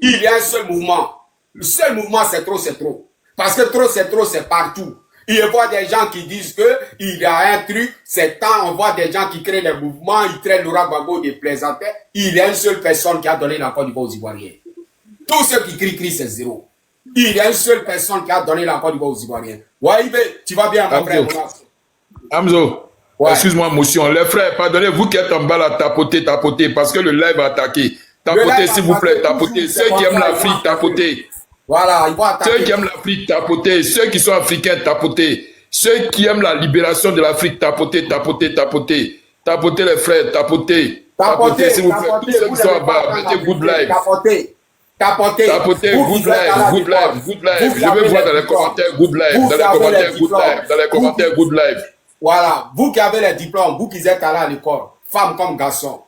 Il y a un seul mouvement. Le seul mouvement, c'est trop, c'est trop. Parce que trop, c'est partout. Il voit des gens qui disent que il y a un truc, c'est temps, on voit des gens qui créent des mouvements, ils traitent Laurent Gbagbo de plaisantin. Il y a une seule personne qui a donné la Côte d'Ivoire aux Ivoiriens. Tous ceux qui crient, c'est zéro. Il y a une seule personne qui a donné la Côte d'Ivoire aux Ivoiriens. Ouais, tu vas bien, mon frère. Hamzo, ouais. Excuse-moi, motion. Les frères, pardonnez-vous qui êtes en bas là, tapotez, parce que le live a attaqué. Tapotez, s'il vous plaît, tapotez. Ceux qui aiment l'Afrique, tapotez. Voilà, ils vont attaquer. Ceux qui aiment l'Afrique, tapotez. Ceux qui sont africains, tapotez. Ceux qui aiment la libération de l'Afrique, tapotez. Tapotez les frères, tapotez. Tapotez, s'il vous plaît. Tous ceux qui sont en bas, mettez good live. Tapotez, good live. Je veux voir dans les commentaires good live. Voilà, vous qui avez les diplômes, vous qui êtes allés à l'école, femmes comme garçons,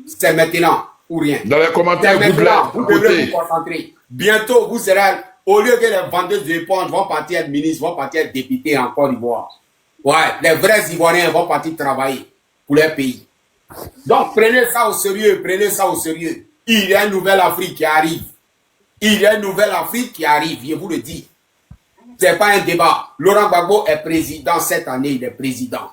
c'est maintenant ou rien. Dans les commentaires good live, vous devrez vous concentrer. Bientôt, vous serez, au lieu que les vendeurs d'éponges vont partir être ministres, vont partir être députés en Côte d'Ivoire. Ouais, les vrais Ivoiriens vont partir travailler pour leur pays. Donc, prenez ça au sérieux. Il y a une nouvelle Afrique qui arrive. Je vous le dis. C'est pas un débat. Laurent Gbagbo est président cette année, il est président.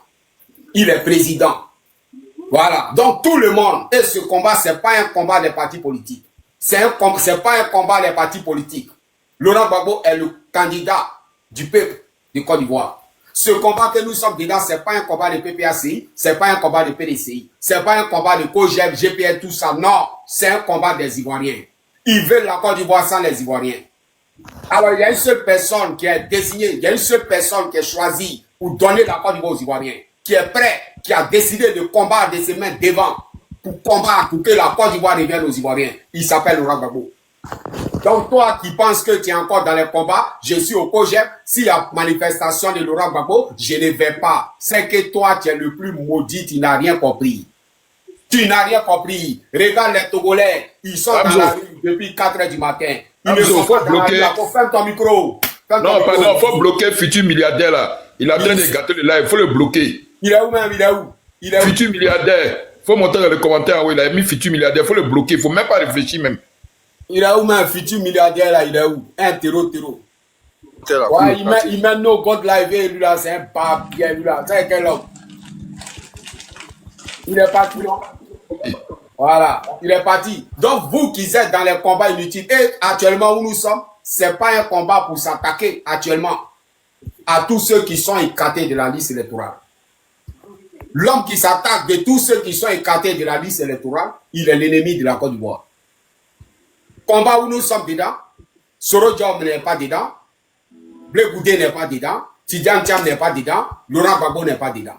Voilà. Donc, tout le monde, et ce combat, c'est pas un combat des partis politiques. C'est pas un combat des partis politiques. Laurent Gbagbo est le candidat du peuple de Côte d'Ivoire. Ce combat que nous sommes dedans, c'est pas un combat de PPACI, c'est pas un combat de PDCI, c'est pas un combat de COGEP, GPL, tout ça. Non, c'est un combat des Ivoiriens. Ils veulent la Côte d'Ivoire sans les Ivoiriens. Alors, il y a une seule personne qui est désignée, il y a une seule personne qui est choisie pour donner la Côte d'Ivoire aux Ivoiriens, qui est prêt, qui a décidé de combattre de ses mains devant, pour combattre, pour que la Côte d'Ivoire revienne aux Ivoiriens. Il s'appelle Laurent Gbagbo. Donc, toi qui penses que tu es encore dans les combats, je suis au COGEP. S'il y a manifestation de Laurent Gbagbo, je ne vais pas. C'est que toi, tu es le plus maudit, tu n'as rien compris. Regarde les Togolais, ils sont dans la rue depuis 4 h du matin. Ils ne sont pas dans la rue. Ferme ton micro. Pardon, faut bloquer futur milliardaire là. Il est en train de gâter le live, faut le bloquer. Il est où même? Futur milliardaire. Faut monter dans les commentaires où il a mis futur milliardaire, faut le bloquer, faut même pas réfléchir même. Il est où même futur milliardaire là? Il est où? Un terreau. Ouais, il met nos God live lui là, c'est un papier lui là. C'est quel homme? Il est parti, non? Voilà, il est parti. Donc vous qui êtes dans les combats inutiles, et actuellement où nous sommes, c'est pas un combat pour s'attaquer actuellement à tous ceux qui sont écartés de la liste électorale. L'homme qui s'attaque de tous ceux qui sont écartés de la liste électorale, il est l'ennemi de la Côte d'Ivoire. Combat où nous sommes dedans, Soro Diom n'est pas dedans, Blé Goudé n'est pas dedans, Tidiane Thiam n'est pas dedans, Laurent Gbagbo n'est pas dedans.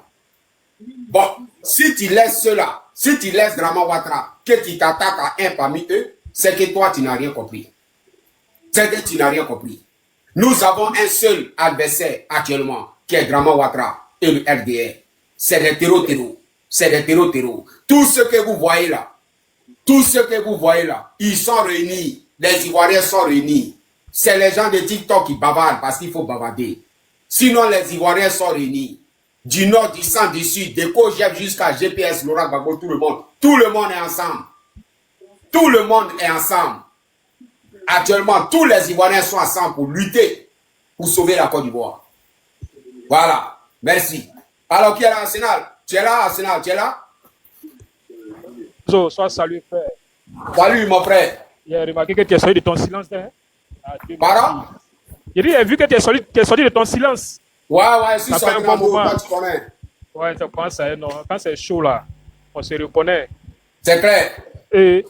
Bon, si tu laisses cela, si tu laisses Draman Ouattara, que tu t'attaques à un parmi eux, c'est que toi tu n'as rien compris. Nous avons un seul adversaire actuellement, qui est Draman Ouattara et le RDR. C'est des terreaux. Tout ce que vous voyez là, ils sont réunis. Les Ivoiriens sont réunis. C'est les gens de TikTok qui bavardent parce qu'il faut bavarder. Sinon, les Ivoiriens sont réunis. Du nord, du centre, du sud, de COGEP jusqu'à GPS, Laurent Gbagbo, tout le monde. Tout le monde est ensemble. Actuellement, tous les Ivoiriens sont ensemble pour lutter, pour sauver la Côte d'Ivoire. Voilà. Merci. Alors, qui est là, Arsenal? Tu es là, Arsenal? Tu es là? Sois salué, frère. Salut, mon frère. J'ai remarqué que tu es sorti de ton silence. Pardon? J'ai vu que tu es sorti de ton silence. Ouais, je suis sorti de mon moment. Tu connais. Ouais, quand c'est chaud là, on se reconnaît. C'est clair. Et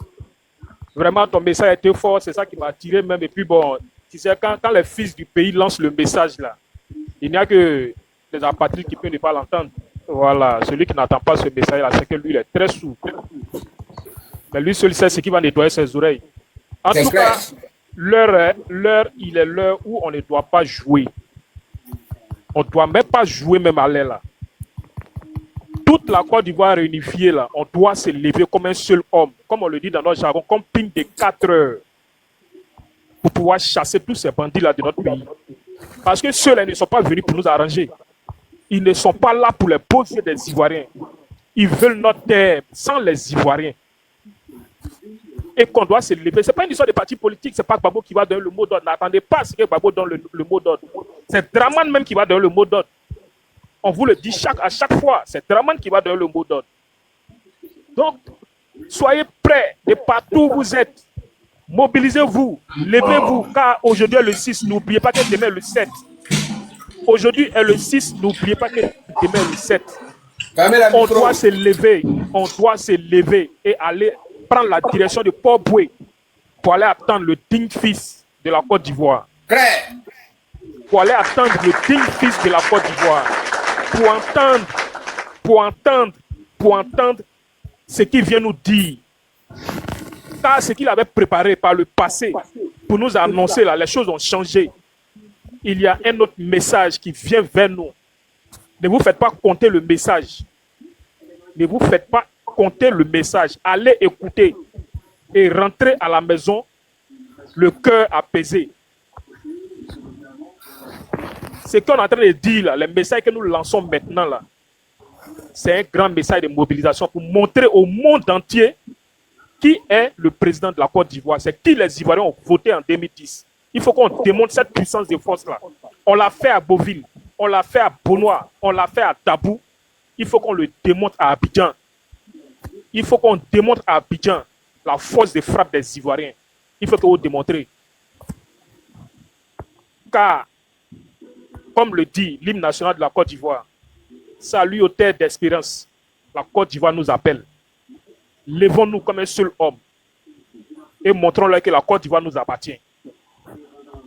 vraiment, ton message était fort, c'est ça qui m'a attiré même. Et puis bon, tu sais, quand les fils du pays lancent le message là, il n'y a que les apatrides qui peuvent ne pas l'entendre. Voilà, celui qui n'entend pas ce message là, c'est que lui, il est très sourd. Mais lui seul sait ce qui va nettoyer ses oreilles. En tout cas, il est l'heure où on ne doit pas jouer. On ne doit même pas jouer même à l'air là. Toute la Côte d'Ivoire réunifiée là, on doit se lever comme un seul homme, comme on le dit dans notre jargon, comme ping de 4 heures, pour pouvoir chasser tous ces bandits là de notre pays. Parce que ceux-là ne sont pas venus pour nous arranger. Ils ne sont pas là pour les poser des Ivoiriens. Ils veulent notre terre sans les Ivoiriens. et qu'on doit se lever. Ce n'est pas une histoire de parti politique, ce n'est pas Gbagbo qui va donner le mot d'ordre. N'attendez pas à ce que Gbagbo donne le mot d'ordre. C'est Draman même qui va donner le mot d'ordre. On vous le dit à chaque fois, c'est Draman qui va donner le mot d'ordre. Donc, soyez prêts de partout où vous êtes. Mobilisez-vous, levez-vous, car aujourd'hui est le 6, n'oubliez pas que demain est le 7. Aujourd'hui est le 6, n'oubliez pas que demain est le 7. On doit se lever et aller prendre la direction de Port-Boué pour aller attendre le digne fils de la Côte d'Ivoire. Pour aller attendre le digne fils de la Côte d'Ivoire. Pour entendre ce qu'il vient nous dire. Car ce qu'il avait préparé par le passé pour nous annoncer, là, les choses ont changé. Il y a un autre message qui vient vers nous. Ne vous faites pas compter le message. Ne vous faites pas compter le message. Allez écouter et rentrez à la maison le cœur apaisé. Ce qu'on est en train de dire, là, les messages que nous lançons maintenant, là, c'est un grand message de mobilisation pour montrer au monde entier qui est le président de la Côte d'Ivoire. C'est qui les Ivoiriens ont voté en 2010. Il faut qu'on démontre cette puissance de force-là. On l'a fait à Beauville, on l'a fait à Bonois, on l'a fait à Tabou. Il faut qu'on le démontre à Abidjan. Il faut qu'on démontre à Abidjan la force de frappe des Ivoiriens. Il faut que vous démontrez. Car, comme le dit l'hymne national de la Côte d'Ivoire, salut aux terres d'espérance. La Côte d'Ivoire nous appelle. Levons-nous comme un seul homme et montrons-leur que la Côte d'Ivoire nous appartient.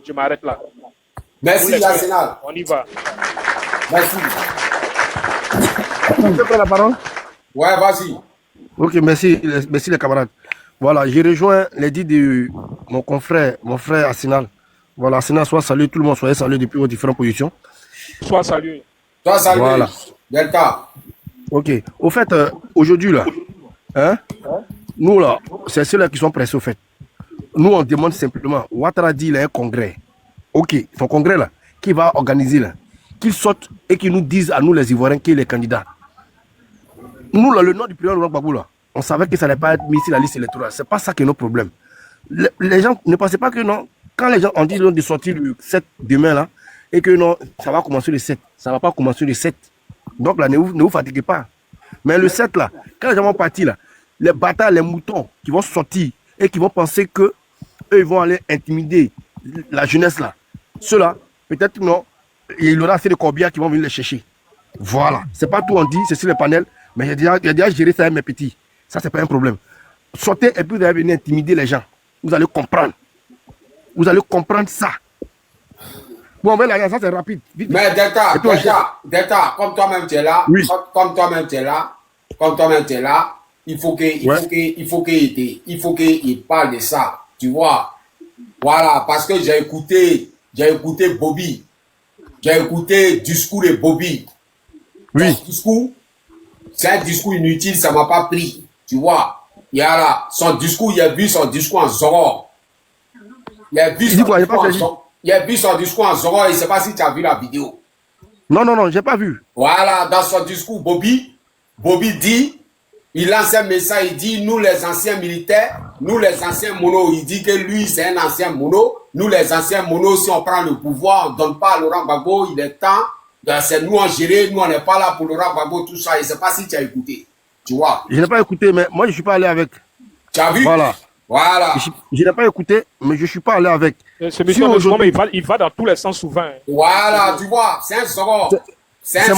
Je m'arrête là. Merci, Arsenal. On y va. Merci. Tu peux prendre la parole? Ouais, vas-y. Ok, merci les camarades. Voilà, j'ai rejoint les dits de mon frère Arsenal. Voilà, Arsenal, soit salué, tout le monde soit salué depuis vos différentes positions. Sois salué. Sois salué. Voilà. Delta. Ok. Au fait, aujourd'hui, là, hein, nous, là, c'est ceux-là qui sont pressés, au fait. Nous, on demande simplement, Ouattara dit, il a un congrès. Ok, son congrès, là, qui va organiser, là, qu'il sorte et qu'il nous dise à nous, les Ivoiriens, qui est le candidat. Nous, là, le nom du président Laurent Gbagbo, là, on savait que ça n'allait pas être mis sur la liste électorale. C'est pas ça qui est notre problème. Les gens ne pensaient pas que non. Quand les gens ont dit de sortir le 7 demain, là, et que non, ça va commencer le 7. Ça ne va pas commencer le 7. Donc là, ne vous fatiguez pas. Mais le 7, là, quand les gens vont partir, là, les bâtards, les moutons qui vont sortir et qui vont penser que eux, ils vont aller intimider la jeunesse, là. Ceux-là, peut-être non, il y aura assez de corbières qui vont venir les chercher. Voilà. C'est pas tout on dit, c'est sur le panel, mais j'ai déjà géré ça avec mes petits. Ça, c'est pas un problème. Sortez et puis vous allez venir intimider les gens. Vous allez comprendre. Vous allez comprendre ça. Bon, mais là, ça c'est rapide. Vite. Mais Delta, comme toi-même tu es là, oui. comme toi-même tu es là, il faut qu'il parle de ça, tu vois. Voilà, parce que j'ai écouté Bobby. J'ai écouté le discours de Bobby. Oui. C'est un discours inutile, ça m'a pas pris, tu vois. Il y a là, son discours, il a vu son discours en Zoro. Il a vu son discours en Zoro, et je ne sais pas si tu as vu la vidéo. Non, j'ai pas vu. Voilà, dans son discours, Bobby dit, il lance un message, il dit, nous les anciens militaires, nous les anciens monos, il dit que lui c'est un ancien mono, nous les anciens monos, si on prend le pouvoir, on ne donne pas à Laurent Gbagbo, il est temps, c'est nous en gérer, nous on n'est pas là pour Laurent Gbagbo, tout ça, je ne sais pas si tu as écouté, tu vois. Je n'ai pas écouté, mais moi je ne suis pas allé avec. Tu as vu? Voilà. Je n'ai pas écouté, mais je ne suis pas allé avec. Ce monsieur, il va dans tous les sens souvent. Hein. Voilà, tu vois, c'est un Zoro. C'est un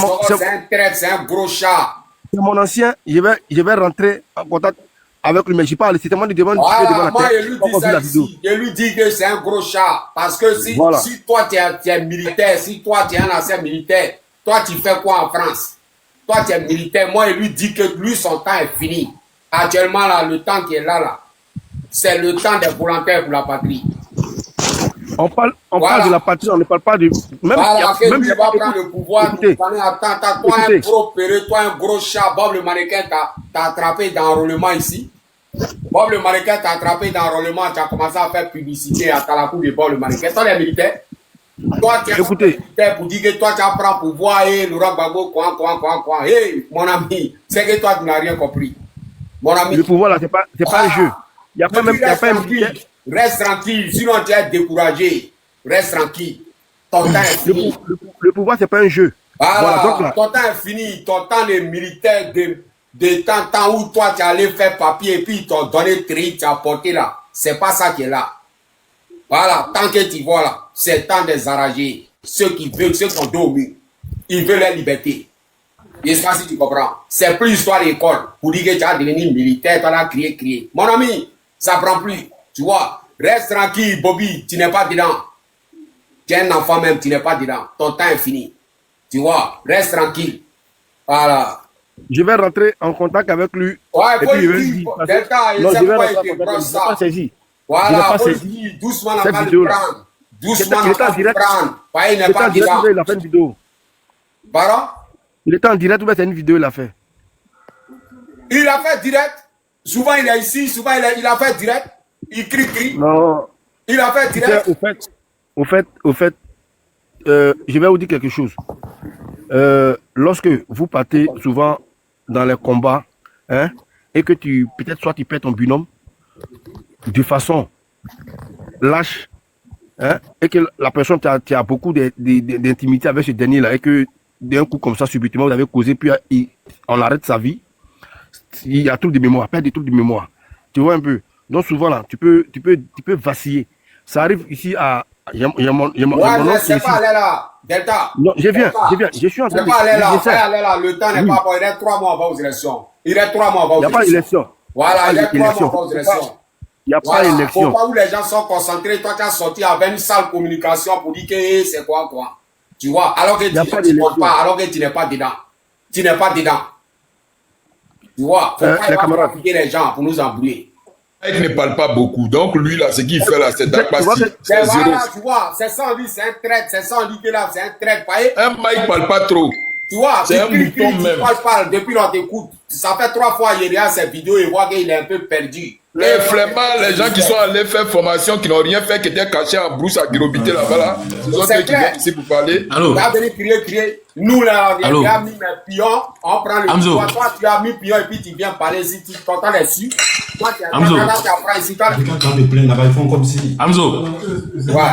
traître, c'est un gros chat. C'est mon ancien, je vais rentrer en contact avec lui, mais je parle, c'est tellement de demande devant la tête. Je lui dis que c'est un gros chat. Parce que si toi tu es militaire, si toi tu es un ancien militaire, toi tu fais quoi en France? Toi tu es militaire, moi il lui dit que lui son temps est fini. Actuellement là, le temps qui est là, c'est le temps des volontaires pour la patrie. On parle de la patrie, on ne parle pas de... Même tu vas prendre le pouvoir, toi un gros péreux, toi un gros chat, Bob le mannequin t'a attrapé dans l'enrôlement ici. Bob le mannequin t'a attrapé dans l'enrôlement, tu as commencé à faire publicité à Talakou de Bob le mannequin. Toi les militaires, toi tu es militaire pour dire que toi tu apprends pouvoir et Laurent Gbagbo, quoi. Hey, mon ami, c'est que toi tu n'as rien compris. Mon ami. Le pouvoir là, c'est pas un jeu. Il n'y a pas même, il y a pas un militaire. Reste tranquille, sinon tu es découragé. Reste tranquille. Ton temps est fini. Le pouvoir, c'est pas un jeu. Voilà, donc là, ton temps est fini. Ton temps de militaire, de temps où toi tu allais faire papier et puis ils t'ont donné tri, tu as porté là. C'est pas ça qui est là. Voilà, tant que tu vois là, c'est le temps des enragés. Ceux qui veulent, ceux qui ont dormi, ils veulent la liberté. Je sais pas si tu comprends. C'est plus histoire d'école. Pour dire que tu vas devenir militaire, tu vas crier. Mon ami, ça prend plus. Tu vois, reste tranquille, Bobby, tu n'es pas dedans. Tu es un enfant même, tu n'es pas dedans. Ton temps est fini. Tu vois, reste tranquille. Voilà. je vais rentrer en contact avec lui. Ouais, et faut puis je vais le lui dire. dire. Delta, il Non, je sait vais pas, rentrer il en te contact. prend Je n'ai pas ça. saisi. Voilà, faut le saisi dire. Doucement, on cette va le vidéo-là. prendre. Doucement, Il on était en va le direct. prendre. Ouais, il n'est Il était pas en direct, dedans. il a fait une vidéo. Pardon? Il était en direct, c'est une vidéo, il a fait. Il a fait direct. Souvent, il est ici. Souvent, il a fait direct. Il crie. Non. Il a fait direct. Au fait, je vais vous dire quelque chose. Lorsque vous partez souvent dans les combats, hein, et que peut-être soit tu perds ton binôme de façon lâche, hein, et que la personne tu as beaucoup d'intimité avec ce dernier-là, et que d'un coup comme ça, subitement, vous avez causé, puis on arrête sa vie, il y a tout de mémoire, perd des trucs de mémoire. Tu vois un peu. Donc souvent là, tu peux vaciller. Ça arrive ici à... Ouais, mais c'est pas aller là. Delta. Non, je viens. Je suis en train de... C'est pas aller là. Le temps n'est pas bon. Il reste 3 mois avant aux élections. Il n'y a pas d'élection. Voilà, il reste 3 mois avant aux élections. Il n'y a pas d'élection. Faut pas où les gens sont concentrés. Toi, tu as sorti avec une sale communication pour dire que c'est quoi. Tu vois, alors que tu ne comptes pas, alors que tu n'es pas dedans. Tu n'es pas dedans. Tu vois, faut pas appliquer les gens pour nous embrouiller. Il ne parle pas beaucoup. Donc, lui, là, ce qu'il fait là, c'est d'apathie. C'est zéro. Voilà, tu vois, c'est sans lui, c'est un traître. C'est sans lui que là, c'est un traître. Un Mike ne parle pas trop. Tu vois, c'est un mouton même. Tu parles, depuis on t'écoute. Ça fait 3 fois qu'il regarde ses vidéos et voit qu'il est un peu perdu. Les flemmards, les gens qui sont allés faire formation, qui n'ont rien fait, qui étaient cachés en brousse à Girobité là-bas, là. Ce sont ceux qui viennent ici pour parler. Allô? Tu as venu crier. Nous, là, on a mis mes pions, on prend le Amzo. Toi, tu as mis pion et puis tu viens parler ici, tu t'entends les su. Toi, tu Amzo. apprends ici, toi. Quand ils plaignent là-bas, ils font comme si. Amzo, Ouais.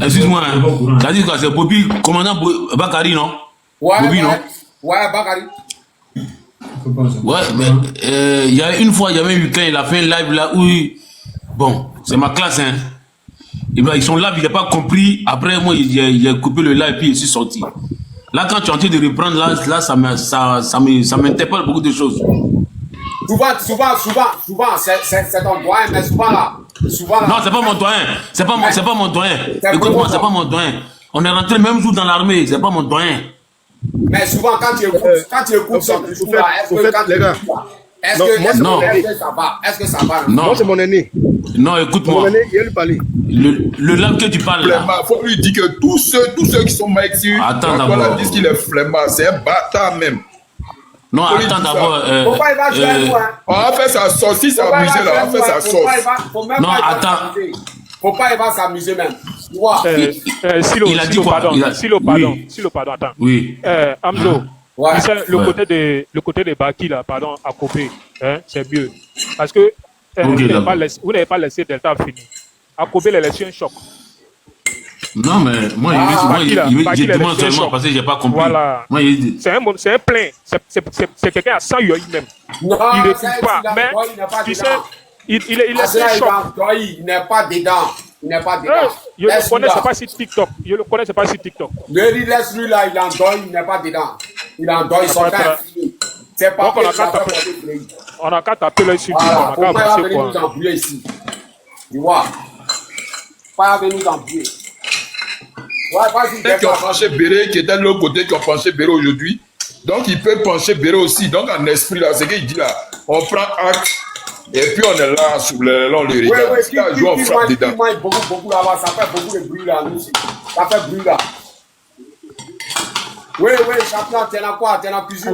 excuse-moi, hein. Ça dit quoi? C'est Bobby, commandant Bakari, non? Bobby, non? Ouais, Bakari. Ouais, mais il y a une fois, il y avait eu quand il a fait un live là où. Bon, c'est ma classe, hein. Et ben, ils sont là, il n'a pas compris. Après, moi, il a coupé le live et puis il suis sorti. Là, quand tu es en train de reprendre, là ça m'interpelle beaucoup de choses. Souvent, c'est ton doyen, mais souvent là. Non, c'est pas mon doyen. C'est pas mon doyen. Écoute-moi, c'est pas mon doyen. On est rentré même jour dans l'armée, c'est pas mon doyen. Mais souvent, quand tu écoutes son discours là, est-ce que ça va? Non. Moi, c'est mon aîné. Non, écoute-moi. Mon aîné, il lui parler. Le live que tu parles là. Il faut lui dire que tous ceux qui sont Mike sur Attends d'abord. disent qu'il est flemmard. C'est un bâtard même. Non, attends d'abord. Pourquoi il va jouer à nous, hein? On va faire sa sauce. Si c'est amusé là, on va faire sa sauce. Non, attends. Faut pas, il va s'amuser même. Tu vois? Il a dit quoi? Silo, pardon, attends. Oui. Amzo, Ouais. tu sais, le côté de Baki, là, pardon, à Copé, hein, c'est mieux. Parce que vous n'avez pas laissé Delta finir. À Copé, l'élection choc. Non, mais moi, je demande seulement parce que je n'ai pas compris. Voilà. C'est un plein. C'est quelqu'un à 100 UAI même. Non, Il ne trouve pas. Mais, tu sais, il est un choc. Il n'est pas dedans. Il n'est pas dedans. Je le connais, c'est pas sur TikTok. Je le connais, c'est pas sur TikTok. Laisse-lui là, il en dort, il n'est pas dedans. Il en dort, il sont fini. C'est pas on a qu'à taper là sur voilà, on a qu'à avancer venir nous embrouiller ici. Tu vois? Pas venir nous embrouiller. Ouais, vas-y. Ceux qui ont penché Béré, qui étaient de l'autre côté, qui ont penché Béré aujourd'hui. Donc, ils peuvent pencher Béré aussi. Donc, en esprit, là, c'est qu'il dit là, on prend acte, et puis on est là, sous le long, le regarde. Si la joue, on frappe dedans. Beaucoup là-bas, ça fait beaucoup de bruit là, nous aussi. Ça fait bruit là. Oui, champion, tu es là quoi? Tu es là en cuisine?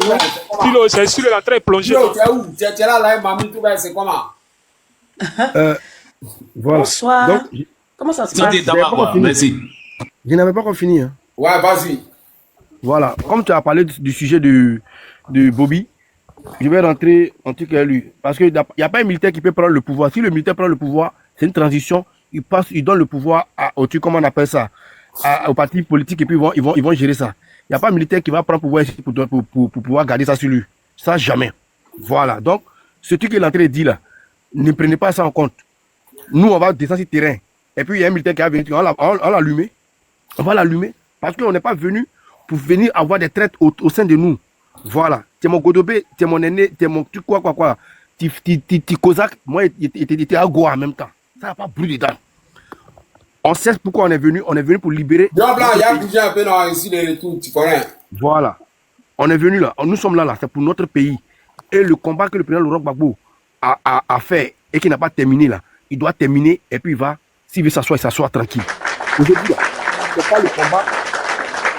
Silo, c'est sûr, il est en train de plonger. Tu es où? Tu es là, mamie, tout va, c'est comment? Voilà. Bonsoir. Donc, comment ça se passe? Merci. Je n'avais pas encore fini. Hein. Ouais, vas-y. Voilà. Comme tu as parlé du sujet de Bobby, Je vais rentrer en tout cas lui. Parce qu'il n'y a pas un militaire qui peut prendre le pouvoir. Si le militaire prend le pouvoir, c'est une transition. Il donne le pouvoir comment on appelle ça, aux partis politiques et puis ils vont gérer ça. Il n'y a pas un militaire qui va prendre le pouvoir ici pour pouvoir garder ça sur lui. Ça, jamais. Voilà. Donc, ce truc qu'il est en train de dire là, ne prenez pas ça en compte. Nous, on va descendre sur le terrain. Et puis, il y a un militaire qui va venir, on va l'allumer. On va l'allumer. Parce qu'on n'est pas venu pour venir avoir des traites au sein de nous. Voilà. Tu es mon Godobé, tu es mon aîné, tu es mon quoi. Tu Kozak, moi, il était à Goa en même temps. Ça n'a pas brûlé dedans. On sait pourquoi on est venu. On est venu pour libérer. Donc là, il y a bougé un peu dans ici le retour, tu connais. Voilà. On est venu là. Nous sommes là. C'est pour notre pays. Et le combat que le président Laurent Gbagbo a fait et qui n'a pas terminé là, il doit terminer et puis il va, s'il veut s'asseoir, il s'assoit tranquille. Aujourd'hui, ce n'est pas le combat,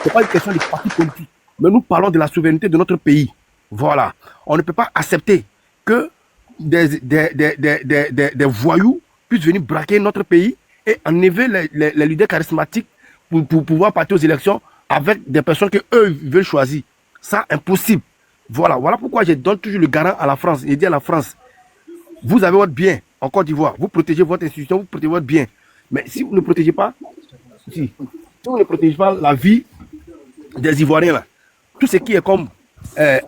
ce n'est pas une question de parti politique. Mais nous parlons de la souveraineté de notre pays. Voilà. On ne peut pas accepter que des voyous puissent venir braquer notre pays et enlever les leaders charismatiques pour pouvoir partir aux élections avec des personnes qu'eux veulent choisir. Ça, impossible. Voilà pourquoi je donne toujours le garant à la France. Je dis à la France, vous avez votre bien en Côte d'Ivoire. Vous protégez votre institution, vous protégez votre bien. Mais si vous ne protégez pas, si vous ne protégez pas la vie des Ivoiriens, là, tout ce qui est comme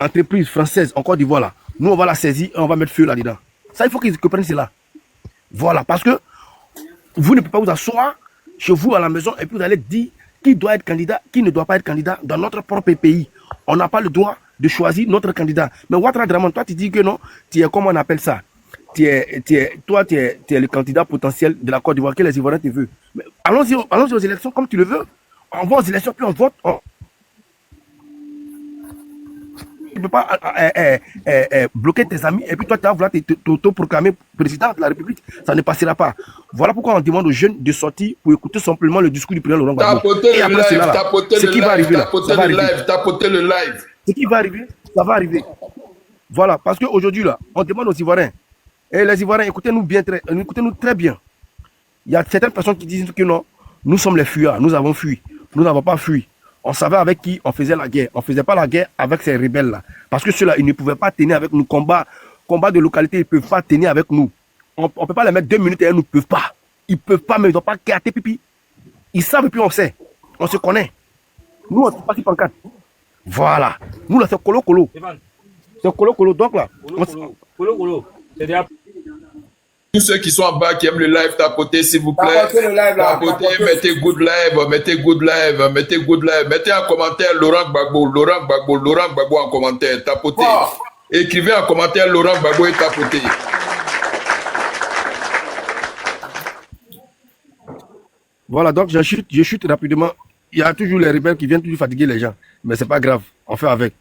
entreprise française en Côte d'Ivoire, là, nous, on va la saisir et on va mettre feu là-dedans. Ça, il faut qu'ils comprennent cela. Voilà, parce que vous ne pouvez pas vous asseoir chez vous à la maison et puis vous allez dire qui doit être candidat, qui ne doit pas être candidat dans notre propre pays. On n'a pas le droit de choisir notre candidat. Mais Ouattara Draman, toi, tu dis que non, tu es, comment on appelle ça, tu es le candidat potentiel de la Côte d'Ivoire, que les Ivoiriens te veulent. Mais allons-y aux élections comme tu le veux. On va aux élections, puis on vote. Tu ne peux pas bloquer tes amis et puis toi, tu vas vouloir t'auto-proclamer président de la République. Ça ne passera pas. Voilà pourquoi on demande aux jeunes de sortir pour écouter simplement le discours du président Laurent Gbagbo. Et après cela, ce qui va arriver là, ça va arriver. Tapoter le live. Ce qui va arriver, ça va arriver. Voilà, parce qu'aujourd'hui, là, on demande aux Ivoiriens. Et les Ivoiriens, écoutez-nous très bien. Il y a certaines personnes qui disent que non, nous sommes les fuyards, nous avons fui. Nous n'avons pas fui. On savait avec qui on faisait la guerre. On ne faisait pas la guerre avec ces rebelles-là. Parce que ceux-là, ils ne pouvaient pas tenir avec nous. Combat de localité, ils ne peuvent pas tenir avec nous. On ne peut pas les mettre 2 minutes et ils ne peuvent pas. Ils ne peuvent pas, mais ils ne doivent pas carter pipi. Ils savent et puis on sait. On se connaît. Nous, on ne pas si pancarte. Voilà. Nous, là, c'est colo-colo. C'est colo-colo. Donc là, Colo-colo. C'est déjà... Tous ceux qui sont en bas, qui aiment le live, tapotez s'il vous plaît. Tapotez le live là. Tapotez, mettez good live, mettez good live, mettez good live. Mettez en commentaire Laurent Gbagbo en commentaire. Tapotez. Oh. Écrivez en commentaire Laurent Gbagbo et tapotez. Voilà, donc je chute rapidement. Il y a toujours les rebelles qui viennent toujours fatiguer les gens. Mais c'est pas grave, on fait avec.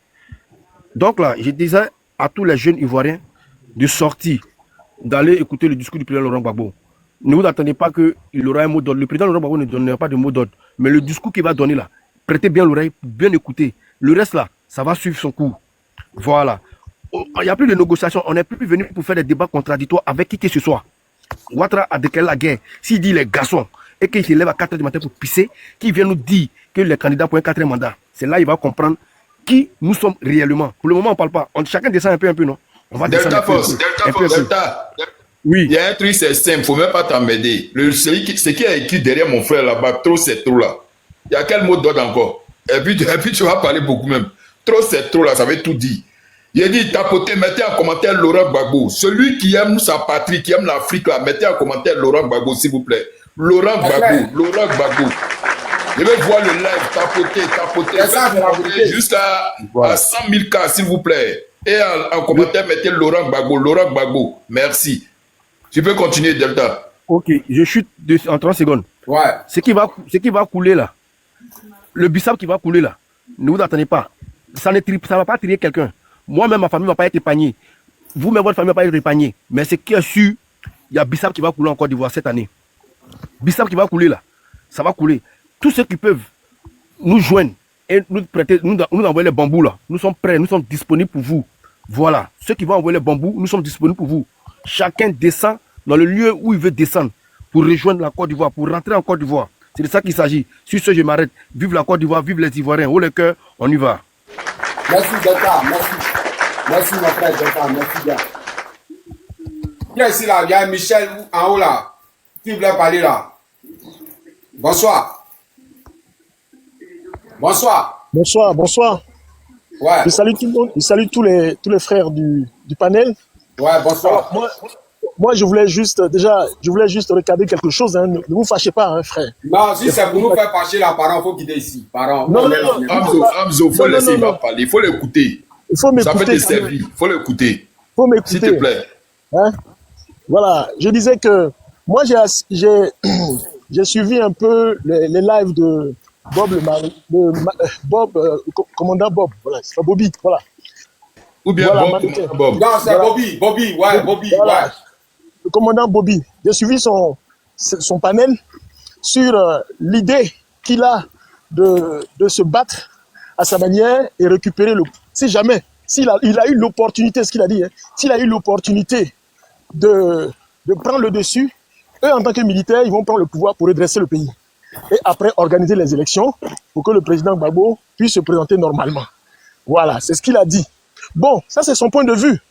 Donc là, je disais à tous les jeunes Ivoiriens de sortir, d'aller écouter le discours du président Laurent Gbagbo. Ne vous attendez pas qu'il aura un mot d'ordre. Le président Laurent Gbagbo ne donnera pas de mot d'ordre. Mais le discours qu'il va donner là, prêtez bien l'oreille, bien écouter. Le reste là, ça va suivre son cours. Voilà. Il n'y a plus de négociations. On n'est plus venu pour faire des débats contradictoires avec qui que ce soit. Ouattara a déclaré la guerre. S'il dit les garçons et qu'il se lève à 4h du matin pour pisser, qu'il vient nous dire que les candidats pour un 4e mandat, c'est là qu'il va comprendre qui nous sommes réellement. Pour le moment, on ne parle pas. Chacun descend un peu, non? On va Delta Force. Oui. Il y a un truc, c'est simple, il ne faut même pas t'emmerder. Ce qui est écrit derrière mon frère là-bas, trop c'est trop là. Il y a quel mot d'ordre encore? Et puis tu vas parler beaucoup même. Trop c'est trop là, ça veut tout dire. Il a dit, tapotez, mettez en commentaire Laurent Gbagbo. Celui qui aime sa patrie, qui aime l'Afrique là, mettez en commentaire Laurent Gbagbo, s'il vous plaît. Laurent Gbagbo. Je vais voir le live, tapoter jusqu'à 100 000 cas, s'il vous plaît. Et en commentaire, mettez Laurent Gbagbo. Merci. Tu peux continuer, Delta. Ok, je chute en 30 secondes. Ouais. Ce qui va couler là, le bissap qui va couler là, ne vous attendez pas. Ça ne va pas trier quelqu'un. Moi-même, ma famille ne va pas être épargnée. Vous-même, votre famille ne va pas être épargnée. Mais ce qui est sûr, il y a bissap qui va couler en Côte d'Ivoire cette année. Bissap qui va couler là, ça va couler. Tous ceux qui peuvent nous joindre et nous prêter, nous envoyer les bambous là, nous sommes prêts, nous sommes disponibles pour vous. Voilà, ceux qui vont envoyer les bambous, nous sommes disponibles pour vous. Chacun descend dans le lieu où il veut descendre pour rejoindre la Côte d'Ivoire, pour rentrer en Côte d'Ivoire. C'est de ça qu'il s'agit. Sur ce, je m'arrête. Vive la Côte d'Ivoire, vive les Ivoiriens. Haut le cœur, on y va. Merci, Delta. Merci. Merci, mon frère, merci bien. Qui est ici, là? Il y a Michel en haut, là. Qui voulait parler, là? Bonsoir. Bonsoir. Bonsoir, bonsoir. Ouais. Je salue tout le monde, je salue tous les frères du panel. Ouais, bonsoir. Alors, moi, je voulais juste recadrer quelque chose. Hein. Ne vous fâchez pas, hein, frère. Non, si c'est pour nous faire fâcher, là, parents, il faut quitter ici. Parents. Non, Hamzo, il faut laisser, il va parler. Il faut l'écouter. Il faut m'écouter. Ça peut te servir. Il faut l'écouter. Il faut m'écouter. S'il te plaît. Hein? Voilà, je disais que moi, j'ai suivi un peu les lives de Bob, commandant Bob, voilà, c'est pas Bobby, voilà. Ou bien voilà, Bob. Non, c'est voilà. Bobby, voilà. ouais. Le commandant Bobby. J'ai suivi son panel sur l'idée qu'il a de se battre à sa manière et récupérer le... Si jamais, il a eu l'opportunité, ce qu'il a dit, hein, s'il a eu l'opportunité de prendre le dessus, eux, en tant que militaires, ils vont prendre le pouvoir pour redresser le pays. Et après, organiser les élections pour que le président Gbagbo puisse se présenter normalement. Voilà, c'est ce qu'il a dit. Bon, ça, c'est son point de vue.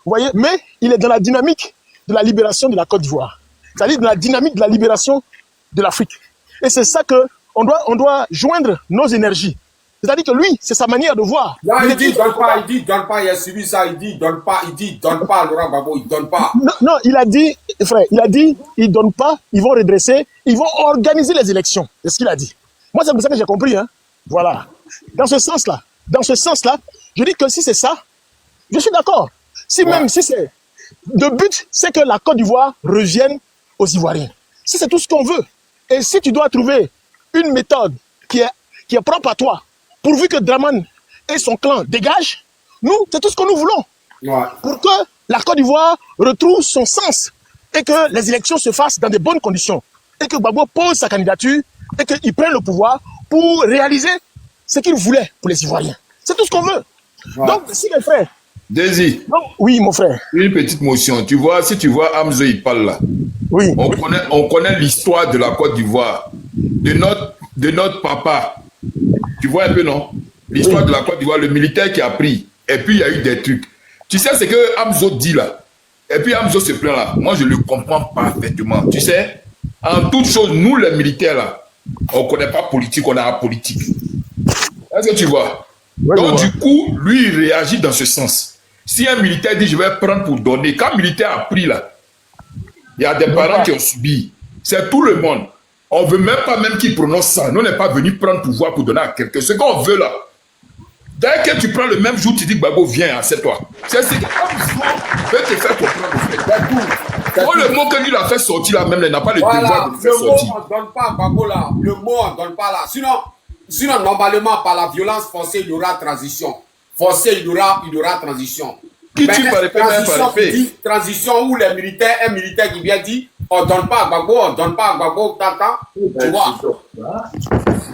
Vous voyez, mais il est dans la dynamique de la libération de la Côte d'Ivoire. C'est-à-dire dans la dynamique de la libération de l'Afrique. Et c'est ça qu'on doit joindre nos énergies. C'est-à-dire que lui, c'est sa manière de voir. Non, il dit donne pas, il a suivi ça, il dit donne pas, Laurent Gbagbo, il donne pas. Non, il a dit, frère, il donne pas, ils vont redresser, ils vont organiser les élections. C'est ce qu'il a dit. Moi, c'est comme ça que j'ai compris, hein. Voilà. Dans ce sens-là, je dis que si c'est ça, je suis d'accord. Même si c'est... Le but, c'est que la Côte d'Ivoire revienne aux Ivoiriens. Si c'est tout ce qu'on veut. Et si tu dois trouver une méthode qui est propre à toi, pourvu que Draman et son clan dégagent, nous, c'est tout ce que nous voulons. Ouais. Pour que la Côte d'Ivoire retrouve son sens et que les élections se fassent dans de bonnes conditions. Et que Gbagbo pose sa candidature et qu'il prenne le pouvoir pour réaliser ce qu'il voulait pour les Ivoiriens. C'est tout ce qu'on veut. Ouais. Donc, si les frères... Daisy. Oui, mon frère. Une petite motion. Tu vois, si tu vois Hamzo, il parle là. Oui. On connaît l'histoire de la Côte d'Ivoire, de notre papa. Tu vois un peu, non? L'histoire de la Côte d'Ivoire, le militaire qui a pris. Et puis, il y a eu des trucs. Tu sais ce que Hamzo dit là? Et puis, Hamzo se plaint là. Moi, je le comprends parfaitement. Tu sais, en toute chose, nous, les militaires là, on ne connaît pas politique, on a politique. Est-ce que tu vois? Ouais, donc, du coup, lui, il réagit dans ce sens. Si un militaire dit je vais prendre pour donner, quand un militaire a pris là, il y a des parents qui ont subi. C'est tout le monde. On ne veut même pas qu'il prononce ça. Nous, on n'est pas venu prendre pouvoir pour donner à quelqu'un. Ce qu'on veut là. Dès que tu prends le même jour, tu dis Gbagbo, viens, assieds-toi. C'est ce que veut te faire comprendre. Oh, le mot que lui a fait sortir là, même, il n'a pas le devoir de le faire sortir. Le mot, on ne donne pas à Gbagbo là. Le mot, on ne donne pas là. Sinon, normalement, par la violence forcée, il y aura transition. Forcée, il y aura transition. Qui tue par épée, transition où un militaire qui vient dire on ne donne pas à Gbagbo, tata. Tu vois.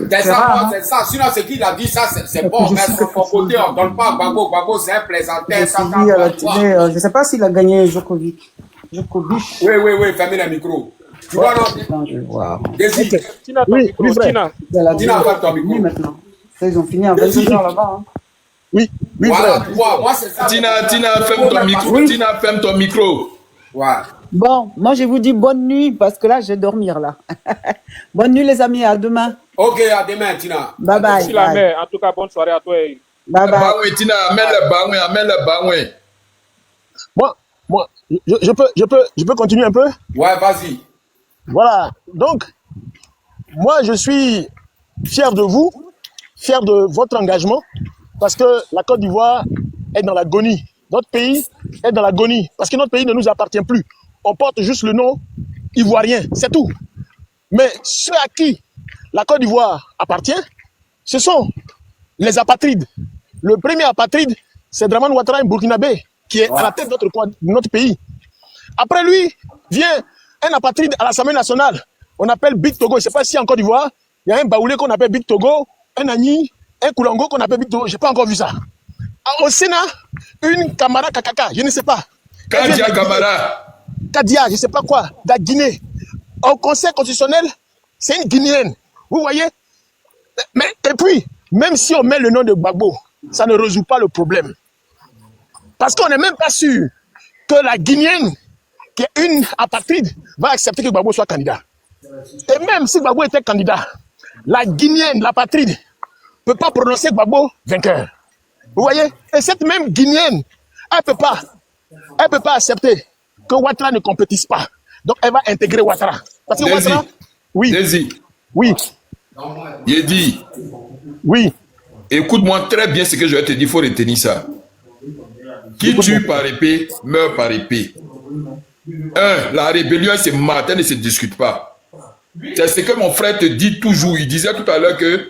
C'est ça. Sinon, ce qu'il a dit, ça, c'est bon. Mais de son côté, on ne donne pas à Gbagbo. Gbagbo, c'est un plaisantin. Je ne sais pas s'il a gagné Djokovic. Oui, fermez le micro. Tu vois, non? Wow. Tina, ton micro. Tina, ferme ton micro. Maintenant. Ils ont fini à 22h là-bas. Hein. Oui, voilà, tu vois, moi c'est ça. Tina, ferme ton micro. Oui. Tina, ferme ton micro. Ouais. Bon, moi je vous dis bonne nuit parce que là je vais dormir là. Bonne nuit les amis, à demain. Ok, à demain, Tina. Bye bye. Si la mère, en tout cas, bonne soirée à toi. Bye bye. Tina, amène le bangouin. Moi, je peux continuer un peu? Ouais, vas-y. Voilà. Donc, moi je suis fier de vous, fier de votre engagement. Parce que la Côte d'Ivoire est dans l'agonie. Notre pays est dans l'agonie. Parce que notre pays ne nous appartient plus. On porte juste le nom ivoirien, c'est tout. Mais ceux à qui la Côte d'Ivoire appartient, ce sont les apatrides. Le premier apatride, c'est Draman Ouattara Burkinabé, qui est à la tête de notre pays. Après lui, vient un apatride à l'Assemblée nationale. On appelle Big Togo. Je ne sais pas si en Côte d'Ivoire, il y a un Baoulé qu'on appelle Big Togo, un Agni, un Koulango qu'on appelle Big Togo. Je n'ai pas encore vu ça. Au Sénat, une Kamara Kakaka, je ne sais pas. Kadia Kamara. Kadia, je ne sais pas quoi, de la Guinée. Au Conseil constitutionnel, c'est une Guinéenne. Vous voyez? Mais, et puis, même si on met le nom de Gbagbo, ça ne résout pas le problème. Parce qu'on n'est même pas sûr que la Guinéenne, qui est une apatride, va accepter que Gbagbo soit candidat. Et même si Gbagbo était candidat, la Guinéenne, l'apatride, ne peut pas prononcer Gbagbo vainqueur. Vous voyez? Et cette même Guinéenne, elle ne peut pas accepter que Ouattara ne compétisse pas. Donc elle va intégrer Ouattara. Parce que Ouattara, oui. Désir. Oui. Il dit. Oui. Écoute-moi très bien ce que je vais te dire, il faut retenir ça. Qui tue par épée, meurt par épée. La rébellion, c'est matin, ne se discute pas. C'est ce que mon frère te dit toujours. Il disait tout à l'heure que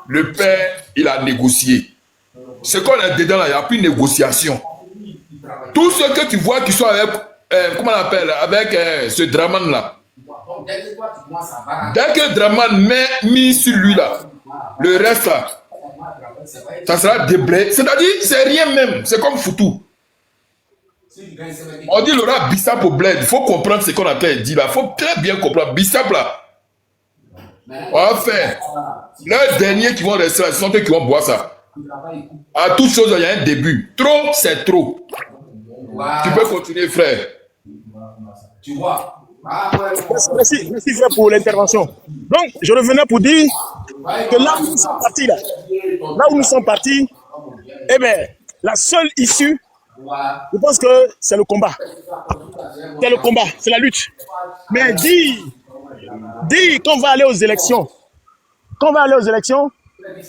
le père, il a négocié. Ce qu'on a dedans là, il n'y a plus de négociation. Tous ceux que tu vois qui sont avec, comment on appelle, avec ce Draman là. Dès que Draman met mis sur lui là, le reste là, ça sera déblayé. C'est-à-dire, c'est rien même. C'est comme Foutou. On dit Laura Bissap au bled. Il faut comprendre ce qu'on a dit là. Il faut très bien comprendre. Bissap là. On va faire. Les derniers qui vont rester là, ce sont eux qui vont boire ça. À toute chose, il y a un début. Trop, c'est trop. Tu peux continuer, frère. Tu vois. Merci frère pour l'intervention. Donc, je revenais pour dire que là où nous sommes partis, eh bien, la seule issue, je pense que c'est le combat. C'est le combat, c'est la lutte. Mais dire qu'on va aller aux élections,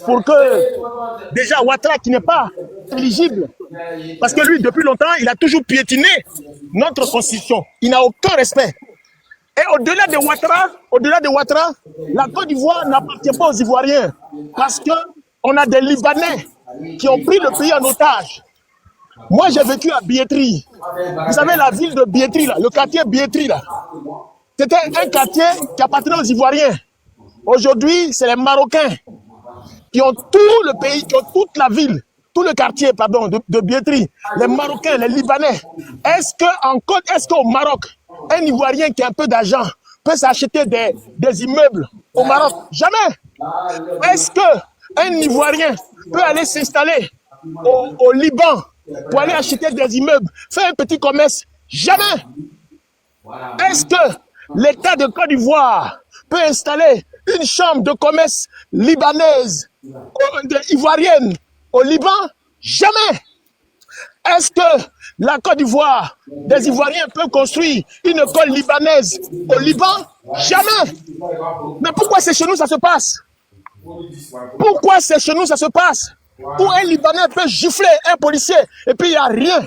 pour que déjà Ouattara qui n'est pas éligible, parce que lui, depuis longtemps, il a toujours piétiné notre constitution. Il n'a aucun respect. Et au-delà de Ouattara, la Côte d'Ivoire n'appartient pas aux Ivoiriens. Parce qu'on a des Libanais qui ont pris le pays en otage. Moi, j'ai vécu à Biétri. Vous savez, la ville de Biétri, là, le quartier Biétri, là, c'était un quartier qui appartenait aux Ivoiriens. Aujourd'hui, c'est les Marocains qui ont tout le pays, qui ont toute la ville, tout le quartier, pardon, de Biétri. Les Marocains, les Libanais. Est-ce qu'au Maroc, un Ivoirien qui a un peu d'argent peut s'acheter des immeubles au Maroc? Jamais. Est-ce qu'un Ivoirien peut aller s'installer au Liban pour aller acheter des immeubles, faire un petit commerce? Jamais. Est-ce que l'État de Côte d'Ivoire peut installer une chambre de commerce libanaise, ivoirienne au Liban? Jamais. Est-ce que la Côte d'Ivoire, des Ivoiriens peuvent construire une école libanaise au Liban? Jamais. Mais pourquoi c'est chez nous ça se passe? Pourquoi c'est chez nous ça se passe? Où un Libanais peut gifler un policier et puis il n'y a rien.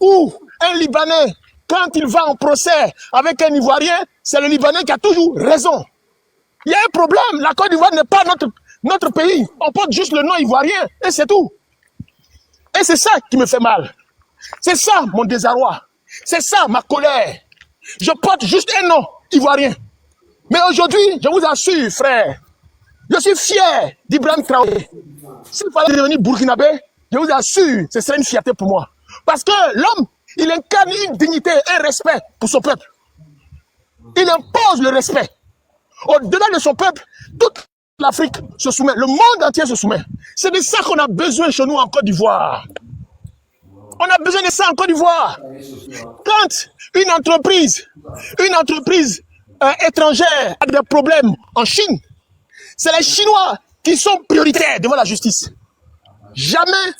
Où un Libanais, quand il va en procès avec un Ivoirien, c'est le Libanais qui a toujours raison. Il y a un problème. La Côte d'Ivoire n'est pas notre pays. On porte juste le nom ivoirien et c'est tout. Et c'est ça qui me fait mal. C'est ça mon désarroi. C'est ça ma colère. Je porte juste un nom ivoirien. Mais aujourd'hui, je vous assure, frère, je suis fier d'Ibrahim Traoré. S'il fallait devenir burkinabé, je vous assure, ce serait une fierté pour moi. Parce que l'homme, il incarne une dignité, un respect pour son peuple. Il impose le respect. Au-delà de son peuple, toute l'Afrique se soumet, le monde entier se soumet. C'est de ça qu'on a besoin chez nous en Côte d'Ivoire. On a besoin de ça en Côte d'Ivoire. Quand une entreprise étrangère a des problèmes en Chine, c'est les Chinois qui sont prioritaires devant la justice. Jamais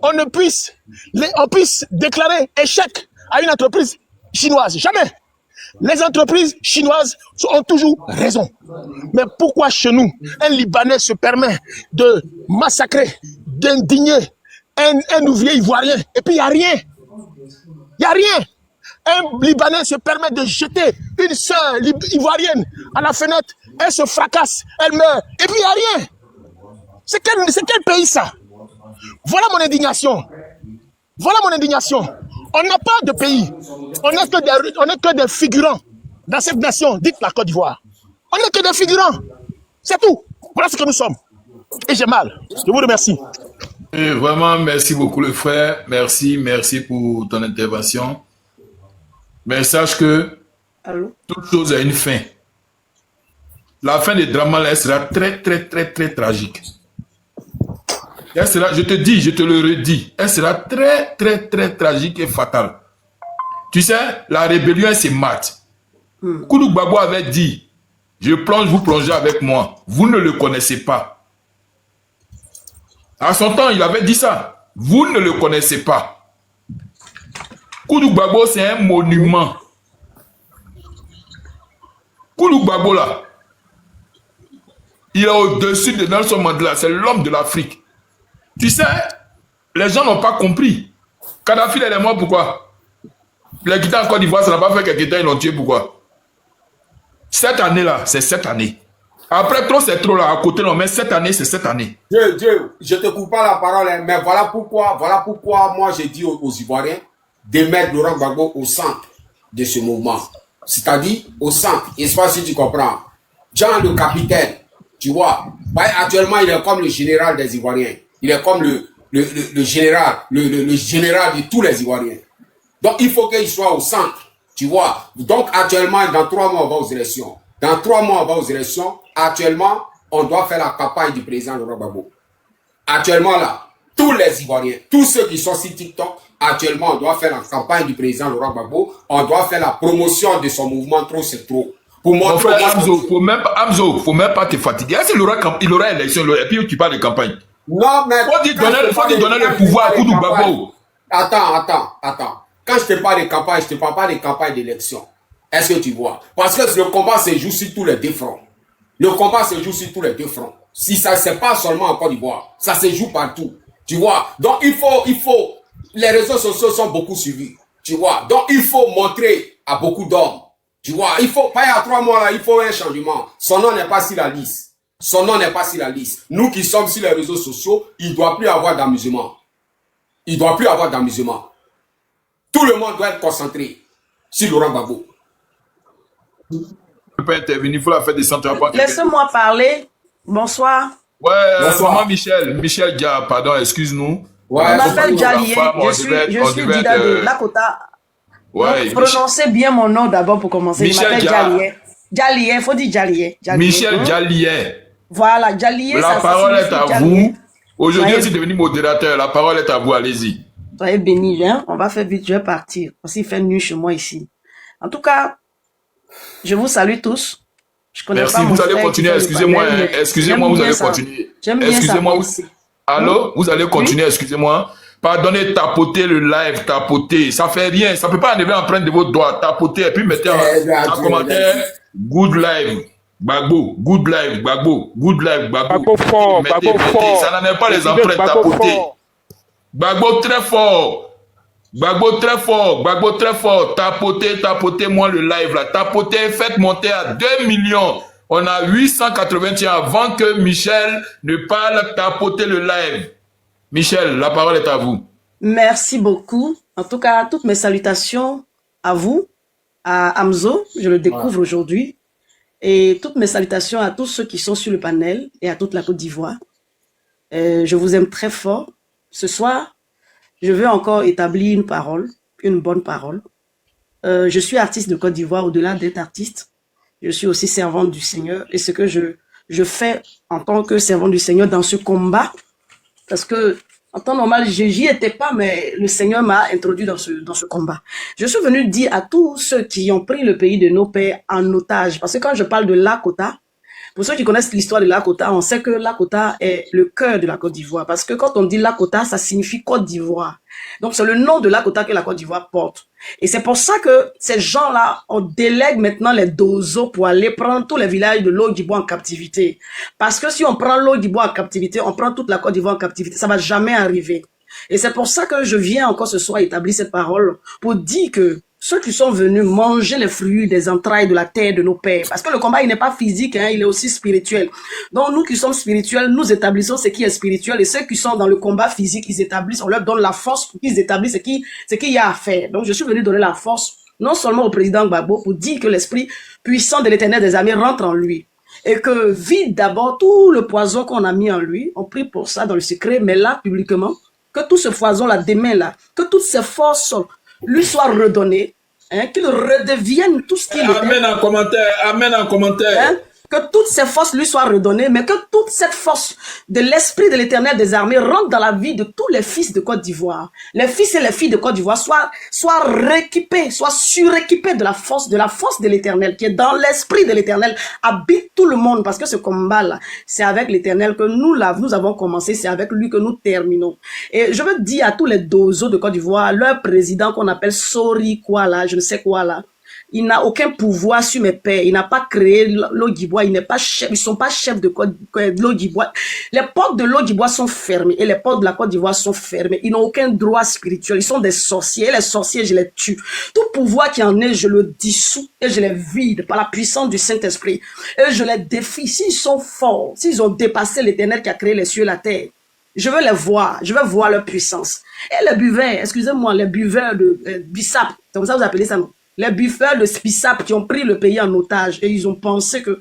on puisse déclarer échec à une entreprise chinoise. Jamais. Les entreprises chinoises ont toujours raison. Mais pourquoi chez nous, un Libanais se permet de massacrer, d'indigner un ouvrier ivoirien et puis il n'y a rien? Il n'y a rien. Un Libanais se permet de jeter une sœur ivoirienne à la fenêtre, elle se fracasse, elle meurt et puis il n'y a rien. C'est quel pays ça? Voilà mon indignation. Voilà mon indignation. On n'a pas de pays. On n'est que des figurants dans cette nation, dite la Côte d'Ivoire. On n'est que des figurants. C'est tout. Voilà ce que nous sommes. Et j'ai mal. Je vous remercie. Et vraiment, merci beaucoup le frère. Merci pour ton intervention. Mais sache que toute chose a une fin. La fin de Draman sera très, très, très, très tragique. Elle sera, je te dis, je te le redis, elle sera très, très, très tragique et fatale. Tu sais, la rébellion, c'est mat. Koudou Gbagbo avait dit, je plonge, vous plongez avec moi. Vous ne le connaissez pas. À son temps, il avait dit ça. Vous ne le connaissez pas. Koudou Gbagbo, c'est un monument. Koudou Gbagbo, là, il est au-dessus de Nelson Mandela. C'est l'homme de l'Afrique. Tu sais, les gens n'ont pas compris. Kadhafi, il est mort, pourquoi? Les guitares en Côte d'Ivoire, ça n'a pas fait que guitares, ils l'ont tué, pourquoi? Cette année-là, c'est cette année. Après, trop, c'est trop, là, à côté, non, mais cette année, c'est cette année. Dieu, je te coupe pas la parole, hein, mais voilà pourquoi moi, j'ai dit aux Ivoiriens de mettre Laurent Gbagbo au centre de ce mouvement. C'est-à-dire, au centre. Et soit si tu comprends. Jean, le capitaine, tu vois, bah, actuellement, il est comme le général des Ivoiriens. Il est comme le général de tous les Ivoiriens. Donc, il faut qu'il soit au centre, tu vois. Donc, actuellement, dans 3 mois, on va aux élections. Dans 3 mois, on va aux élections. Actuellement, on doit faire la campagne du président Laurent Gbagbo. Actuellement, là, tous les Ivoiriens, tous ceux qui sont sur TikTok, actuellement, on doit faire la campagne du président Laurent Gbagbo. On doit faire la promotion de son mouvement Trop, c'est trop. Pour montrer Amzo, faut même pas te fatiguer. Est-ce qu'il aura élection, et puis tu parles de campagne? Non, mais... Faut lui donner le pouvoir à Koudou Gbagbo. Attends. Quand je te parle de campagne, je te parle pas de campagne d'élection. Est-ce que tu vois? Parce que le combat se joue sur tous les 2 fronts. Le combat se joue sur tous les 2 fronts. Si ça, c'est pas seulement en Côte d'Ivoire. Ça se joue partout. Tu vois? Donc, il faut, les réseaux sociaux sont beaucoup suivis. Tu vois? Donc, il faut montrer à beaucoup d'hommes. Tu vois? Il faut, pas il y a 3 mois là, il faut un changement. Son nom n'est pas sur la liste. Son nom n'est pas sur la liste. Nous qui sommes sur les réseaux sociaux, il ne doit plus avoir d'amusement. Il ne doit plus avoir d'amusement. Tout le monde doit être concentré sur Laurent Gbagbo. Je ne peux pas intervenir, il faut la faire descendre. Laissez-moi parler. Bonsoir. Ouais, bonsoir. Maman Michel Dia, pardon, excuse-nous. Ouais, on m'appelle Djalié. Je suis Dida de Lakota. Ouais, prononcez bien mon nom d'abord pour commencer. Michel, je m'appelle Djalié. Djalié, il faut dire Djalié. Michel Djalié. Voilà, Djalié. La parole est à vous. Aujourd'hui, je suis devenu modérateur. La parole est à vous, allez-y. Soyez bénis, hein? On va faire vite, je vais partir. Parce qu'il fait nuit chez moi ici. En tout cas, je vous salue tous. Je connais merci, pas vous allez continuer. Excusez-moi, vous allez continuer. Excusez-moi. Allô, vous allez continuer, excusez-moi. Pardonnez, tapotez le live, tapotez. Ça fait rien. Ça ne peut pas enlever l'empreinte de votre doigt. Tapotez et puis mettez en commentaire good live. Gbagbo, good live, Gbagbo, good live, Gbagbo. Gbagbo fort, Gbagbo fort. Ça n'enlève pas les empreintes, tapotez. Gbagbo très fort. Gbagbo très fort. Gbagbo très fort. Tapotez-moi le live là. Tapotez, faites monter à 2 millions. On a 881 avant que Michel ne parle. Tapotez le live. Michel, la parole est à vous. Merci beaucoup. En tout cas, toutes mes salutations à vous, à Amzo, je le découvre aujourd'hui. Et toutes mes salutations à tous ceux qui sont sur le panel et à toute la Côte d'Ivoire. Je vous aime très fort. Ce soir, je veux encore établir une parole, une bonne parole. Je suis artiste de Côte d'Ivoire, au-delà d'être artiste. Je suis aussi servante du Seigneur. Et ce que je fais en tant que servante du Seigneur dans ce combat, parce que en temps normal, j'y étais pas, mais le Seigneur m'a introduit dans ce combat. Je suis venu dire à tous ceux qui ont pris le pays de nos pères en otage, parce que quand je parle de Lakota, pour ceux qui connaissent l'histoire de Lakota, on sait que Lakota est le cœur de la Côte d'Ivoire. Parce que quand on dit Lakota, ça signifie Côte d'Ivoire. Donc c'est le nom de Lakota que la Côte d'Ivoire porte. Et c'est pour ça que ces gens-là, on délègue maintenant les dozos pour aller prendre tous les villages de l'Ogibo en captivité. Parce que si on prend l'Ogibo en captivité, on prend toute la Côte d'Ivoire en captivité. Ça va jamais arriver. Et c'est pour ça que je viens encore ce soir établir cette parole pour dire que ceux qui sont venus manger les fruits des entrailles de la terre de nos pères. Parce que le combat, il n'est pas physique, hein, il est aussi spirituel. Donc nous qui sommes spirituels, nous établissons ce qui est spirituel. Et ceux qui sont dans le combat physique, ils établissent, on leur donne la force pour qu'ils établissent ce qu'il y a à faire. Donc je suis venu donner la force, non seulement au président Gbagbo, pour dire que l'esprit puissant de l'Éternel des armées rentre en lui. Et que vide d'abord tout le poison qu'on a mis en lui. On prie pour ça dans le secret, mais là, publiquement, que tout ce poison-là, demain là, que toutes ces forces lui soit redonné, hein, qu'il redevienne tout ce qu'il était. Amen en commentaire, amen en commentaire. Hein? que toutes ces forces lui soient redonnées, mais que toute cette force de l'Esprit de l'Éternel des armées rentre dans la vie de tous les fils de Côte d'Ivoire. Les fils et les filles de Côte d'Ivoire soient rééquipés, soient suréquipés de la force de l'Éternel qui est dans l'Esprit de l'Éternel, habite tout le monde, parce que ce combat-là, c'est avec l'Éternel que nous avons commencé, c'est avec lui que nous terminons. Et je veux dire à tous les dozos de Côte d'Ivoire, leur président qu'on appelle Sori quoi là, je ne sais quoi là, il n'a aucun pouvoir sur mes pères. Il n'a pas créé l'Odjibois. Il n'est pas chef. Ils sont pas chefs de l'Odjibois. Les portes de l'Odjibois sont fermées et les portes de la Côte d'Ivoire sont fermées. Ils n'ont aucun droit spirituel. Ils sont des sorciers. Et les sorciers, je les tue. Tout pouvoir qui en est, je le dissous et je les vide par la puissance du Saint-Esprit. Et je les défie. S'ils sont forts, s'ils ont dépassé l'Éternel qui a créé les cieux et la terre, je veux les voir. Je veux voir leur puissance. Et les buveurs, excusez-moi, les buveurs de Bissap, c'est comme ça vous appelez ça, non? Les buveurs de Bissap qui ont pris le pays en otage et ils ont pensé que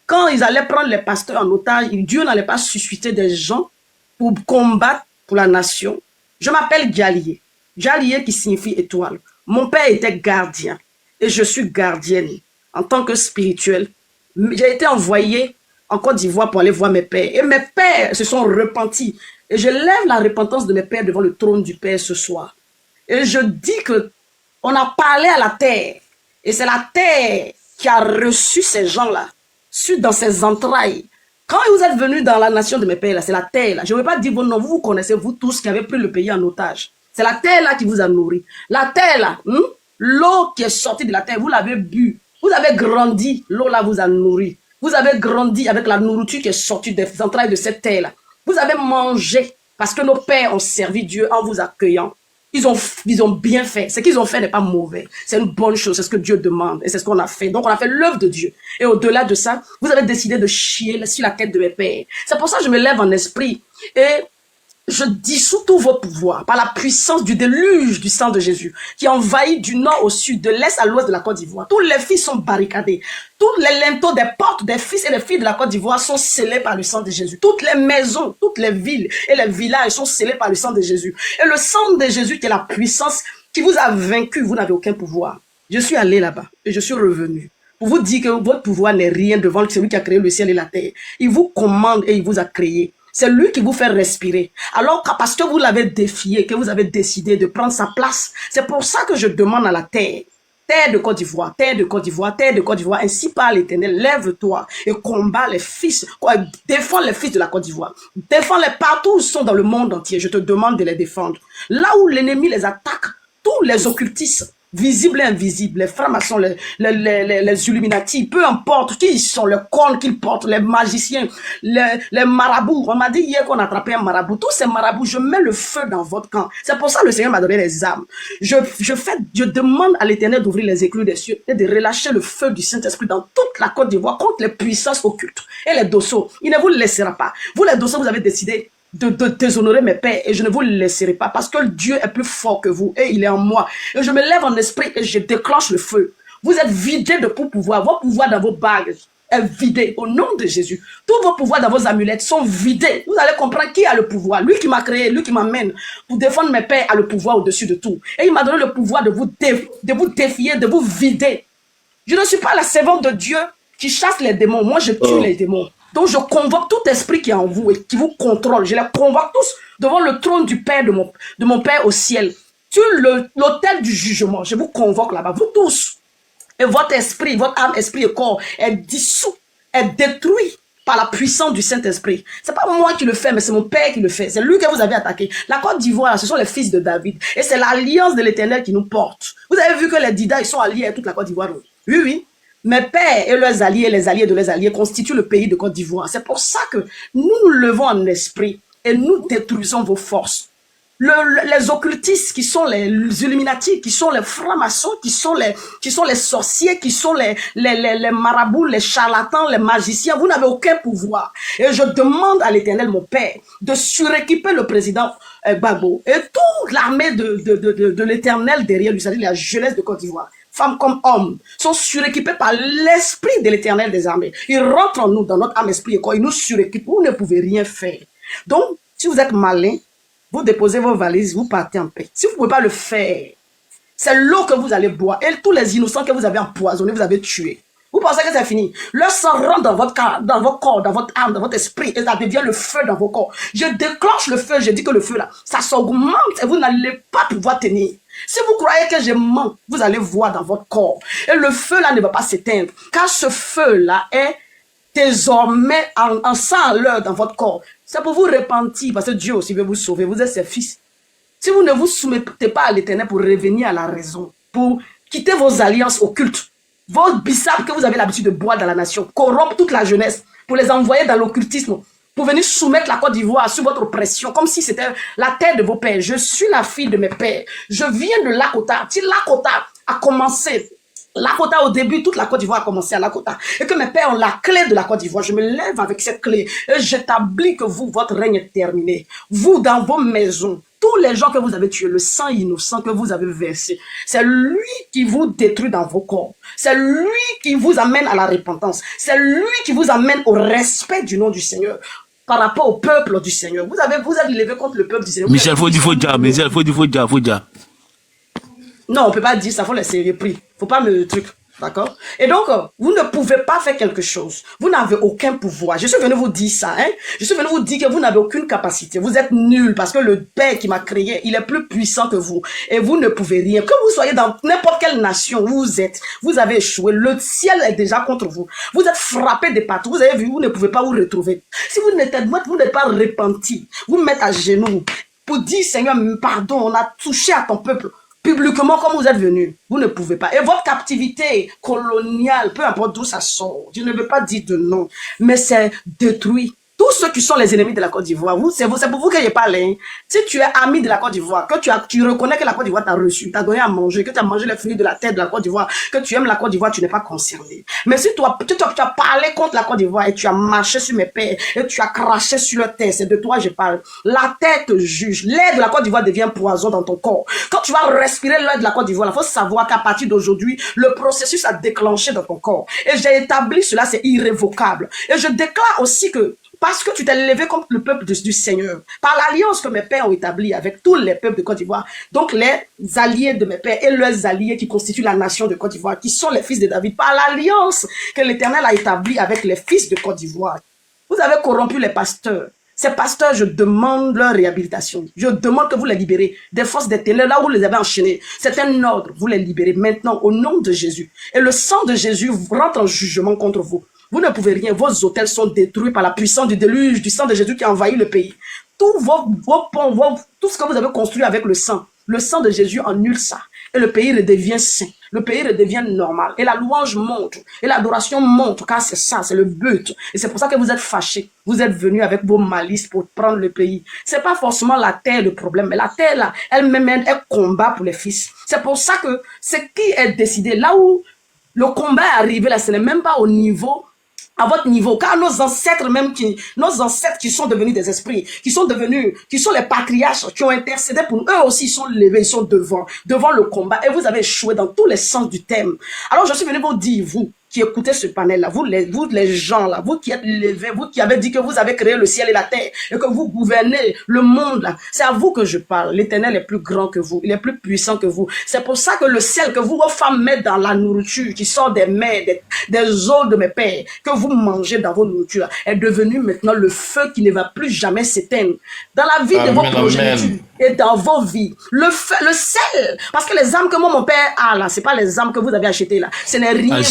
quand ils allaient prendre les pasteurs en otage, Dieu n'allait pas susciter des gens pour combattre pour la nation. Je m'appelle Djalié. Djalié qui signifie étoile. Mon père était gardien et je suis gardienne en tant que spirituel. J'ai été envoyé en Côte d'Ivoire pour aller voir mes pères. Et mes pères se sont repentis. Et je lève la repentance de mes pères devant le trône du Père ce soir. Et je dis que on a parlé à la terre. Et c'est la terre qui a reçu ces gens-là, dans ses entrailles. Quand vous êtes venus dans la nation de mes pères, c'est la terre là. Je ne veux pas dire vos noms, vous connaissez, vous tous qui avez pris le pays en otage. C'est la terre là qui vous a nourri. La terre là, l'eau qui est sortie de la terre, vous l'avez bu. Vous avez grandi, l'eau là vous a nourri. Vous avez grandi avec la nourriture qui est sortie des entrailles de cette terre là. Vous avez mangé parce que nos pères ont servi Dieu en vous accueillant. Ils ont bien fait. Ce qu'ils ont fait n'est pas mauvais. C'est une bonne chose. C'est ce que Dieu demande. Et c'est ce qu'on a fait. Donc, on a fait l'œuvre de Dieu. Et au-delà de ça, vous avez décidé de chier sur la tête de mes pères. C'est pour ça que je me lève en esprit. Et je dissous tous vos pouvoirs par la puissance du déluge du sang de Jésus qui envahit du nord au sud, de l'est à l'ouest de la Côte d'Ivoire. Tous les fils sont barricadés. Tous les linteaux des portes des fils et des filles de la Côte d'Ivoire sont scellés par le sang de Jésus. Toutes les maisons, toutes les villes et les villages sont scellés par le sang de Jésus. Et le sang de Jésus qui est la puissance qui vous a vaincu, vous n'avez aucun pouvoir. Je suis allé là-bas et je suis revenu pour vous dire que votre pouvoir n'est rien devant celui qui a créé le ciel et la terre. Il vous commande et il vous a créé. C'est lui qui vous fait respirer. Alors, parce que vous l'avez défié, que vous avez décidé de prendre sa place, c'est pour ça que je demande à la terre, terre de Côte d'Ivoire, terre de Côte d'Ivoire, terre de Côte d'Ivoire, ainsi par l'Éternel, lève-toi et combat les fils, défends les fils de la Côte d'Ivoire, défends-les partout où ils sont dans le monde entier. Je te demande de les défendre. Là où l'ennemi les attaque, tous les occultistes, visibles et invisibles, les francs-maçons, les Illuminati, peu importe qui ils sont, le cornes qu'ils portent, les magiciens, les marabouts. On m'a dit hier qu'on attrapait un marabout. Tous ces marabouts, je mets le feu dans votre camp. C'est pour ça que le Seigneur m'a donné les armes. Je demande à l'Éternel d'ouvrir les éclus des cieux et de relâcher le feu du Saint-Esprit dans toute la Côte d'Ivoire contre les puissances occultes. Et les dossaux, il ne vous laissera pas. Vous les dossaux, vous avez décidé de déshonorer mes pères et je ne vous le laisserai pas parce que Dieu est plus fort que vous et il est en moi. Et je me lève en esprit et je déclenche le feu. Vous êtes vidés de pouvoir. Vos pouvoirs dans vos bagues est vidé au nom de Jésus. Tous vos pouvoirs dans vos amulettes sont vidés. Vous allez comprendre qui a le pouvoir. Lui qui m'a créé, lui qui m'amène pour défendre mes pères a le pouvoir au-dessus de tout. Et il m'a donné le pouvoir de vous défier, de vous vider. Je ne suis pas la servante de Dieu qui chasse les démons. Moi, je tue les démons. Donc, je convoque tout esprit qui est en vous et qui vous contrôle. Je les convoque tous devant le trône du Père de mon Père au ciel. Sur l'autel du jugement, je vous convoque là-bas, vous tous. Et votre esprit, votre âme, esprit et corps est dissous, est détruit par la puissance du Saint-Esprit. C'est pas moi qui le fais, mais c'est mon Père qui le fait. C'est lui que vous avez attaqué. La Côte d'Ivoire, ce sont les fils de David. Et c'est l'alliance de l'Éternel qui nous porte. Vous avez vu que les Dida, ils sont alliés à toute la Côte d'Ivoire. Oui, oui. Mes pères et leurs alliés, les alliés de leurs alliés constituent le pays de Côte d'Ivoire. C'est pour ça que nous nous levons en esprit et nous détruisons vos forces. Les occultistes qui sont les Illuminati, qui sont les francs-maçons, qui sont les sorciers, qui sont les marabouts, les charlatans, les magiciens, vous n'avez aucun pouvoir. Et je demande à l'Éternel, mon Père, de suréquiper le président Gbagbo et toute l'armée de l'Éternel derrière lui, c'est-à-dire la jeunesse de Côte d'Ivoire. Femmes comme hommes, sont suréquipés par l'esprit de l'Éternel des armées. Ils rentrent en nous, dans notre âme, esprit et corps, ils nous suréquipent. Vous ne pouvez rien faire. Donc, si vous êtes malin, vous déposez vos valises, vous partez en paix. Si vous ne pouvez pas le faire, c'est l'eau que vous allez boire. Et tous les innocents que vous avez empoisonnés, vous avez tués. Vous pensez que c'est fini? Le sang rentre dans votre corps, dans votre âme, dans votre esprit, et ça devient le feu dans vos corps. Je déclenche le feu, je dis que le feu là, ça s'augmente et vous n'allez pas pouvoir tenir. Si vous croyez que je mens, vous allez voir dans votre corps. Et le feu là ne va pas s'éteindre, car ce feu là est désormais en sang à l'heure dans votre corps. C'est pour vous repentir, parce que Dieu aussi veut vous sauver, vous êtes ses fils. Si vous ne vous soumettez pas à l'Éternel pour revenir à la raison, pour quitter vos alliances occultes, vos bissapes que vous avez l'habitude de boire dans la nation, corrompre toute la jeunesse, pour les envoyer dans l'occultisme, pour venir soumettre la Côte d'Ivoire sous votre oppression, comme si c'était la terre de vos pères. Je suis la fille de mes pères. Je viens de Lakota. Si Lakota a commencé, Lakota au début, toute la Côte d'Ivoire a commencé à Lakota. Et que mes pères ont la clé de la Côte d'Ivoire. Je me lève avec cette clé et j'établis que vous, votre règne est terminé. Vous, dans vos maisons, tous les gens que vous avez tués, le sang innocent que vous avez versé, c'est lui qui vous détruit dans vos corps. C'est lui qui vous amène à la repentance. C'est lui qui vous amène au respect du nom du Seigneur par rapport au peuple du Seigneur. Vous avez levé contre le peuple du Seigneur. Michel, faut dire. Non, on peut pas dire ça, faut laisser repris. Faut pas me truc. D'accord? Et donc, vous ne pouvez pas faire quelque chose. Vous n'avez aucun pouvoir. Je suis venu vous dire ça, hein. Je suis venu vous dire que vous n'avez aucune capacité. Vous êtes nuls parce que le Père qui m'a créé, il est plus puissant que vous. Et vous ne pouvez rien. Que vous soyez dans n'importe quelle nation où vous êtes, vous avez échoué. Le ciel est déjà contre vous. Vous êtes frappé de partout. Vous avez vu, vous ne pouvez pas vous retrouver. Si vous n'êtes pas repenti, vous mettez à genoux pour dire, Seigneur, pardon, on a touché à ton peuple. Publiquement, comme vous êtes venu, vous ne pouvez pas. Et votre captivité coloniale, peu importe d'où ça sort, je ne veux pas dire de non, mais c'est détruit. Tous ceux qui sont les ennemis de la Côte d'Ivoire, c'est pour vous que je parle. Hein. Si tu es ami de la Côte d'Ivoire, que tu reconnais que la Côte d'Ivoire t'a reçu, t'a donné à manger, que tu as mangé les fruits de la terre de la Côte d'Ivoire, que tu aimes la Côte d'Ivoire, tu n'es pas concerné. Mais si tu as parlé contre la Côte d'Ivoire et tu as marché sur mes pères et tu as craché sur leur terre, c'est de toi je parle. La terre te juge. L'air de la Côte d'Ivoire devient poison dans ton corps. Quand tu vas respirer l'air de la Côte d'Ivoire, il faut savoir qu'à partir d'aujourd'hui, le processus a déclenché dans ton corps. Et j'ai établi cela, c'est irrévocable. Et je déclare aussi que parce que tu t'es levé contre le peuple du Seigneur, par l'alliance que mes pères ont établie avec tous les peuples de Côte d'Ivoire, donc les alliés de mes pères et leurs alliés qui constituent la nation de Côte d'Ivoire, qui sont les fils de David, par l'alliance que l'Éternel a établie avec les fils de Côte d'Ivoire. Vous avez corrompu les pasteurs. Ces pasteurs, je demande leur réhabilitation. Je demande que vous les libérez des forces des ténèbres, là où vous les avez enchaînés. C'est un ordre, vous les libérez maintenant au nom de Jésus. Et le sang de Jésus rentre en jugement contre vous. Vous ne pouvez rien. Vos hôtels sont détruits par la puissance du déluge, du sang de Jésus qui a envahi le pays. Tous vos ponts, tout ce que vous avez construit avec le sang de Jésus annule ça. Et le pays redevient saint. Le pays redevient normal. Et la louange monte. Et l'adoration monte. Car c'est ça, c'est le but. Et c'est pour ça que vous êtes fâchés. Vous êtes venus avec vos malices pour prendre le pays. C'est pas forcément la terre le problème. Mais la terre là, elle-même, elle combat pour les fils. C'est pour ça que ce qui est décidé, là où le combat est arrivé, là, ce n'est même pas au niveau à votre niveau, car nos ancêtres qui sont devenus des esprits, qui sont les patriarches, qui ont intercédé pour nous, eux aussi ils sont levés, ils sont devant le combat, et vous avez échoué dans tous les sens du thème. Alors je suis venu vous dire, vous qui écoutez ce panel-là, vous les gens là, vous qui êtes levés, vous qui avez dit que vous avez créé le ciel et la terre, et que vous gouvernez le monde là, c'est à vous que je parle. L'Éternel est plus grand que vous, il est plus puissant que vous. C'est pour ça que le ciel que vos femmes mettent dans la nourriture, qui sort des mains, des os de mes pères, que vous mangez dans vos nourritures, est devenu maintenant le feu qui ne va plus jamais s'éteindre. Dans la vie de vos progénitures et dans vos vies. Le feu, le sel, parce que les âmes que mon père a là, c'est pas les âmes que vous avez achetées là. Ce n'est rien.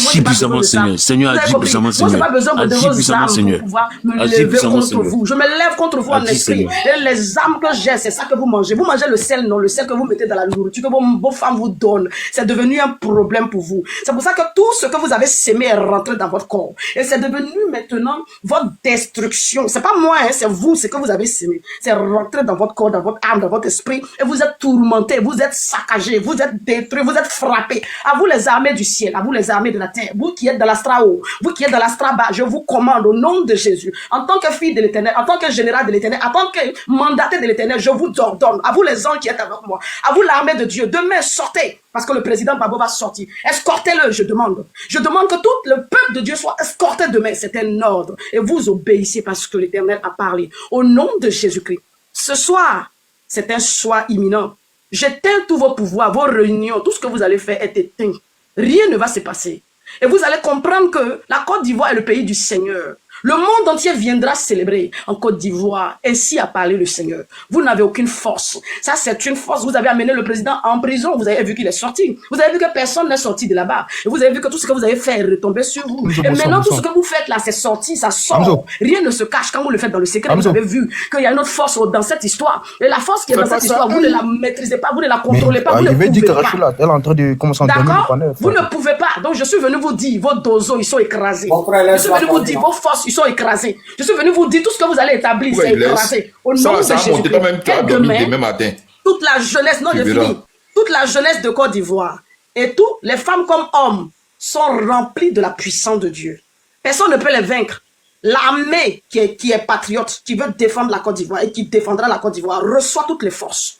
Seigneur, agis puissamment, Seigneur. Moi, j'ai pas besoin de vos âmes pour pouvoir me lever contre vous. Je me lève contre vous en esprit. Et les âmes que j'ai, c'est ça que vous mangez. Vous mangez le sel, non, le sel que vous mettez dans la nourriture, que vos femmes vous donnent. C'est devenu un problème pour vous. C'est pour ça que tout ce que vous avez sémé est rentré dans votre corps. Et c'est devenu maintenant votre destruction. C'est pas moi, hein, c'est vous, ce que vous avez sémé. C'est rentré dans votre corps, dans votre âme, dans votre esprit. Et vous êtes tourmentés, vous êtes saccagés, vous êtes détruits, vous êtes frappés. À vous les armées du ciel, à vous les armées de la terre, vous qui êtes dans l'astra haut, vous qui êtes dans l'astra bas, je vous commande au nom de Jésus, en tant que fille de l'Éternel, en tant que général de l'Éternel, en tant que mandaté de l'Éternel, je vous ordonne, à vous les anges qui êtes avec moi, à vous l'armée de Dieu, demain sortez, parce que le président Babo va sortir, escortez-le, je demande que tout le peuple de Dieu soit escorté demain, c'est un ordre, et vous obéissez parce que l'Éternel a parlé, au nom de Jésus-Christ. Ce soir, c'est un soir imminent, j'éteins tous vos pouvoirs, vos réunions, tout ce que vous allez faire est éteint, rien ne va se passer. Et vous allez comprendre que la Côte d'Ivoire est le pays du Seigneur. Le monde entier viendra célébrer en Côte d'Ivoire. Ainsi a parlé le Seigneur. Vous n'avez aucune force. Ça, c'est une force. Vous avez amené le président en prison. Vous avez vu qu'il est sorti. Vous avez vu que personne n'est sorti de là-bas. Et vous avez vu que tout ce que vous avez fait est retombé sur vous. Et maintenant, tout ce que vous faites là, c'est sorti, ça sort. Rien ne se cache quand vous le faites dans le secret. Vous avez vu qu'il y a une autre force dans cette histoire. Et la force qui est dans cette histoire, vous ne la maîtrisez pas, vous ne la contrôlez pas, vous ne pouvez pas. Elle est en train de commencer à d'accord? Vous ne pouvez pas. Donc, je suis venu vous dire, vos dozos, ils sont écrasés. Je suis venu vous dire, vos forces, ils sont écrasés. Je suis venu vous dire, tout ce que vous allez établir, c'est écrasé. Au nom de Jésus. Demain, matin. Toute la jeunesse, non, j'ai fini. Toute la jeunesse de Côte d'Ivoire et toutes les femmes comme hommes sont remplis de la puissance de Dieu. Personne ne peut les vaincre. L'armée qui est patriote, qui veut défendre la Côte d'Ivoire et qui défendra la Côte d'Ivoire, reçoit toutes les forces.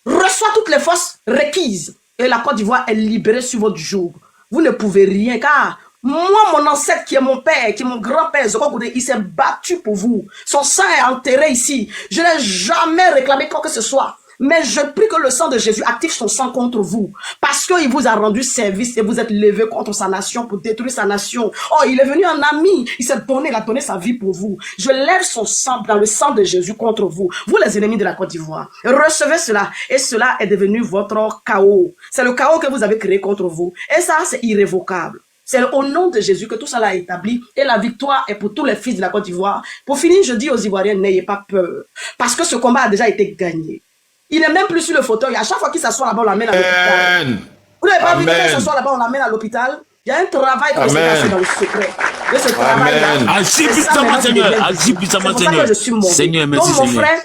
Reçoit toutes les forces requises. Et la Côte d'Ivoire est libérée sur votre jour. Vous ne pouvez rien, car moi, mon ancêtre qui est mon père, qui est mon grand-père, il s'est battu pour vous. Son sang est enterré ici. Je n'ai jamais réclamé quoi que ce soit. Mais je prie que le sang de Jésus active son sang contre vous. Parce qu'il vous a rendu service et vous êtes levé contre sa nation pour détruire sa nation. Oh, il est venu en ami. Il a donné sa vie pour vous. Je lève son sang dans le sang de Jésus contre vous. Vous, les ennemis de la Côte d'Ivoire. Recevez cela. Et cela est devenu votre chaos. C'est le chaos que vous avez créé contre vous. Et ça, c'est irrévocable. C'est au nom de Jésus que tout cela est établi et la victoire est pour tous les fils de la Côte d'Ivoire. Pour finir, je dis aux Ivoiriens, n'ayez pas peur. Parce que ce combat a déjà été gagné. Il n'est même plus sur le fauteuil. À chaque fois qu'il s'assoit là-bas, on l'amène à l'hôpital. Vous n'avez pas vu que quand il s'assoit là-bas, on l'amène à l'hôpital. Il y a un travail que le Seigneur fait dans le secret. Et ce travail-là, agis puissamment, Seigneur. Agis puissamment, Seigneur. Seigneur, merci, Seigneur. Donc, mon frère,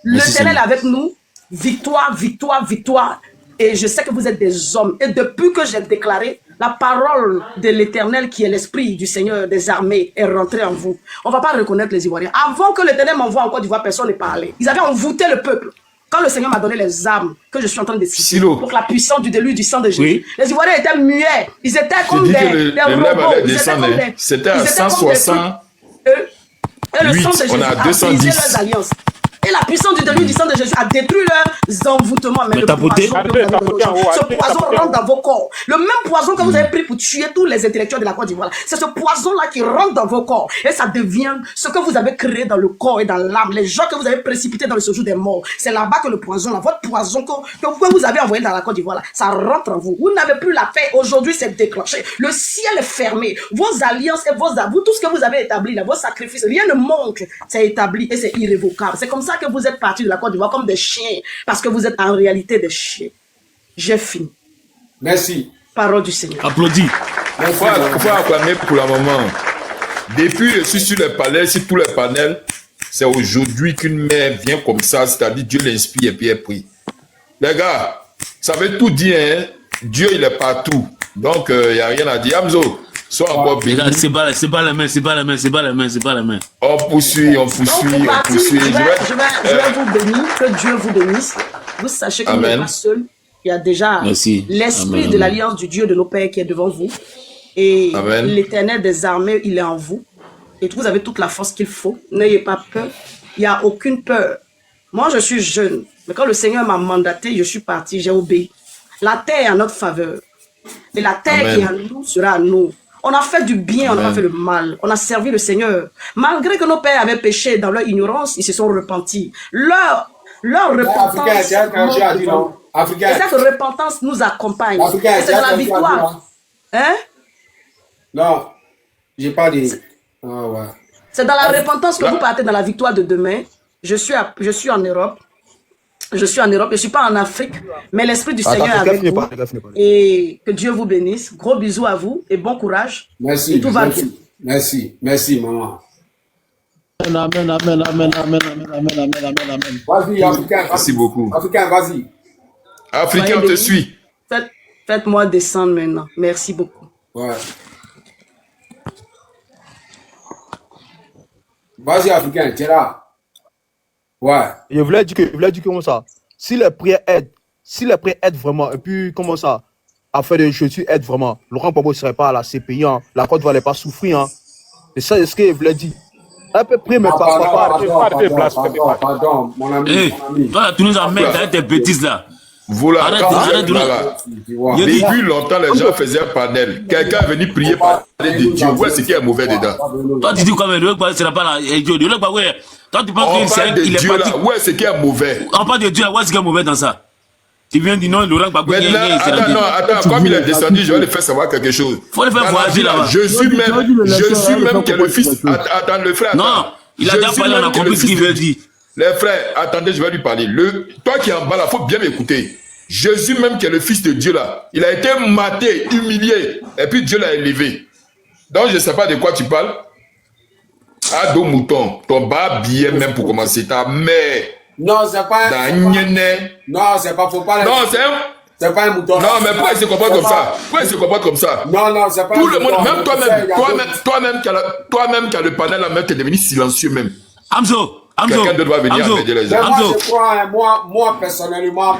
l'Éternel est avec nous. Victoire, victoire, victoire. Et je sais que vous êtes des hommes. Et depuis que j'ai déclaré, la parole de l'Éternel, qui est l'Esprit du Seigneur des armées, est rentrée en vous. On ne va pas reconnaître les Ivoiriens. Avant que l'Éternel m'envoie en Côte d'Ivoire, personne ne parlait. Ils avaient envoûté le peuple. Quand le Seigneur m'a donné les armes que je suis en train de citer, pour la puissance du déluge du sang de Jésus, oui. Les Ivoiriens étaient muets. Ils étaient comme des robots. C'était à 160. Et le sang de Jésus a brisé leurs alliances. Et la puissance du déluge du sang de Jésus a détruit leurs envoûtements. Mais ce poison rentre dans vos corps. Le même poison que vous avez pris pour tuer tous les intellectuels de la Côte d'Ivoire, c'est ce poison-là qui rentre dans vos corps. Et ça devient ce que vous avez créé dans le corps et dans l'âme. Les gens que vous avez précipités dans le séjour des morts. C'est là-bas que le poison, là, votre poison que vous avez envoyé dans la Côte d'Ivoire, là, ça rentre en vous. Vous n'avez plus la paix. Aujourd'hui, c'est déclenché. Le ciel est fermé. Vos alliances et vos aveux, tout ce que vous avez établi, là, vos sacrifices, rien ne manque. C'est établi et c'est irrévocable. C'est comme ça que vous êtes partis de la Côte d'Ivoire comme des chiens, parce que vous êtes en réalité des chiens. J'ai fini. Merci. Parole du Seigneur. Applaudis. Il faut acclamer pour le moment. Depuis, je suis sur les palais, sur tous les panels. C'est aujourd'hui qu'une mère vient comme ça, c'est-à-dire Dieu l'inspire et puis elle prie. Les gars, ça veut tout dire, hein? Dieu il est partout. Donc, il n'y a rien à dire. Amzo, sois encore béni. C'est pas la main. On poursuit. Je vais vous bénir, que Dieu vous bénisse. Vous sachez que vous n'êtes pas seul. Il y a déjà l'esprit de l'alliance du Dieu de nos pères qui est devant vous. Et l'Éternel des armées, il est en vous. Et vous avez toute la force qu'il faut. N'ayez pas peur. Il n'y a aucune peur. Moi, je suis jeune. Mais quand le Seigneur m'a mandaté, je suis parti, j'ai obéi. La terre est en notre faveur. Et la terre qui est à nous sera à nous. On a fait du bien, on n'a pas fait le mal. On a servi le Seigneur. Malgré que nos pères avaient péché dans leur ignorance, ils se sont repentis. Leur repentance... Et cette repentance nous accompagne. Et c'est dans la victoire. Hein? Non, j'ai pas dit. Oh, ouais. C'est dans la repentance que vous partez dans la victoire de demain. Je suis en Europe. Je ne suis pas en Afrique, mais l'Esprit du Seigneur est avec vous. Et que Dieu vous bénisse. Gros bisous à vous et bon courage. Merci. Et tout va bien. Merci, maman. Amen. Vas-y, Africain. Merci beaucoup. Africain, vas-y. Africain, on te suit. Faites-moi descendre maintenant. Merci beaucoup. Ouais. Vas-y, Africain, tu es là. Ouais. Je voulais dire que comme ça, si les prières aident vraiment, et puis comment ça, afin de Jésus aide vraiment, Laurent Gbagbo ne serait pas à la CPI, hein, la Côte d'Ivoire n'est pas souffrir. Hein. Et ça, c'est ce que je voulais dire. Un peu près, mais pardon, mon ami. Toi, tu nous emmènes dans tes bêtises là. Voilà, Arrête, quand vous arrête êtes de- là, Il a dit- depuis longtemps, les gens faisaient un panel. Quelqu'un est venu prier parler de Dieu. Ouais, c'est qui est mauvais dedans. Toi, tu dis quoi, mais le Logba, c'est pas là. Dieu, le Logba, ouais. Toi, tu penses On que c'est parle de il est Dieu parti. là. Ouais, c'est qui est mauvais. On parle de Dieu là, ouais, c'est qui est mauvais dans ça. Tu viens du nom, Laurent Gbagbo. Maintenant, attends, comme il est descendu, je vais lui faire savoir quelque chose. Faut le faire voyager là-bas. Je suis même que le fils. Attends, le frère. Non, attends. il a Je déjà suis parlé, on même a que compris le ce qu'il fils de- veut dire. Les frères, attendez, je vais lui parler. Toi qui es en bas là, faut bien m'écouter. Jésus même qui est le fils de Dieu là, il a été maté, humilié, et puis Dieu l'a élevé. Donc je ne sais pas de quoi tu parles. Ado mouton, ton bas billet même pour commencer, ta mère. Non, c'est pas Non, c'est pas, faut pas... Non, c'est un... C'est pas un mouton. Non, mais pourquoi il se comporte comme ça? Pourquoi il se comporte comme ça? Non, c'est pas Tout un le mouton. monde, même toi-même qui as le panel, là, même, t'es devenu silencieux même. Hamzo, Quelqu'un d'autre va venir aider les Mais gens. moi, je crois, hein, moi, personnellement,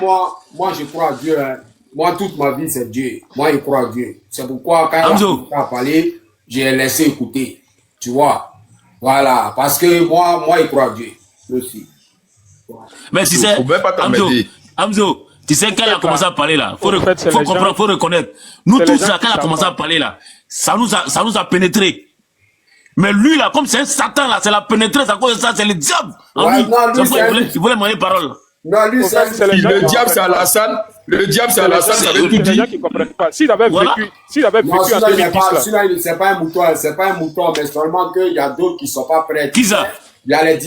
moi, je crois à Dieu. Hein. Moi, toute ma vie, c'est Dieu. Moi, je crois à Dieu. C'est pourquoi, quand il a parlé, j'ai laissé écouter. Tu vois? Voilà. Parce que moi, je crois à Dieu. Aussi. Mais tu sais, Hamzo, tu sais, quand il a commencé à parler là, faut comprendre, faut reconnaître. Nous tous là, quand il a commencé à parler là, ça nous a pénétré. Mais lui là, comme c'est un Satan là, c'est la pénétresse à cause de ça, c'est le diable. Ouais, Il voulait moyen parole. Non, lui, le diable, c'est Alassane. Le diable, c'est Alassane, ça veut tout dire. Les gens qui comprennent pas. S'il avait vécu en 2010 là. C'est pas un mouton, mais seulement qu'il y a d'autres qui sont pas prêts. Qui ça? Il y a les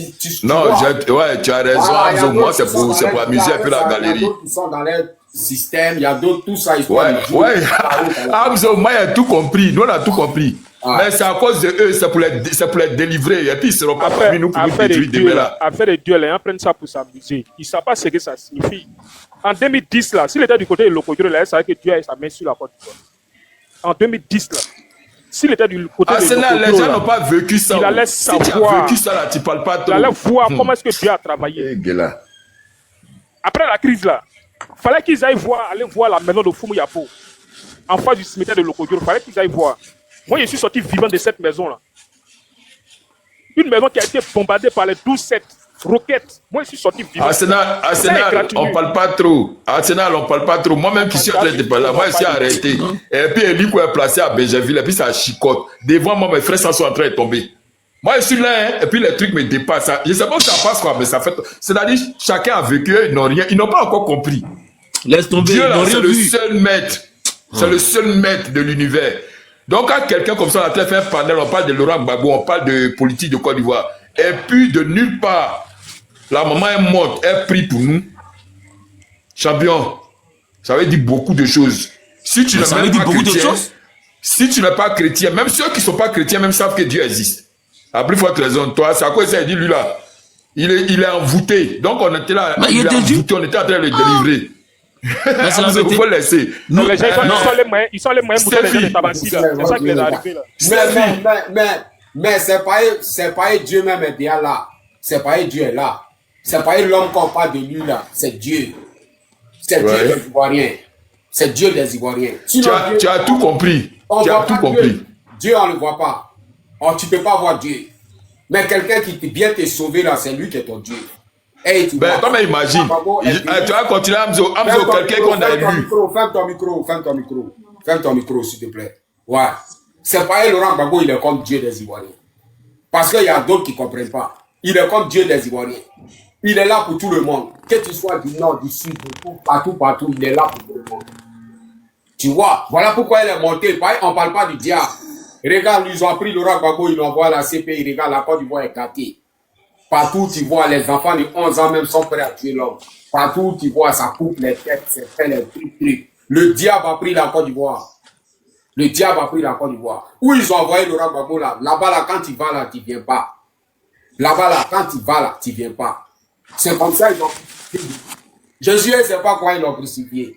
Non, ouais, tu as raison. Voilà, Moi, c'est pour amuser un peu la galerie. Il y a d'autres qui sont dans leur système, il y a d'autres, tout ça. Ouais. Hamzo, moi, j'ai tout compris. Nous, on a tout compris. Mais c'est à cause de eux, c'est pour les délivrer. Et puis, ils ne seront pas parmi nous pour nous détruire demain là. Affaire de Dieu, les gens prennent ça pour s'amuser. Ils ne savent pas ce que ça signifie. En 2010, là, s'il était du côté de Lokodro, il savait que Dieu a sa main sur la Côte d'Ivoire. En 2010, là, s'il était du côté de Lokodro, les gens n'ont pas vécu ça. Il allait savoir. Si tu as vécu ça, là, tu ne parles pas trop. Il allait voir comment est-ce que Dieu a travaillé. Après la crise, là, il fallait qu'ils aillent aller voir la maison de Fumu Yapo, en face du cimetière de Lokodro. Il fallait qu'ils aillent voir. Moi, je suis sorti vivant de cette maison-là. Une maison qui a été bombardée par les 12-7 roquettes. Moi, je suis sorti vivant. Arsenal, on ne parle pas trop. Arsenal, on ne parle pas trop. Moi-même qui suis en train de parler, moi, je suis arrêté. Et puis, Eliko est placé à Benjerville, et puis ça chicote. Devant moi, mes frères sont en train de tomber. Moi, je suis là, hein, et puis les trucs me dépassent. Je ne sais pas où ça passe, quoi, mais ça fait... C'est-à-dire, chacun a vécu, ils n'ont rien. Ils n'ont pas encore compris. Laisse tomber, Dieu, là, c'est le seul maître. C'est le seul maître de l'univers. Donc, quand quelqu'un comme ça, on a fait un panel, on parle de Laurent Gbagbo, on parle de politique de Côte d'Ivoire. Et puis, de nulle part, la maman est morte, elle prie pour nous. Champion, ça veut dire beaucoup de choses. Si tu n'es même pas chrétien, si tu n'es pas chrétien, même ceux qui ne sont pas chrétiens, même savent que Dieu existe. À plus forte raison, toi, c'est à quoi ça dit, lui là. Il est envoûté. Donc, on était là, il est envoûté, on était en train de le délivrer. Il faut laisser. Non, les gens, ils sont les moyens moutons des gens de Tabassi, là. C'est ça qui les est arrivé, là. Mais c'est pas Dieu même est bien là. C'est pas Dieu est là. C'est pas l'homme qu'on parle de lui là. C'est Dieu. C'est Dieu des Ivoiriens. C'est Dieu des Ivoiriens. Tu as tout compris. Tu as tout compris. Dieu, on ne le voit pas. Tu ne peux pas voir Dieu. Mais quelqu'un qui vient te sauver là, c'est lui qui est ton Dieu. Hey, toi, mais imagine. Tu vas continuer, Hamzo, quelqu'un qu'on a élu. Ferme ton micro, s'il te plaît. Ouais. C'est pas Laurent Gbagbo, il est comme Dieu des Ivoiriens. Parce qu'il y a d'autres qui ne comprennent pas. Il est comme Dieu des Ivoiriens. Il est là pour tout le monde. Que tu sois du nord, du sud, partout, il est là pour tout le monde. Tu vois, voilà pourquoi il est monté. On ne parle pas du diable. Regarde, ils ont pris Laurent Gbagbo, ils l'envoient à la CPI. Regarde, la Côte d'Ivoire est gâtée. Partout, tu vois, les enfants de 11 ans même sont prêts à tuer l'homme. Partout, tu vois, ça coupe les têtes, c'est fait les trucs. Le diable a pris la Côte d'Ivoire. Le diable a pris la Côte d'Ivoire. Où ils ont envoyé Laurent Gbagbo là. Là-bas, là, quand tu vas là, tu ne viens pas. Là-bas, là, quand tu vas là, tu ne viens pas. C'est comme ça, ils ont crucifié. Jésus, je ne sais pas quoi ils l'ont crucifié.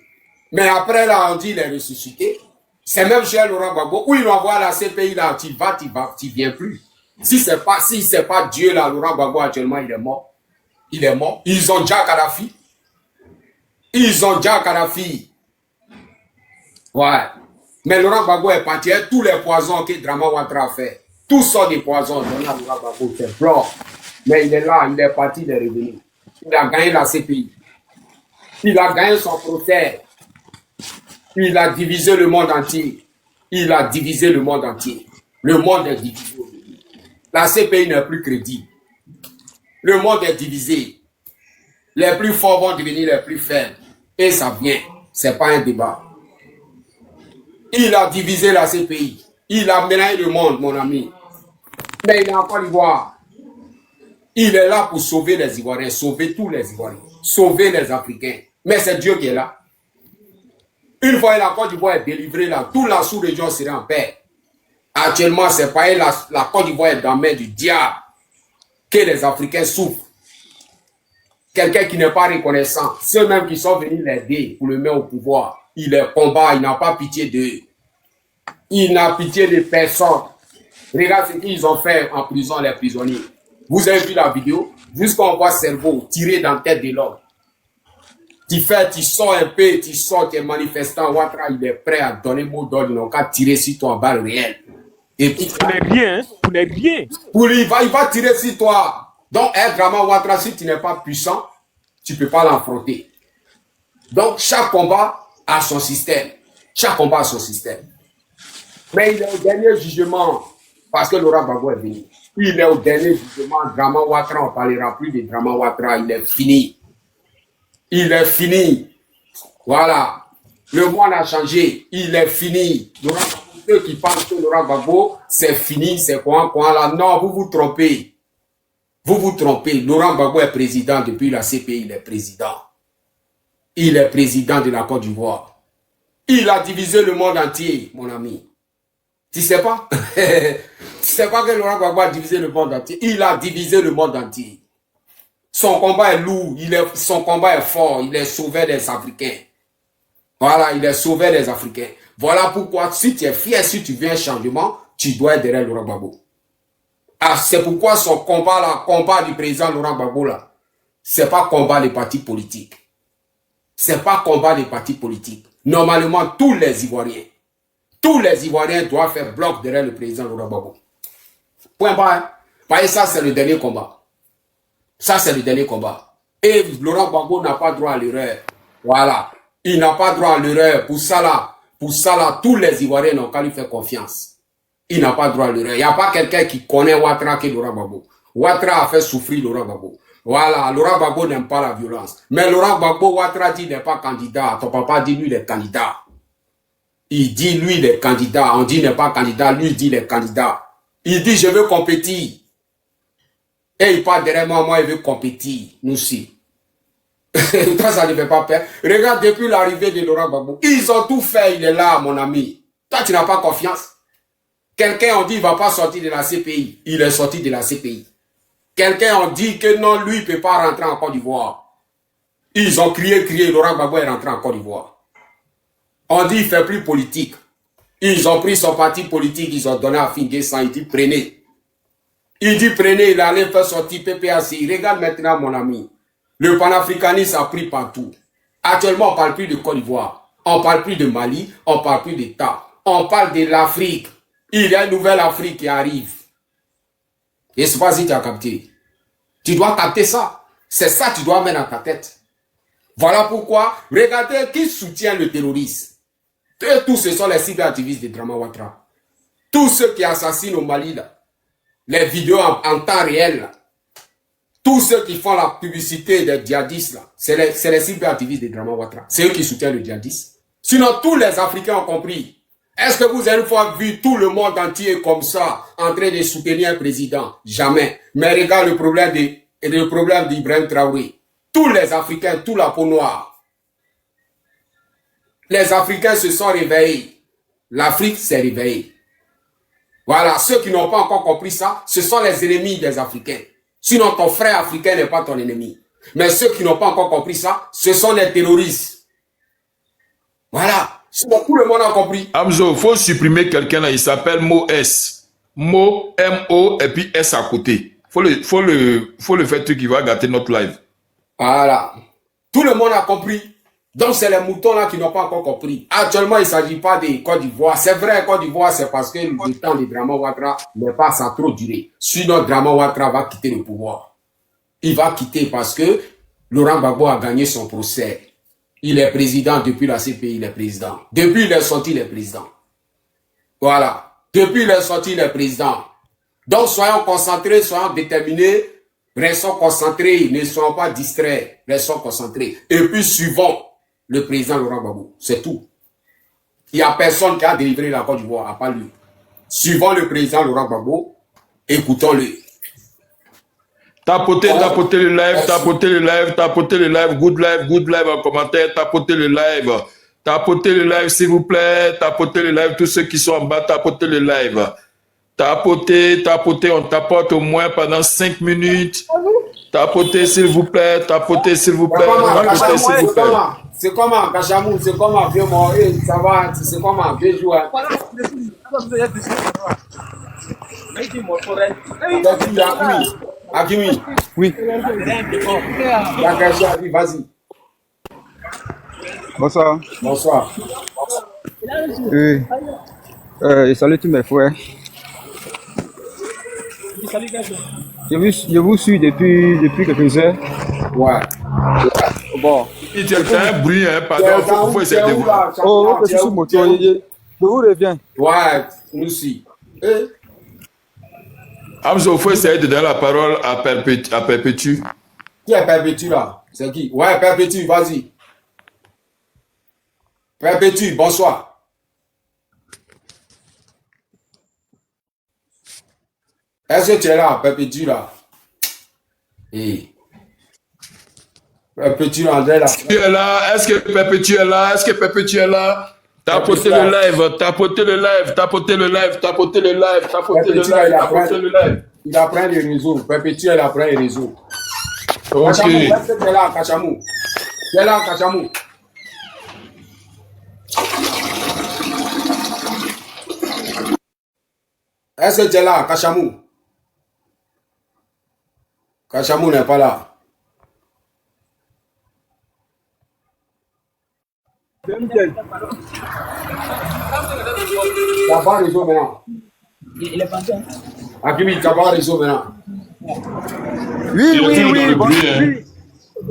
Mais après, là, on dit qu'il est ressuscité. C'est même chez Laurent Gbagbo. Où ils l'ont envoyé à la CPI là, tu vas, tu ne viens plus. Si c'est pas Dieu là, Laurent Gbagbo actuellement, il est mort. Il est mort. Ils ont déjà Kadhafi. Ouais. Mais Laurent Gbagbo est parti. Tous les poisons que Drama Ouattara a fait, tous sont des poisons. Laurent Gbagbo, c'est blanc. Mais il est là, il est parti, il est revenu. Il a gagné la CPI. Il a gagné son procès. Il a divisé le monde entier. Il a divisé le monde entier. Le monde est divisé. La CPI n'est plus crédible. Le monde est divisé. Les plus forts vont devenir les plus faibles. Et ça vient. Ce n'est pas un débat. Il a divisé la CPI. Il a mélangé le monde, mon ami. Mais il est en Côte d'Ivoire. Il est là pour sauver les Ivoiriens, sauver tous les Ivoiriens, sauver les Africains. Mais c'est Dieu qui est là. Une fois que la Côte d'Ivoire est délivrée là, toute la sous-région sera en paix. Actuellement, c'est pas la Côte d'Ivoire est dans la main du diable que les Africains souffrent. Quelqu'un qui n'est pas reconnaissant, ceux-mêmes qui sont venus l'aider pour le mettre au pouvoir, il les combat, il n'a pas pitié d'eux. Il n'a pitié de personne. Regarde ce qu'ils ont fait en prison, les prisonniers. Vous avez vu la vidéo? Jusqu'on voit cerveau tiré dans la tête de l'homme. Tu sors un peu, tu sors, tu es manifestant. Ouattara, il est prêt à donner mot d'ordre, il n'a qu'à tirer sur toi en balle réelle. Et puis, Pour les rien, pour les rien. pour lui, il va tirer sur toi. Donc, vraiment, Ouattara, si tu n'es pas puissant, tu ne peux pas l'affronter. Donc, chaque combat a son système. Chaque combat a son système. Mais il est au dernier jugement, parce que Laurent Gbagbo est venu. Il est au dernier jugement. Drama Ouattara, on ne parlera plus de Drama Ouattara, il est fini. Il est fini. Voilà. Le monde a changé. Il est fini. Laurent Gbagbo, ceux qui pensent que Laurent Gbagbo, c'est fini, c'est quoi là. Non, vous vous trompez. Vous vous trompez. Laurent Gbagbo est président depuis la CPI, il est président. Il est président de la Côte d'Ivoire. Il a divisé le monde entier, mon ami. Tu sais pas? Tu sais pas que Laurent Gbagbo a divisé le monde entier? Il a divisé le monde entier. Son combat est lourd, son combat est fort, il est sauvé des Africains. Voilà, il est sauvé des Africains. Voilà pourquoi, si tu es fier, si tu veux un changement, tu dois être derrière Laurent Gbagbo. Ah, c'est pourquoi son combat là, combat du président Laurent Gbagbo là, c'est pas combat des partis politiques. C'est pas combat des partis politiques. Normalement, tous les Ivoiriens doivent faire bloc derrière le président Laurent Gbagbo. Point barre. Parce que ça, c'est le dernier combat. Ça, c'est le dernier combat. Et Laurent Gbagbo n'a pas droit à l'erreur. Voilà. Il n'a pas droit à l'erreur. Pour ça là, tous les Ivoiriens n'ont qu'à lui faire confiance. Il n'a pas droit à l'erreur. Il n'y a pas quelqu'un qui connaît Ouattara que Laurent Gbagbo. Ouattara a fait souffrir Laurent Gbagbo. Voilà, Laurent Gbagbo n'aime pas la violence. Mais Laurent Gbagbo, Ouattara dit qu'il n'est pas candidat. Ton papa dit lui, il est candidat. Il dit lui, il est candidat. On dit il n'est pas candidat. Lui, il dit il est candidat. Il dit je veux compétir. Et il parle derrière moi, il veut compétir. Nous aussi. Toi, ça ne fait pas peur. Regarde, depuis l'arrivée de Laurent Gbagbo, ils ont tout fait, il est là, mon ami. Toi, tu n'as pas confiance. Quelqu'un on dit il ne va pas sortir de la CPI. Il est sorti de la CPI. Quelqu'un on dit que non, lui, il ne peut pas rentrer en Côte d'Ivoire. Ils ont crié, Laurent Gbagbo est rentré en Côte d'Ivoire. On dit il ne fait plus politique. Ils ont pris son parti politique, ils ont donné à Finguessan, il dit prenez. Il dit prenez, il allait faire sortir PPAC. Regarde maintenant mon ami. Le panafricanisme a pris partout. Actuellement on ne parle plus de Côte d'Ivoire. On ne parle plus de Mali, on ne parle plus d'État. On parle de l'Afrique. Il y a une nouvelle Afrique qui arrive. Et je ne sais pas si tu as capté. Tu dois capter ça. C'est ça que tu dois mettre dans ta tête. Voilà pourquoi, regardez qui soutient le terrorisme. Tous ce sont les cyberactivistes de Drama Ouattara. Tous ceux qui assassinent au Mali, là. Les vidéos en temps réel, là. Tous ceux qui font la publicité des djihadistes, là, c'est les cyberactivistes de Drama Ouattara. C'est eux qui soutiennent le djihadisme. Sinon, tous les Africains ont compris. Est-ce que vous avez une fois vu tout le monde entier comme ça, en train de soutenir un président? Jamais. Mais regarde le problème d'Ibrahim Traoré. Tous les Africains, toute la peau noire. Les Africains se sont réveillés. L'Afrique s'est réveillée. Voilà, ceux qui n'ont pas encore compris ça, ce sont les ennemis des Africains. Sinon, ton frère africain n'est pas ton ennemi. Mais ceux qui n'ont pas encore compris ça, ce sont les terroristes. Voilà. Sinon, tout le monde a compris. Amzo, il faut supprimer quelqu'un là, il s'appelle Mo S. Mo, M-O, et puis S à côté. Faut le faire truc qui va gâter notre live. Voilà. Tout le monde a compris. Donc, c'est les moutons là qui n'ont pas encore compris. Actuellement, il ne s'agit pas de Côte d'Ivoire. C'est vrai, Côte d'Ivoire, c'est parce que le temps de Drama Ouattara n'est pas ça trop duré. Sinon, Drama Ouattara va quitter le pouvoir. Il va quitter parce que Laurent Gbagbo a gagné son procès. Il est président depuis la CPI, il est président. Depuis il est sorti, il est président. Voilà. Depuis il est sorti, il est président. Donc soyons concentrés, soyons déterminés, restons concentrés, ne soyons pas distraits, restons concentrés. Et puis suivons le président Laurent Gbagbo. C'est tout. Il n'y a personne qui a délivré la Côte d'Ivoire, à part lui. Suivons le président Laurent Gbagbo, écoutons-le. Tapotez le live, tapotez le live, good live en commentaire, tapotez le live, s'il vous plaît, tapotez le live, tous ceux qui sont en bas, tapotez le live. Tapotez, on tapote au moins pendant 5 minutes. Tapotez s'il vous plaît, tapotez s'il vous plaît, tapotez s'il vous plaît. C'est comment, Kachamou, c'est comment, vieux mort, ça va, c'est comment, vieux joueur. Akimi. Oui. Vas-y. Bonsoir. Bonsoir. Salut tous mes frères. Je vous suis depuis quelques heures. Ouais. Bon. Il y a un bruit, hein, pardon, il faut essayer de voir. Oh, je suis moto. Je vous reviens. Ouais, nous aussi. Amzo, il faut essayer de donner la parole à Perpétue. Qui est Perpétue là? C'est qui? Ouais, Perpétue, vas-y. Perpétue, bonsoir. Est-ce que tu es là, Perpétue là? Hey. Perpétue André là. Tu es là? Est-ce que Perpétue est là? Est-ce que Perpétue est là? Tapotez le live, tapotez le live, tapotez le live, tapotez le live, tapotez le live, tapotez le live. Il apprend les réseaux. Perpétue, elle apprend les réseaux. Ok. Kachamou, est-ce que tu es là, Kachamou? Tu es là, Kachamou? Est-ce que tu es là, Kachamou? Kachamou n'est pas là. T'as pas réseau maintenant. Il est parti. Akimi, t'as pas réseau maintenant. Oui.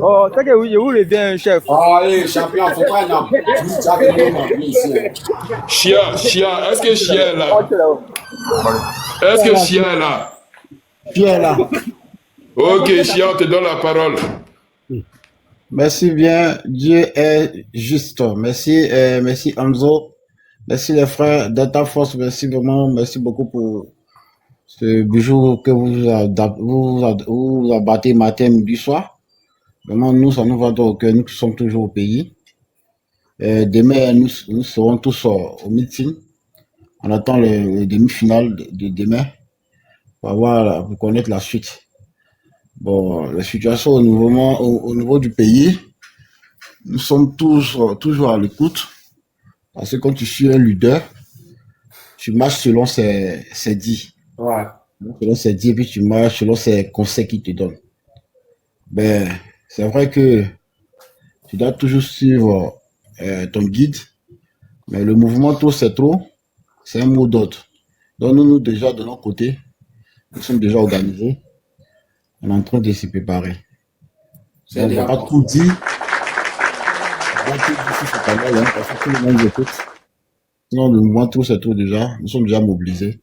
Oh, c'est que oui, je vous reviens, chef. Ah, allez, champion, faut pas un homme. Chia, est-ce que Chia est là? Est-ce que Chia est là? Chia est là. Ok, Chia, on te donne la parole. Merci bien, Dieu est juste. Merci, merci Amzo. Merci les frères Data Force, merci vraiment, merci beaucoup pour ce bijou que vous abattez matin, midi, soir. Vraiment, nous, ça nous va dans le cœur, nous qui sommes toujours au pays. Demain, nous serons tous au meeting. On attend le demi-finale de demain pour connaître la suite. Bon, la situation au niveau du pays, nous sommes toujours à l'écoute. Parce que quand tu suis un leader, tu marches selon ses dits. Ouais. Selon ses dits, et puis tu marches selon ses conseils qu'il te donne. Ben, c'est vrai que tu dois toujours suivre ton guide, mais le mouvement trop c'est trop, c'est un mot d'ordre. Donc nous déjà de notre côté, nous sommes déjà organisés. On est en train de se préparer. On n'a pas tout dit. Parce que tout le monde écoute. Sinon, le mouvement tout c'est tout déjà. Nous sommes déjà mobilisés.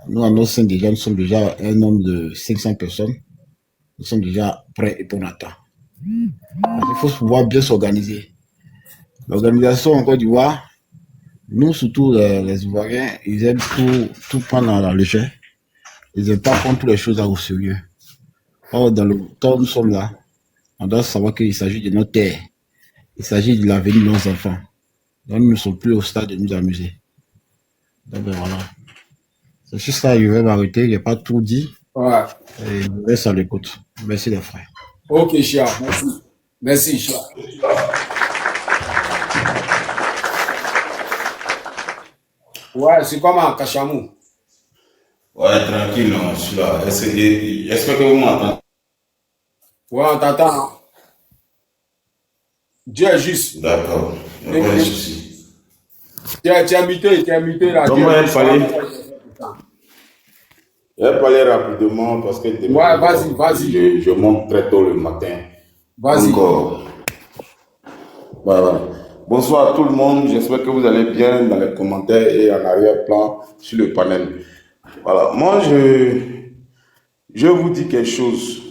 Nous, en notre sein déjà, nous sommes déjà un nombre de 500 personnes. Nous sommes déjà prêts et pour l'attendre. Il faut pouvoir bien s'organiser. L'organisation en Côte d'Ivoire, nous, surtout les Ivoiriens, ils aiment tout prendre à la légère. Ils n'aiment pas prendre toutes les choses au sérieux. Or, dans le temps où nous sommes là, on doit savoir qu'il s'agit de notre terre. Il s'agit de l'avenir de nos enfants. Donc, nous ne sommes plus au stade de nous amuser. Donc, ben, voilà. C'est juste ça, je vais m'arrêter. Je n'ai pas tout dit. Ouais. Et je reste à l'écoute. Merci, les frères. Ok, Chia. Merci. Merci, Chia. Ouais, c'est comment, Kachamou? Ouais, tranquille, non, je suis là. J'espère que vous m'entendez. Ouais, on t'entend. Hein? Dieu est juste. D'accord. Il n'y a pas de souci. Tu es muté là. Donc, il vais parler rapidement parce que demain, ouais, vas-y. Je monte très tôt le matin. Vas-y. Donc, Voilà. Bonsoir à tout le monde. J'espère que vous allez bien dans les commentaires et en arrière-plan sur le panel. Voilà. Moi, je vous dis quelque chose.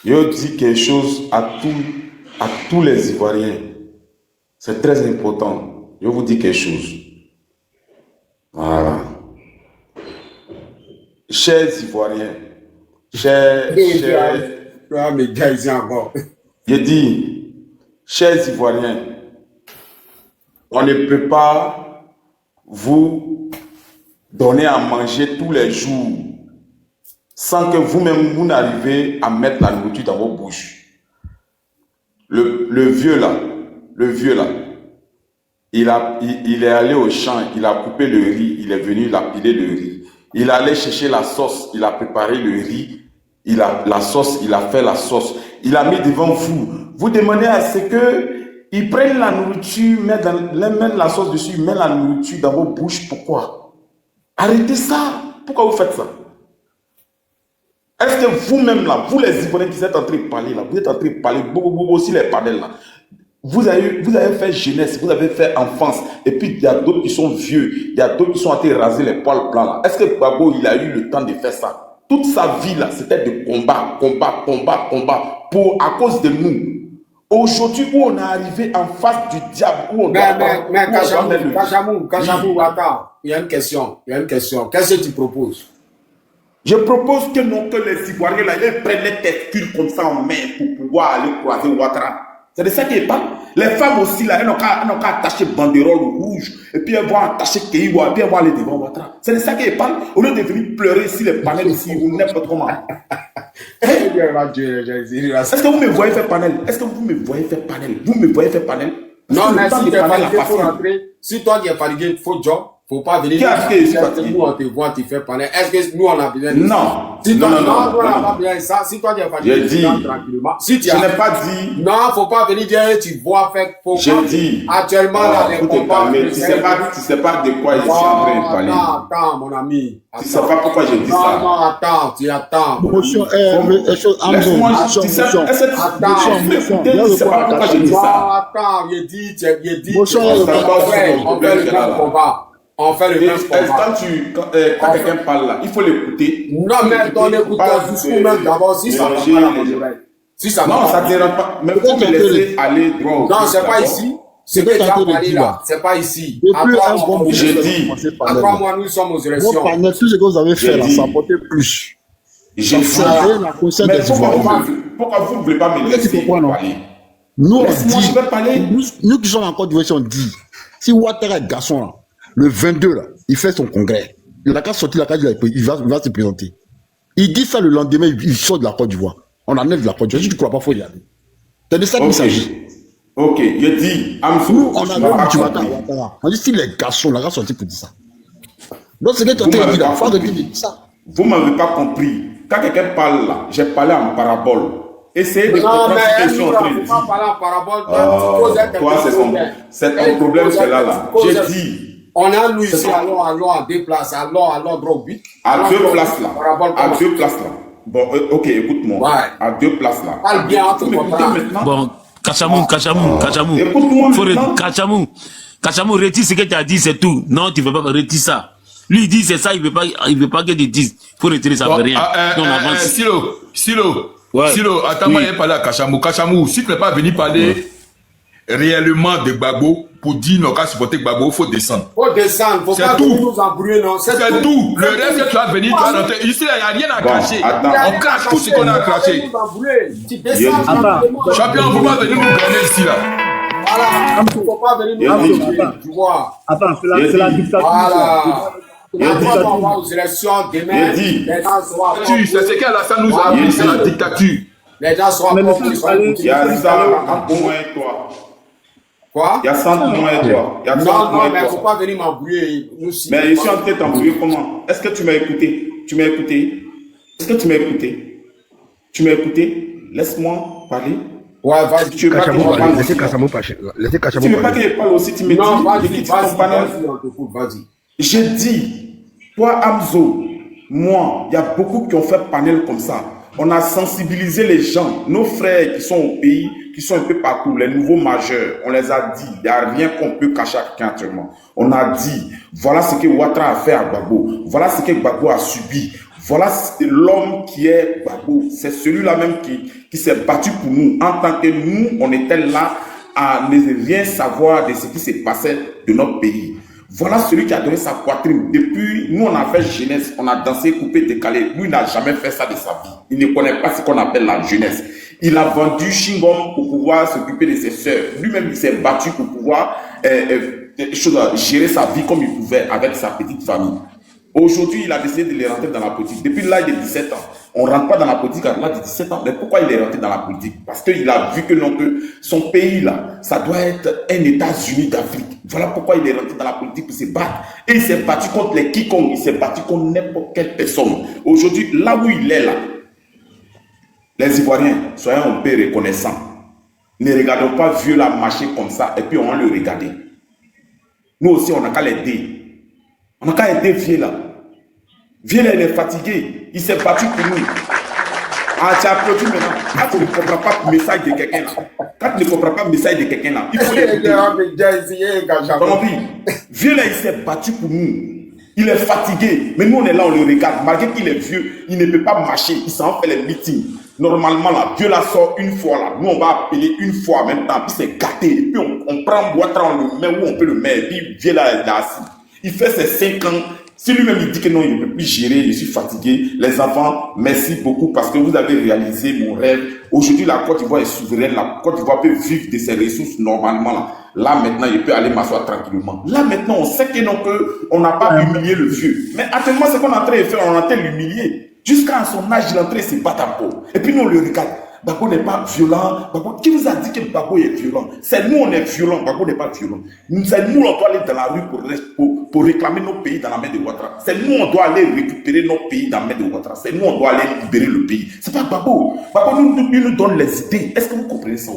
Je dis quelque chose à tous les Ivoiriens. C'est très important. Je vous dis quelque chose. Voilà. Chers Ivoiriens, chers... mais gars, ici encore. Je dis, chers Ivoiriens, on ne peut pas vous donner à manger tous les jours sans que vous-même, vous n'arrivez à mettre la nourriture dans vos bouches. Le vieux là, il est allé au champ, il a coupé le riz, il est venu, il a pilé le riz. Il allait chercher la sauce, il a préparé le riz, il a fait la sauce. Il a mis devant vous. Vous demandez à ce qu'ils prennent la nourriture, mettent la sauce dessus, mettent la nourriture dans vos bouches. Pourquoi? Arrêtez ça. Pourquoi vous faites ça? Est-ce que vous-même là, vous les Ivoiriens qui êtes en train de parler là, vous êtes en train de parler, aussi les panels là, vous avez fait jeunesse, vous avez fait enfance, et puis il y a d'autres qui sont vieux, il y a d'autres qui sont en train de raser les poils blancs là. Est-ce que Gbagbo il a eu le temps de faire ça? Toute sa vie là, c'était de combat, à cause de nous. Aujourd'hui où on est arrivé en face du diable, où on mais Kachamou, attends, il y a une question. Qu'est-ce que tu proposes? Je propose que les Ivoiriens là, ils prennent les testicules comme ça en main pour pouvoir aller croiser Ouattara. C'est de ça qu'il parle. Les femmes aussi là, elles n'ont qu'à attacher banderole rouge et puis elles vont attacher Kéiwa et puis elles vont aller devant Ouattara. C'est de ça qu'il parle. Au lieu de venir pleurer ici les panels ici ou n'importe comment. Est-ce que vous me voyez faire panel? Vous me voyez faire panel? Non, mais si tu es fatigué, il faut rentrer. Si toi tu es fatigué, il faut job. Faut pas venir. Qui a fait ici fatigué? Nous on te voit, tu fais panel. Est-ce que nous on a besoin de ça? Non. Si toi, on n'a pas besoin de ça. Si toi tu es fatigué, j'ai dit. Tranquillement. Si tu je n'ai pas dit. Non, faut pas venir dire tu vois faire. J'ai dit. Actuellement, là, les combats. Tu sais pas de quoi ici en train de parler. Attends, mon ami. Tu sais pas pourquoi j'ai dit ça. Non, attends, tu attends. Motion, laisse-moi, tu sais pas pourquoi j'ai dit ça. Attends, il dit. Motion, on fait le même combat. On fait le même combat. Quand quelqu'un parle là, il faut l'écouter. Non, mais ton écouteur jusqu'où même d'abord, si ça va pas si ça non, ça ne dérange pas. Mais faut me laisser aller droit. Non, c'est pas ici. C'est que tu as parlé là. C'est pas ici. J'ai dit. À 3 mois, nous sommes aux élections. Tout ce que vous avez fait là, ça apportait plus. J'ai dit. Mais pourquoi vous ne voulez pas me laisser parler? Nous, on dit. Nous qui sommes en Côte d'Ivoire, on dit. Si Ouattara est garçon là, le 22 là, il fait son congrès. Il a qu'à sortir la carte, il va se présenter. Il dit ça le lendemain, il sort de la Côte d'Ivoire. On enlève de la Côte d'Ivoire. Si tu ne crois pas, il faut y aller. C'est de ça qu'il s'agit. Ok, je dis, nous, on a même du matin à Ouattara. On dit si les garçons, la race sortir pour dire ça. Donc, c'est que tu as dit la fois de dire ça. Vous ne m'avez pas compris. Quand quelqu'un parle là, j'ai parlé en parabole. Essayez de comprendre ce que je suis en train de dire. Toi, c'est ton problème, c'est là. J'ai dit. On a nous ici, allons à deux places, allons droit au but. À deux places là. À deux places là. Bon, ok, écoute-moi. Ouais. À deux places là. Parle bien entre Bon, Kachamou. Kachamou, retire ce que tu as dit, c'est tout. Non, tu ne veux pas retirer ça. Lui, il dit c'est ça, il veut pas que tu dises. Il faut retirer ça, rien. Non, on avance. Silo, attends-moi, il parler à Kachamou. Kachamou, si tu n'es pas venu parler réellement de Gbagbo pour dire non, qu'à supporter Gbagbo, il faut descendre. Faut pas nous embrouiller, non. C'est tout. Le reste que tu as venu, tu as noté. Ici, il n'y a rien à cracher. On crache tout ce qu'on a à cracher. Champion, vous ne pouvez pas venir nous gagner ici, là. Voilà, il ne faut pas venir nous embrouiller, tu vois. Attends, c'est la dictature. Voilà. On va aux élections demain. Les gens seront c'est ce qu'Alassane nous a dit, c'est la dictature. Les gens seront il y a ça en moins toi. Quoi? Il y a 100 moins toi. Non, mais il ne faut pas venir m'embrouiller. Mais je suis en train de t'embrouiller comment? Est-ce que tu m'as écouté? Est-ce que tu m'as écouté? Laisse-moi parler. Ouais, vas-y. Tu veux pas laissez Kachamou parler. Tu veux pas qu'il parle aussi, tu me dis. Non, vas-y. J'ai dit, toi, Amzo, moi, il y a beaucoup qui ont fait panel comme ça. On a sensibilisé les gens, nos frères qui sont au pays, qui sont un peu partout, les nouveaux majeurs, on les a dit, il n'y a rien qu'on peut cacher à quelqu'un actuellement. On a dit, voilà ce que Ouattara a fait à Gbagbo, voilà ce que Gbagbo a subi, voilà l'homme qui est Gbagbo, c'est celui-là même qui s'est battu pour nous, en tant que nous, on était là à ne rien savoir de ce qui s'est passé de notre pays. Voilà celui qui a donné sa poitrine. Depuis, nous, on a fait jeunesse, on a dansé, coupé, décalé. Lui, il n'a jamais fait ça de sa vie. Il ne connaît pas ce qu'on appelle la jeunesse. Il a vendu Chingom pour pouvoir s'occuper de ses sœurs. Lui-même, il s'est battu pour pouvoir gérer sa vie comme il pouvait avec sa petite famille. Aujourd'hui, il a décidé de les rentrer dans la politique. Depuis l'âge de 17 ans, on ne rentre pas dans la politique à l'âge de 17 ans. Mais pourquoi il est rentré dans la politique? Parce qu'il a vu que, non, que son pays, là, ça doit être un États-Unis d'Afrique. Voilà pourquoi il est rentré dans la politique pour se battre. Et il s'est battu contre les quiconques, il s'est battu contre n'importe quelle personne. Aujourd'hui, là où il est, là, les Ivoiriens, soyons un peu reconnaissants. Ne regardons pas vieux là marcher comme ça et puis on va le regarder. Nous aussi, on n'a qu'à l'aider. On n'a qu'à aider vieux là. Vieux là, il est fatigué. Il s'est battu pour nous. Ah, tu as applaudi maintenant. Quand tu ne comprends pas le message de quelqu'un là, quand tu ne comprends pas le message de quelqu'un là, il faut l'écouter. Vieux là, il s'est battu pour nous. Il est fatigué. Mais nous, on est là, on le regarde. Malgré qu'il est vieux, il ne peut pas marcher. Il s'en fait les meetings. Normalement, là, Dieu la sort une fois là. Nous, on va appeler une fois en même temps. Puis c'est gâté. Et puis on prend Ouattara, on le met où on peut le mettre. Et puis Dieu là, il est assis. Il fait ses 5 ans. Si lui-même il dit que non, il ne peut plus gérer, je suis fatigué. Les enfants, merci beaucoup parce que vous avez réalisé mon rêve. Aujourd'hui, la Côte d'Ivoire est souveraine. La Côte d'Ivoire peut vivre de ses ressources normalement. Là maintenant, il peut aller m'asseoir tranquillement. Là maintenant, on sait que non, on n'a pas humilié le vieux. Mais actuellement, ce qu'on est en train de faire, on est en train de l'humilier. Jusqu'à son âge, il est en train de se battre un peu. Et puis nous, on le regarde. Gbagbo n'est pas violent. Gbagbo, qui vous a dit que Gbagbo est violent? C'est nous, on est violent. Gbagbo n'est pas violent. C'est nous, on doit aller dans la rue pour réclamer nos pays dans la main de Ouattara. C'est nous, on doit aller récupérer nos pays dans la main de Ouattara. C'est nous, on doit aller libérer le pays. C'est pas Gbagbo. Gbagbo, il nous donne les idées. Est-ce que vous comprenez ça?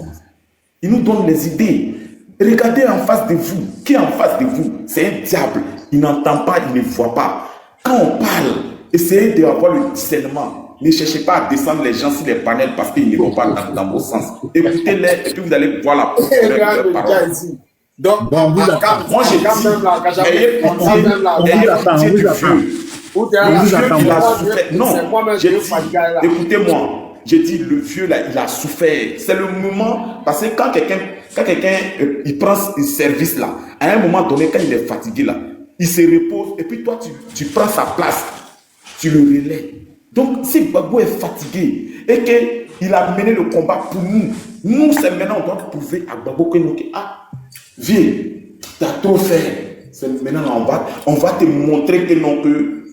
Il nous donne les idées. Regardez en face de vous. Qui est en face de vous? C'est un diable. Il n'entend pas, il ne voit pas. Quand on parle, essayez d'avoir le discernement. Ne cherchez pas à descendre les gens sur les panels parce qu'ils ne vont pas dans vos sens. Écoutez-les et puis vous allez voir la profondeur de leurs paroles. Donc, moi j'ai dit, ayez pitié du vieux. Le vieux, il a souffert. Non, j'ai dit, écoutez-moi, j'ai dit, le vieux là, il a souffert. C'est le moment, parce que quand quelqu'un il prend ce service là, à un moment donné, quand il est fatigué là, il se repose et puis toi, tu prends sa place, tu le relais. Donc, si Gbagbo est fatigué et qu'il a mené le combat pour nous, nous, c'est maintenant, on doit prouver à Gbagbo que nous, viens, tu as trop fait. C'est maintenant, on va te montrer que non, que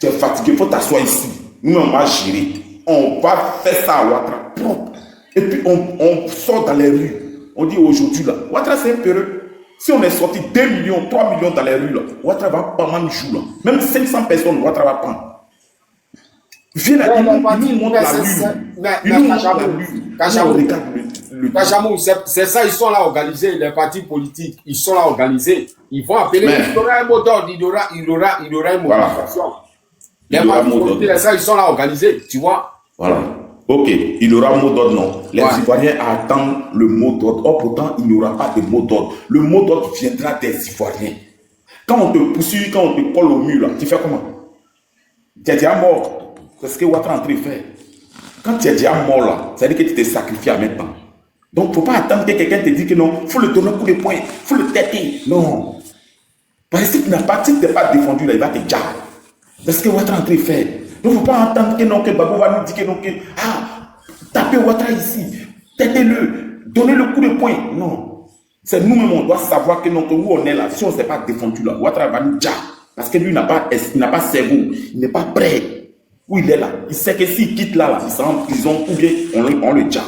tu es fatigué, il faut t'asseoir ici. Nous, on va gérer. On va faire ça à Ouattara propre. Et puis, on sort dans les rues. On dit aujourd'hui, là, Ouattara, c'est un peureux. Si on est sorti 2 millions, 3 millions dans les rues, là, Ouattara va prendre un jour, là. Même 500 personnes, Ouattara va prendre. Viens là, il nous montre la lune. Il nous montre la lune. Kachamou, c'est ça, ils sont là organisés, les partis politiques, ils sont là organisés. Ils vont appeler, il y aura un mot d'ordre, il y aura une mobilisation. Les partis politiques, ça, ils sont là organisés, tu vois. Voilà. Ok, il y aura un mot d'ordre, non. Les Ivoiriens attendent le mot d'ordre. Or, pourtant, il n'y aura pas de mot d'ordre. Le mot d'ordre viendra des Ivoiriens. Quand on te poursuit, quand on te colle au mur, là, tu fais comment? Tu es déjà mort. C'est ce que Ouattara est en train de faire. Quand tu es déjà mort là, ça veut dire que tu t'es sacrifié à maintenant. Donc, il ne faut pas attendre que quelqu'un te dise que non, il faut le donner un coup de poing, il faut le têter. Non. Parce que si tu n'es pas défendu là, il va te dire. C'est ce que Ouattara est en train de faire. Donc, il ne faut pas attendre que non, que Gbagbo va nous dire que non, que tapez Ouattara ici, têtez-le, donnez le coup de poing. Non. C'est nous-mêmes, on doit savoir que non, que où on est là, si on ne s'est pas défendu là, Ouattara va nous dire. Parce que lui, il n'a pas cerveau, il n'est pas prêt. Où il est là, il sait que s'il quitte là, il sera en prison ou bien on le tient.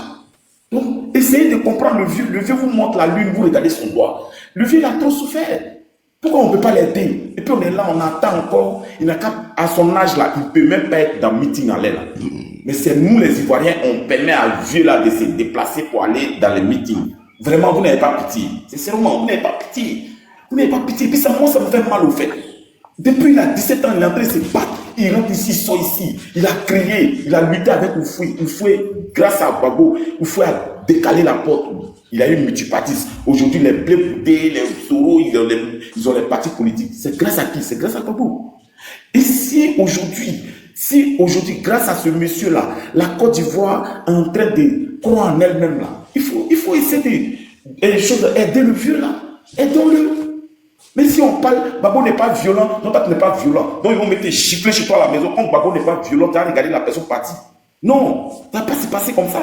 Donc, essayez de comprendre le vieux. Le vieux vous montre la lune, vous regardez son doigt. Le vieux, il a trop souffert. Pourquoi on ne peut pas l'aider? Et puis on est là, on attend encore. Il n'a qu'à, à son âge là, il ne peut même pas être dans le meeting en l'air là. Mais c'est nous les Ivoiriens, on permet à vieux là de se déplacer pour aller dans les meetings. Vraiment, vous n'avez pas pitié. C'est seulement, vous n'avez pas pitié. Vous n'avez pas pitié. Puis ça, moi, ça me fait mal au fait. Depuis il a 17 ans, il est en train de se battre. Il rentre ici, il sort ici. Il a crié, il a lutté avec Oufoué. Oufoué, grâce à Gbagbo, Oufoué a décalé la porte. Il y a eu une multipartisme. Aujourd'hui, les Blé Boudé, les Taureaux, ils ont les partis politiques. C'est grâce à qui? C'est grâce à Gbagbo. Et si aujourd'hui, grâce à ce monsieur-là, la Côte d'Ivoire est en train de croire en elle-même, là, il faut essayer d'aider le vieux, là. Aidons-le. Mais si on parle, Gbagbo n'est pas violent, non, toi tu n'es pas violent. Donc ils vont mettre des giflets chez toi à la maison. Quand Gbagbo n'est pas violent, tu as regardé la personne partie. Non, ça ne va pas se passer comme ça.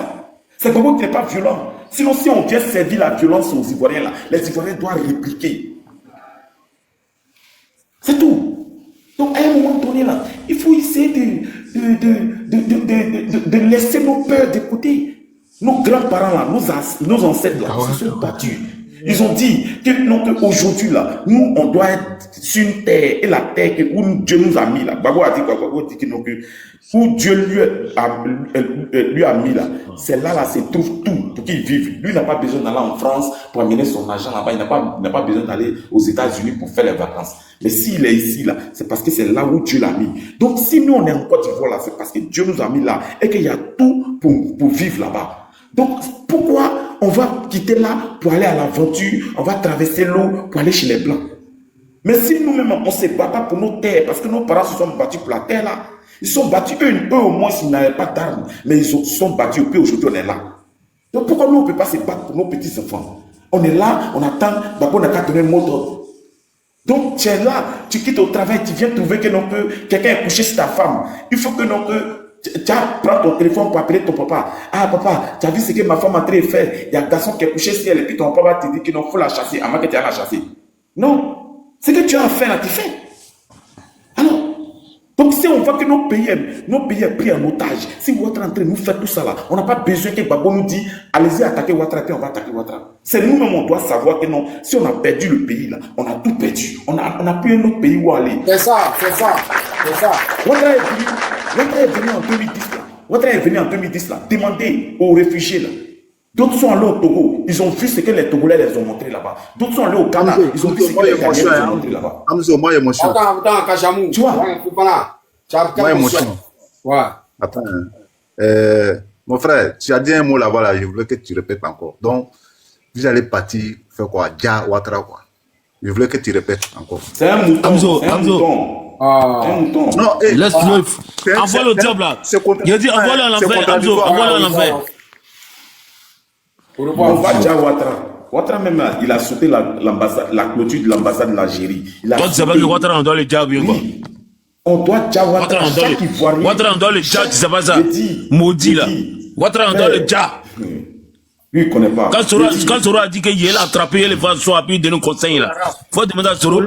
C'est Gbagbo qui n'est pas violent. Sinon, si on vient servir la violence aux Ivoiriens, là, les Ivoiriens doivent répliquer. C'est tout. Donc, à un moment donné, là, il faut essayer de laisser nos peurs de côté. Nos grands-parents, là, nos ancêtres, là, se sont battus. Ils ont dit qu'aujourd'hui, là, nous, on doit être sur une terre, et la terre où Dieu nous a mis, là. Gbagbo a dit quoi? Gbagbo dit que où Dieu lui a mis, là, c'est là, c'est trouve tout pour qu'il vive. Lui n'a pas besoin d'aller en France pour amener son argent là-bas. Il n'a pas besoin d'aller aux États-Unis pour faire les vacances. Mais s'il est ici, là, c'est parce que c'est là où Dieu l'a mis. Donc, si nous, on est en Côte d'Ivoire, là, c'est parce que Dieu nous a mis là et qu'il y a tout pour vivre là-bas. Donc, pourquoi on va quitter là pour aller à l'aventure, on va traverser l'eau pour aller chez les Blancs? Mais si nous-mêmes, on ne se bat pas pour nos terres, parce que nos parents se sont battus pour la terre là, ils sont battus, eux au moins, s'ils n'avaient pas d'armes, mais ils se sont battus, puis aujourd'hui on est là. Donc pourquoi nous, on ne peut pas se battre pour nos petits-enfants? On est là, on attend, Gbagbo n'a qu'à donner le mot d'ordre. Donc tu es là, tu quittes au travail, tu viens trouver que quelqu'un est couché sur ta femme. Il faut que tu prends ton téléphone pour appeler ton papa. Ah papa, tu as vu ce que ma femme a en train de faire? Il y a un garçon qui est couché sur elle et puis ton papa te dit qu'il faut la chasser, avant que tu ailles la chasser. Non, ce que tu as à faire là, tu fais. Alors, donc si on voit que nos pays est pris en otage, si Ouattara est en train de nous faire tout ça là, on n'a pas besoin que Gbagbo nous dise allez-y attaquer Ouattara, puis on va attaquer Ouattara. C'est nous-mêmes, on doit savoir que non, si on a perdu le pays là, on a tout perdu. On n'a plus un autre pays où aller. C'est ça. Ouattara est venu en 2010 là. Ouattara est venu en 2010 là, demander aux réfugiés là. D'autres sont allés au Togo, ils ont vu ce que les Togolais les ont montré là-bas. D'autres sont allés au Ghana, ils ont vu ce que les Ghanais les ont montré là-bas. Moi, émotion. Attends, Kachamou. Tu vois? Moi, émotion. Ouais. Attends. Mon frère, tu as dit un mot là-bas, là, je voulais que tu répètes encore. Donc, vous allez partir faire quoi? Dia Ouattara, quoi. Je voulais que tu répètes encore. C'est un mouton. Hamzo. Un mouton. Non, laisse-le. Envoie le diable là. Il a dit envoie-le en enfer. Hamzo, envoie-le en enfer. On va dire Ouattara. Ouattara même, il a sauté la clôture de l'ambassade de l'Algérie. Toi, tu sais pas que Ouattara, on doit le diable, quoi. On doit dire Ouattara. Ouattara, on doit le diable, tu sais pas ça. Maudit là. Ouattara, on doit le diable. Lui, il ne connaît pas. Quand Soro a dit qu'il allait attraper les vases, soit puis donner un conseil là. Faut demander à Soro.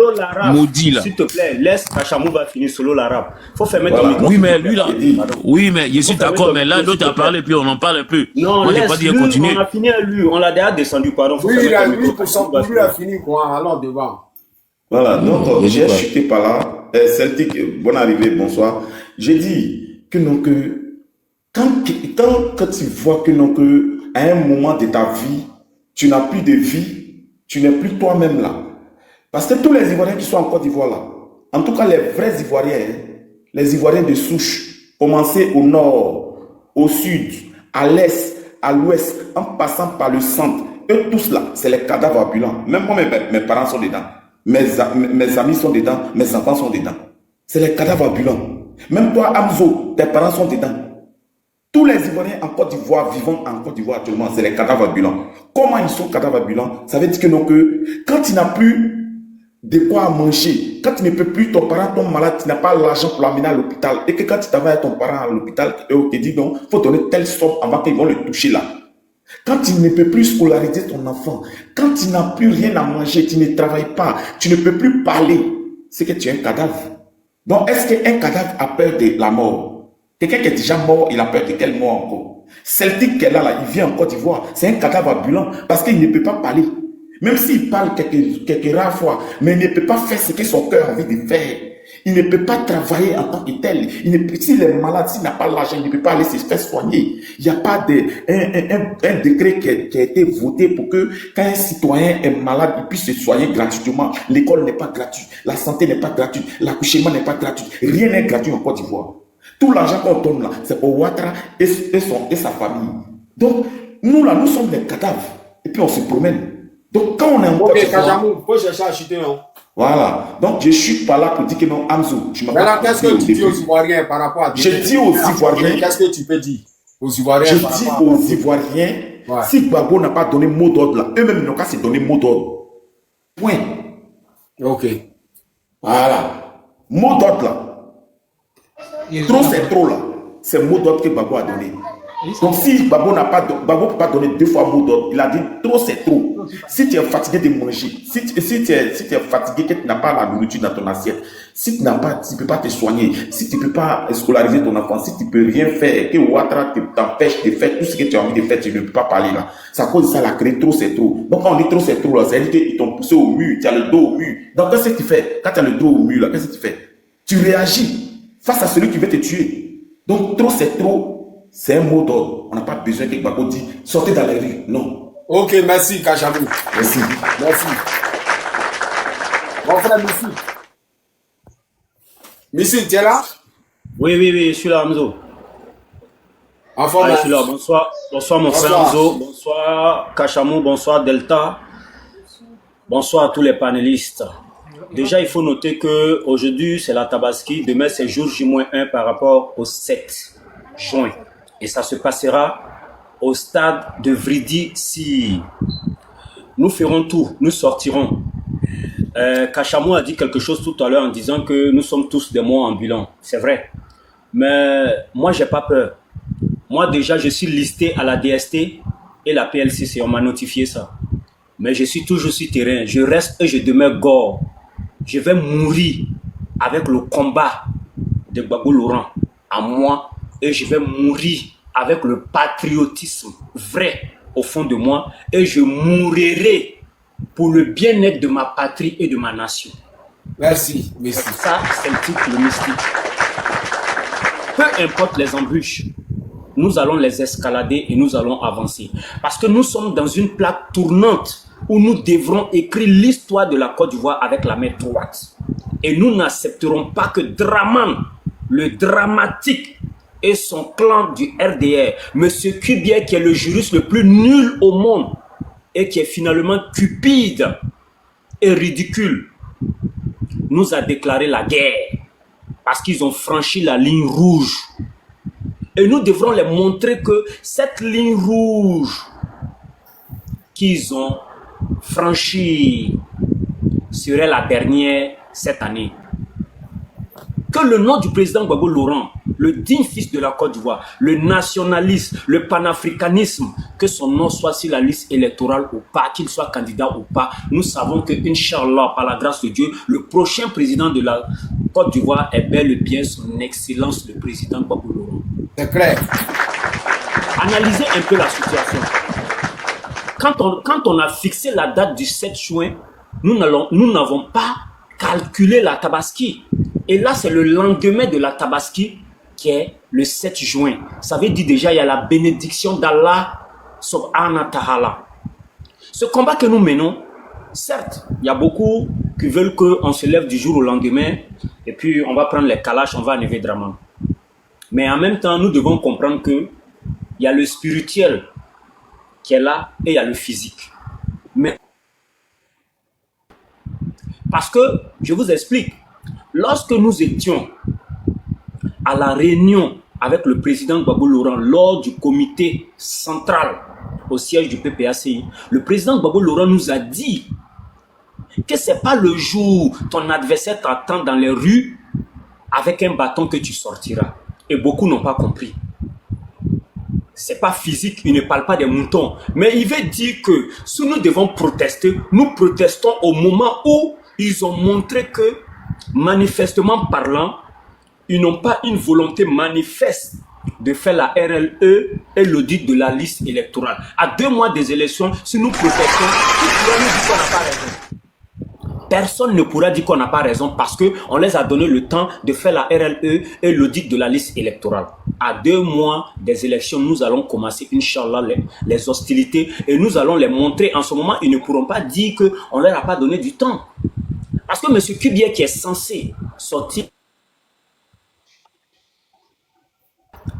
Maudit là. S'il te plaît, laisse Kachamou va finir solo l'arabe. Faut faire mettre ton micro. Oui, mais lui là. Oui, mais je suis d'accord, mais là, l'autre a parlé, puis on en parle un peu. Non, moi, j'ai pas dit continuer. On a fini à lui, on l'a déjà descendu, pardon. Oui, il a fini quoi, allons devant. Voilà, donc j'ai chuté par là. Celtic, bonne arrivée, bonsoir. J'ai dit que non, quand tu vois que non, à un moment de ta vie, tu n'as plus de vie, tu n'es plus toi-même là. Parce que tous les Ivoiriens qui sont en Côte d'Ivoire là, en tout cas les vrais Ivoiriens, les Ivoiriens de souche, commencés au nord, au sud, à l'est, à l'ouest, en passant par le centre, eux tous là, c'est les cadavres ambulants. Même moi, mes parents sont dedans, mes amis sont dedans, mes enfants sont dedans. C'est les cadavres ambulants. Même toi, Hamzo, tes parents sont dedans. Tous les Ivoiriens en Côte d'Ivoire, vivant en Côte d'Ivoire actuellement, c'est les cadavres ambulants. Comment ils sont cadavres ambulants? Ça veut dire que non, quand tu n'as plus de quoi manger, quand tu ne peux plus, ton parent tombe malade, tu n'as pas l'argent pour l'amener à l'hôpital, et que quand tu t'envoies ton parent à l'hôpital, on te dit non, il faut donner telle somme avant qu'ils vont le toucher là. Quand tu ne peux plus scolariser ton enfant, quand tu n'as plus rien à manger, tu ne travailles pas, tu ne peux plus parler, c'est que tu es un cadavre. Donc, est-ce qu'un cadavre a peur de la mort? Quelqu'un qui est déjà mort, il a peur de quelle mort encore? Celtic qui est là, il vient en Côte d'Ivoire, c'est un cadavre ambulant parce qu'il ne peut pas parler. Même s'il parle quelques rares fois, mais il ne peut pas faire ce que son cœur a envie de faire. Il ne peut pas travailler en tant que tel. S'il est malade, s'il n'a pas l'argent, il ne peut pas aller se faire soigner. Il n'y a pas un décret qui a été voté pour que quand un citoyen est malade, il puisse se soigner gratuitement. L'école n'est pas gratuite, la santé n'est pas gratuite, l'accouchement n'est pas gratuit. Rien n'est gratuit en Côte d'Ivoire. Tout l'argent qu'on donne là, c'est pour Ouattara et sa famille. Donc, nous là, nous sommes des cadavres. Et puis on se promène. Donc quand on est en Ok, Kajamou, faut chercher à chuter, non? Voilà. Donc je chute pas là pour dire que non, Amzo, tu m'as pas. Maintenant, qu'est-ce que tu dis aux Ivoiriens par rapport à... Je dis aux Ivoiriens... Qu'est-ce que tu peux dire aux Ivoiriens? Je dis aux Ivoiriens, si Gbagbo n'a pas donné mot d'ordre là, eux-mêmes n'ont qu'à se donner mot d'ordre. Point. Ok. Voilà. Mot d'ordre là. Trop c'est trop là. C'est mot d'ordre que Gbagbo a donné. Donc si Gbagbo ne peut pas donner 2 fois mot d'ordre, il a dit trop c'est trop. Si tu es fatigué de manger, si tu es fatigué que tu n'as pas la nourriture dans ton assiette, si tu ne peux pas te soigner, si tu ne peux pas scolariser ton enfant, si tu ne peux rien faire, que Ouattara t'empêche de faire tout ce que tu as envie de faire, tu ne peux pas parler là. C'est à cause de ça, la créé trop c'est trop. Donc quand on dit trop c'est trop là, c'est-à-dire qu'ils t'ont poussé au mur, tu as le dos au mur. Donc qu'est-ce que tu fais? Quand tu as le dos au mur là, qu'est-ce que tu fais? Tu réagis face à celui qui veut te tuer. Donc trop c'est trop. C'est un mot d'ordre. On n'a pas besoin que Gbagbo dise sortez dans les rues. Non. Ok, merci Kajamou. Merci. Merci. Mon frère Missi. Missi, tu es là? Oui, je suis là, Amzo. Enfin, je suis là. Bonsoir mon frère Amzo. Bonsoir Kachamou, bonsoir Delta. Bonsoir à tous les panélistes. Déjà, il faut noter que aujourd'hui c'est la Tabaski. Demain, c'est jour J-1 par rapport au 7 juin. Et ça se passera au stade de Vridi-Si. Nous ferons tout, nous sortirons. Kachamou a dit quelque chose tout à l'heure en disant que nous sommes tous des morts ambulants. C'est vrai. Mais moi, j'ai pas peur. Moi, déjà, je suis listé à la DST et la PLCC. On m'a notifié ça. Mais je suis toujours sur terrain. Je reste et je demeure gore. Je vais mourir avec le combat de Gbagbo Laurent à moi. Et je vais mourir avec le patriotisme vrai au fond de moi. Et je mourrai pour le bien-être de ma patrie et de ma nation. Merci, merci. Ça, c'est le titre, le mystique. Peu importe les embûches, nous allons les escalader et nous allons avancer. Parce que nous sommes dans une plaque tournante où nous devrons écrire l'histoire de la Côte d'Ivoire avec la main droite. Et nous n'accepterons pas que Draman, le dramatique, et son clan du RDR, M. Kubier, qui est le juriste le plus nul au monde et qui est finalement cupide et ridicule, nous a déclaré la guerre parce qu'ils ont franchi la ligne rouge. Et nous devrons les montrer que cette ligne rouge qu'ils ont franchie serait la dernière cette année. Que le nom du président Gbagbo Laurent, le digne fils de la Côte d'Ivoire, le nationalisme, le panafricanisme, que son nom soit sur la liste électorale ou pas, qu'il soit candidat ou pas, nous savons que, Inch'Allah, par la grâce de Dieu, le prochain président de la Côte d'Ivoire est bel et bien son excellence, le président Gbagbo Laurent. C'est clair. Analysez un peu la situation. Quand on a fixé la date du 7 juin, nous n'avons pas calculé la Tabaski. Et là, c'est le lendemain de la Tabaski qui est le 7 juin. Ça veut dire déjà, il y a la bénédiction d'Allah subhanahu wa ta'ala. Ce combat que nous menons, certes, il y a beaucoup qui veulent qu'on se lève du jour au lendemain et puis on va prendre les calaches, on va enlever Draman. Mais en même temps, nous devons comprendre qu'il y a le spirituel qui est là et il y a le physique. Mais parce que, je vous explique, lorsque nous étions à la réunion avec le président Gbagbo Laurent lors du comité central au siège du PPACI, le président Gbagbo Laurent nous a dit que ce n'est pas le jour où ton adversaire t'attend dans les rues avec un bâton que tu sortiras. Et beaucoup n'ont pas compris. Ce n'est pas physique, il ne parle pas des moutons. Mais il veut dire que si nous devons protester, nous protestons au moment où ils ont montré que, manifestement parlant, ils n'ont pas une volonté manifeste de faire la RLE et l'audit de la liste électorale. À 2 mois des élections, si nous protestons, personne ne pourra dire qu'on n'a pas raison parce qu'on les a donné le temps de faire la RLE et l'audit de la liste électorale. À 2 mois des élections, nous allons commencer, Inch'Allah, les hostilités et nous allons les montrer. En ce moment, ils ne pourront pas dire qu'on ne leur a pas donné du temps. Parce que M. Kubier, qui est censé sortir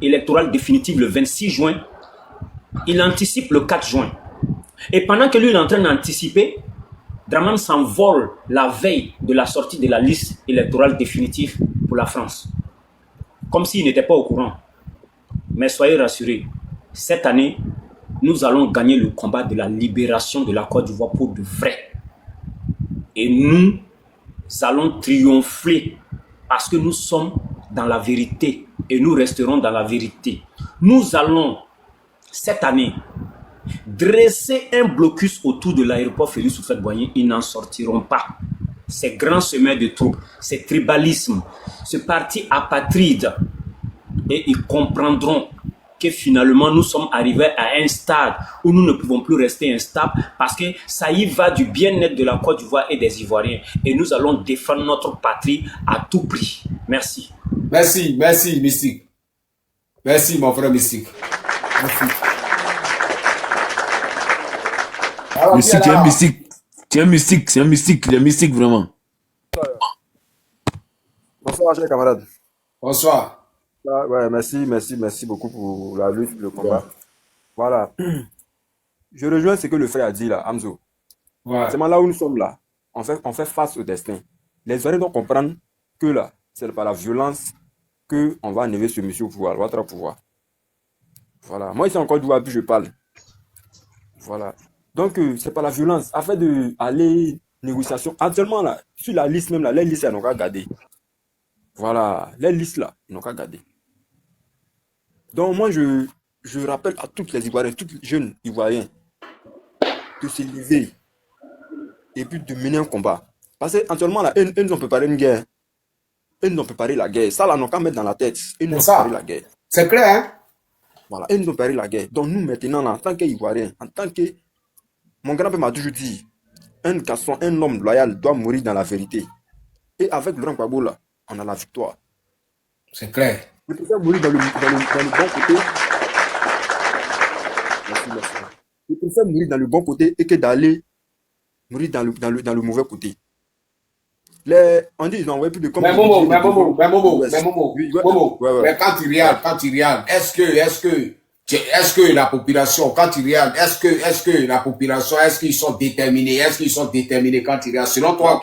électoral définitif le 26 juin, il anticipe le 4 juin. Et pendant que lui, il est en train d'anticiper, Draman s'envole la veille de la sortie de la liste électorale définitive pour la France. Comme s'il n'était pas au courant. Mais soyez rassurés, cette année, nous allons gagner le combat de la libération de la Côte d'Ivoire pour de vrai. Et nous allons triompher parce que nous sommes dans la vérité et nous resterons dans la vérité. Nous allons, cette année, dresser un blocus autour de l'aéroport Félix Houphouët-Boigny. Ils n'en sortiront pas. Ces grands semeurs de troupes, ce tribalisme, ce parti apatride, et ils comprendront que finalement nous sommes arrivés à un stade où nous ne pouvons plus rester instables parce que ça y va du bien-être de la Côte d'Ivoire et des Ivoiriens. Et nous allons défendre notre patrie à tout prix. Merci. Merci, merci, Mystique. Merci, mon frère Mystique. Merci. Alors, Mystique, tu es un mystique. Tu es un mystique, c'est un mystique. Il est mystique vraiment. Bonsoir, chers camarades. Bonsoir. Ouais, merci beaucoup pour la lutte, le combat. Voilà. Je rejoins ce que le frère a dit là, Hamzo. Ouais. C'est là où nous sommes là. On fait face au destin. Les Ivoiriens doivent comprendre que là, c'est par la violence qu'on va enlever ce monsieur au pouvoir, Ouattara au pouvoir. Voilà. Moi, ici en Côte d'Ivoire, puis je parle. Voilà. Donc, c'est pas la violence. Afin d'aller négociation. Actuellement, là, sur la liste même, là, les listes, elles n'ont qu'à garder. Voilà. Les listes, là, ils n'ont qu'à garder. Donc, moi, je rappelle à toutes les Ivoiriens, tous les jeunes Ivoiriens, de se lever et puis de mener un combat. Parce qu'actuellement, là, ils nous ont préparé une guerre. Ils nous ont préparé la guerre. Ça, là, ils n'ont qu'à mettre dans la tête. Ils nous ont préparé la guerre. C'est clair, hein? Voilà. Ils nous ont préparé la guerre. Donc, nous, maintenant, là, en tant qu'Ivoiriens, en tant que... Mon grand-père m'a toujours dit, un garçon, un homme loyal doit mourir dans la vérité. Et avec Laurent Gbagbo, là, on a la victoire. C'est clair. Je préfère mourir dans le bon côté. Merci. Je préfère mourir dans le bon côté et que d'aller mourir dans le mauvais côté. On dit qu'ils ont envoyé plus de... Mais quand tu regardes, est-ce que la population, quand tu regardes, est-ce que la population, est-ce qu'ils sont déterminés quand tu regardes, selon toi,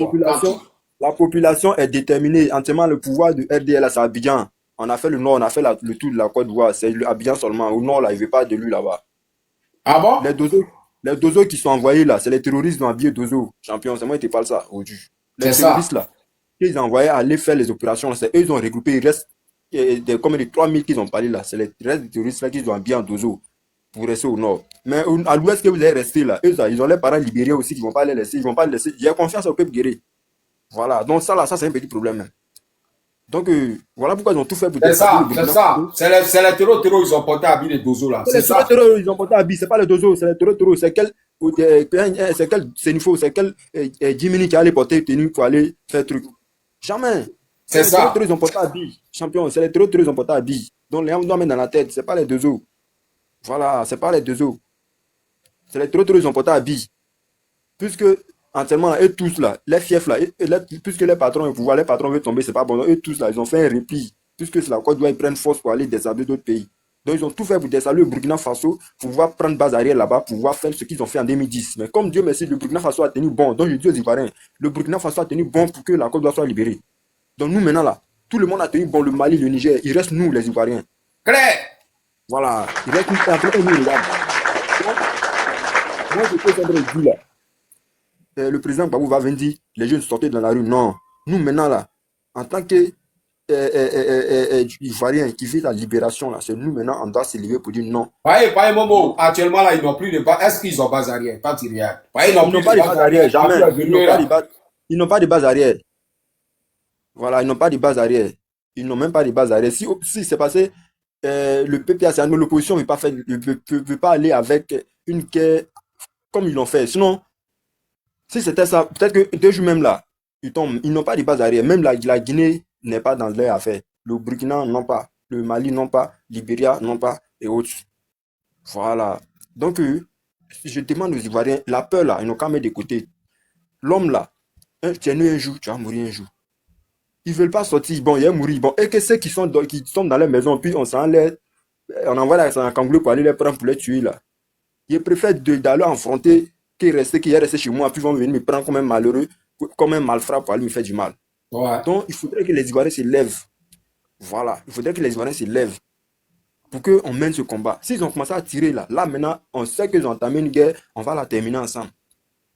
la population est déterminée. Entièrement, le pouvoir du RDL, c'est Abidjan. On a fait le nord, on a fait le tour de la Côte d'Ivoire. C'est Abidjan seulement. Au nord, là, il ne veut pas de lui là-bas. Ah bon? Les dozos qui sont envoyés là, c'est les terroristes qui ont habillé dozo. Champion, c'est moi qui te parle ça aujourd'hui. Les terroristes là, qu'ils ont envoyés aller faire les opérations, c'est eux qui ont regroupé. Il reste comme les 3000 qu'ils ont parlé là. C'est les restes des terroristes là qui ont habillé en dozo pour rester au nord. Mais à l'ouest que vous allez rester là, eux, ils ont les parents libérés aussi qui ne vont pas les laisser. Ils vont pas les laisser. J'ai confiance au peuple guéri. Voilà. Donc ça là, ça c'est un petit problème. Donc voilà pourquoi ils ont tout fait pour c'est ça. C'est les terreaux, ils ont porté à habiller les dozos là. C'est ça. Les terreaux, ils ont porté à habiller, c'est pas les dozos, c'est les terreaux. C'est quel Sénifo, c'est quel Jiminy qui allait porter tenue pour aller faire truc. Jamais. C'est ça. Les terreaux, ils ont porté à habiller. Champion, c'est les terreaux, ils ont porté à habiller. Donc les hommes doivent mettre dans la tête, c'est pas les dozos. Voilà, c'est pas les dozos. C'est les terreaux, ils ont porté à habiller. Puisque entièrement, eux tous là, les fiefs là, puisque les patrons au pouvoir, les patrons veulent tomber, c'est pas bon. Donc, eux tous là, ils ont fait un repli, puisque c'est la Côte d'Ivoire, ils prennent force pour aller désarmer d'autres pays. Donc ils ont tout fait pour désarmer le Burkina Faso, pour pouvoir prendre base arrière là-bas, pour pouvoir faire ce qu'ils ont fait en 2010. Mais comme Dieu merci, le Burkina Faso a tenu bon. Donc je dis aux Ivoiriens, le Burkina Faso a tenu bon pour que la Côte d'Ivoire soit libérée. Donc nous maintenant là, tout le monde a tenu bon, le Mali, le Niger, il reste nous les Ivoiriens. Claire. Voilà, il reste nous, nous regarde. Moi je peux faire dire là. Le président Babou va venir dire les jeunes sortaient dans la rue. Non. Nous, maintenant, là, en tant que Ivoiriens qui vivent la libération, là, c'est nous, maintenant, on doit se lever pour dire non. Voyez, Momo, actuellement, là, ils n'ont plus de base. Est-ce qu'ils ont base arrière quand ils regardent? Ils n'ont pas de base arrière, jamais. Ils n'ont pas de base arrière. Voilà, ils n'ont pas de base arrière. Ils n'ont même pas de base arrière. Si c'est passé, le PPA, l'opposition ne veut pas aller avec une guerre comme ils l'ont fait. Sinon, si c'était ça, peut-être que 2 jours même là, ils tombent. Ils n'ont pas de base arrière. Même la Guinée n'est pas dans leur affaire. Le Burkina non pas. Le Mali non pas. Libéria non pas. Et autres. Voilà. Donc, je demande aux Ivoiriens, la peur là, ils n'ont qu'à mettre de côté. L'homme là, tu es né un jour, tu vas mourir un jour. Ils ne veulent pas sortir. Bon, il va mourir. Bon, et que ceux qui sont dans leur maison, puis on s'en l'air, on envoie la Kangoulou pour aller les prendre pour les tuer là. Je préfère d'aller affronter qu'il est resté chez moi, puis ils vont venir me prendre comme un malheureux, comme un malfrat pour aller me faire du mal. Ouais. Donc, il faudrait que les Ivoiriens se lèvent. Voilà, il faudrait que les Ivoiriens se lèvent pour qu'on mène ce combat. S'ils ont commencé à tirer là maintenant, on sait qu'ils ont entamé une guerre, on va la terminer ensemble.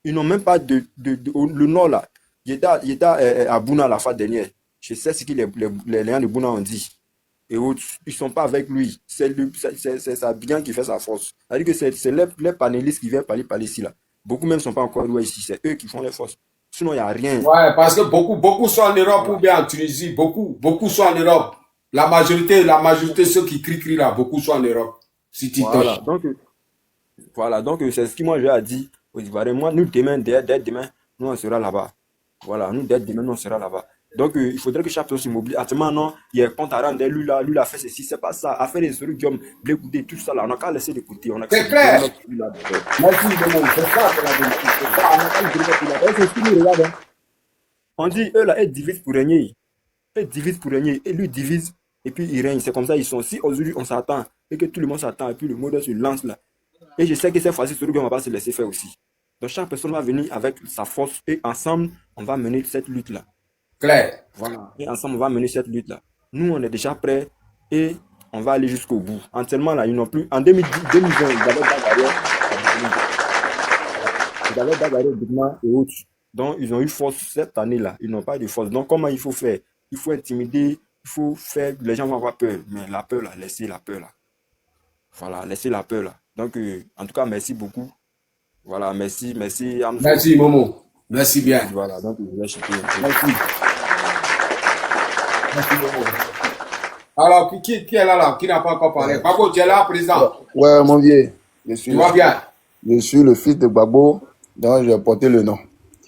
Ils n'ont même pas le nord là. J'étais à Bouna la fois dernière. Je sais ce que les gens de Bouna ont dit. Et autres, ils ne sont pas avec lui. C'est sa bien qui fait sa force. C'est-à-dire que c'est les panélistes qui viennent parler ici là. Beaucoup même ne sont pas encore loin ici. C'est eux qui font les forces. Sinon, il n'y a rien. Ouais, parce que beaucoup sont en Europe ou bien en Tunisie. Beaucoup sont en Europe. La majorité, ceux qui crient là, beaucoup sont en Europe. Si tu Voilà, donc c'est ce que moi j'ai dit aux Ivoiriens. Moi, nous, dès demain, nous, on sera là-bas. Voilà, nous, dès demain, nous, on sera là-bas. Donc, il faudrait que chaque personne se mobilise. Actuellement, non, il y a un compte à rendre. Lui, là, fait ceci, c'est pas ça. Affaire des solutions, l'écouter, tout ça, là, on n'a qu'à laisser l'écouter. C'est clair. Merci, c'est ça, c'est ça. On dit, eux, là, ils divisent pour régner. Ils divisent pour régner. Et lui divise, et puis ils règnent. C'est comme ça, ils sont. Si aujourd'hui, on s'attend, et que tout le monde s'attend, et puis le modèle se lance là. Et je sais que cette fois-ci, on ne va pas se laisser faire aussi. Donc, chaque personne va venir avec sa force, et ensemble, on va mener cette lutte-là. Clair. Voilà. Et ensemble, on va mener cette lutte-là. Nous, on est déjà prêts, et on va aller jusqu'au bout. Entièrement, là, ils n'ont plus. En 2020, ils avaient Dagaré et autres. Donc, ils ont eu force cette année-là. Ils n'ont pas de force. Donc, comment il faut faire? Il faut intimider, il faut faire. Les gens vont avoir peur. Mais la peur, là, laissez la peur, là. Voilà, laissez la peur, là. Donc, en tout cas, merci beaucoup. Voilà, merci. Merci, Momo. Merci bien. Voilà, donc, merci. Momo. Alors, qui est là, qui n'a pas encore parlé? Babo, tu es là, président? Ouais, mon vieux. Tu vas bien? Je suis le fils de Gbagbo, dont j'ai porté le nom.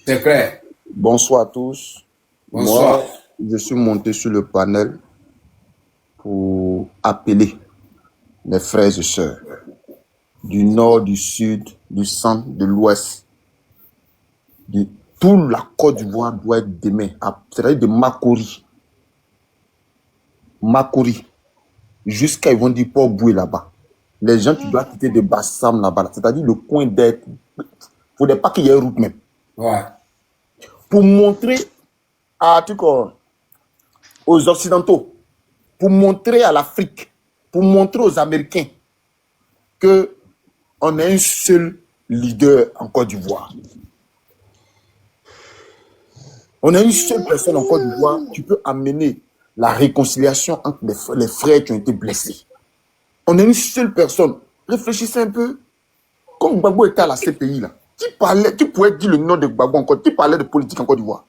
C'est clair. Bonsoir à tous. Bonsoir. Moi, je suis monté sur le panel pour appeler mes frères et sœurs du nord, du sud, du centre, de l'ouest. Tout la Côte d'Ivoire doit être demain, c'est-à-dire de Makori, jusqu'à ils vont dire Port Boué là-bas. Les gens qui doivent quitter de Bassam là-bas, c'est-à-dire le coin d'être. Il ne faudrait pas qu'il y ait une route même. Ouais. Pour montrer aux Occidentaux, pour montrer à l'Afrique, pour montrer aux Américains qu'on a un seul leader en Côte d'Ivoire. On a une seule personne en Côte d'Ivoire qui peut amener la réconciliation entre les frères qui ont été blessés. On a une seule personne. Réfléchissez un peu. Comme Gbagbo était à la CPI, là, qui pouvait dire le nom de Gbagbo encore, qui parlait de politique en Côte d'Ivoire?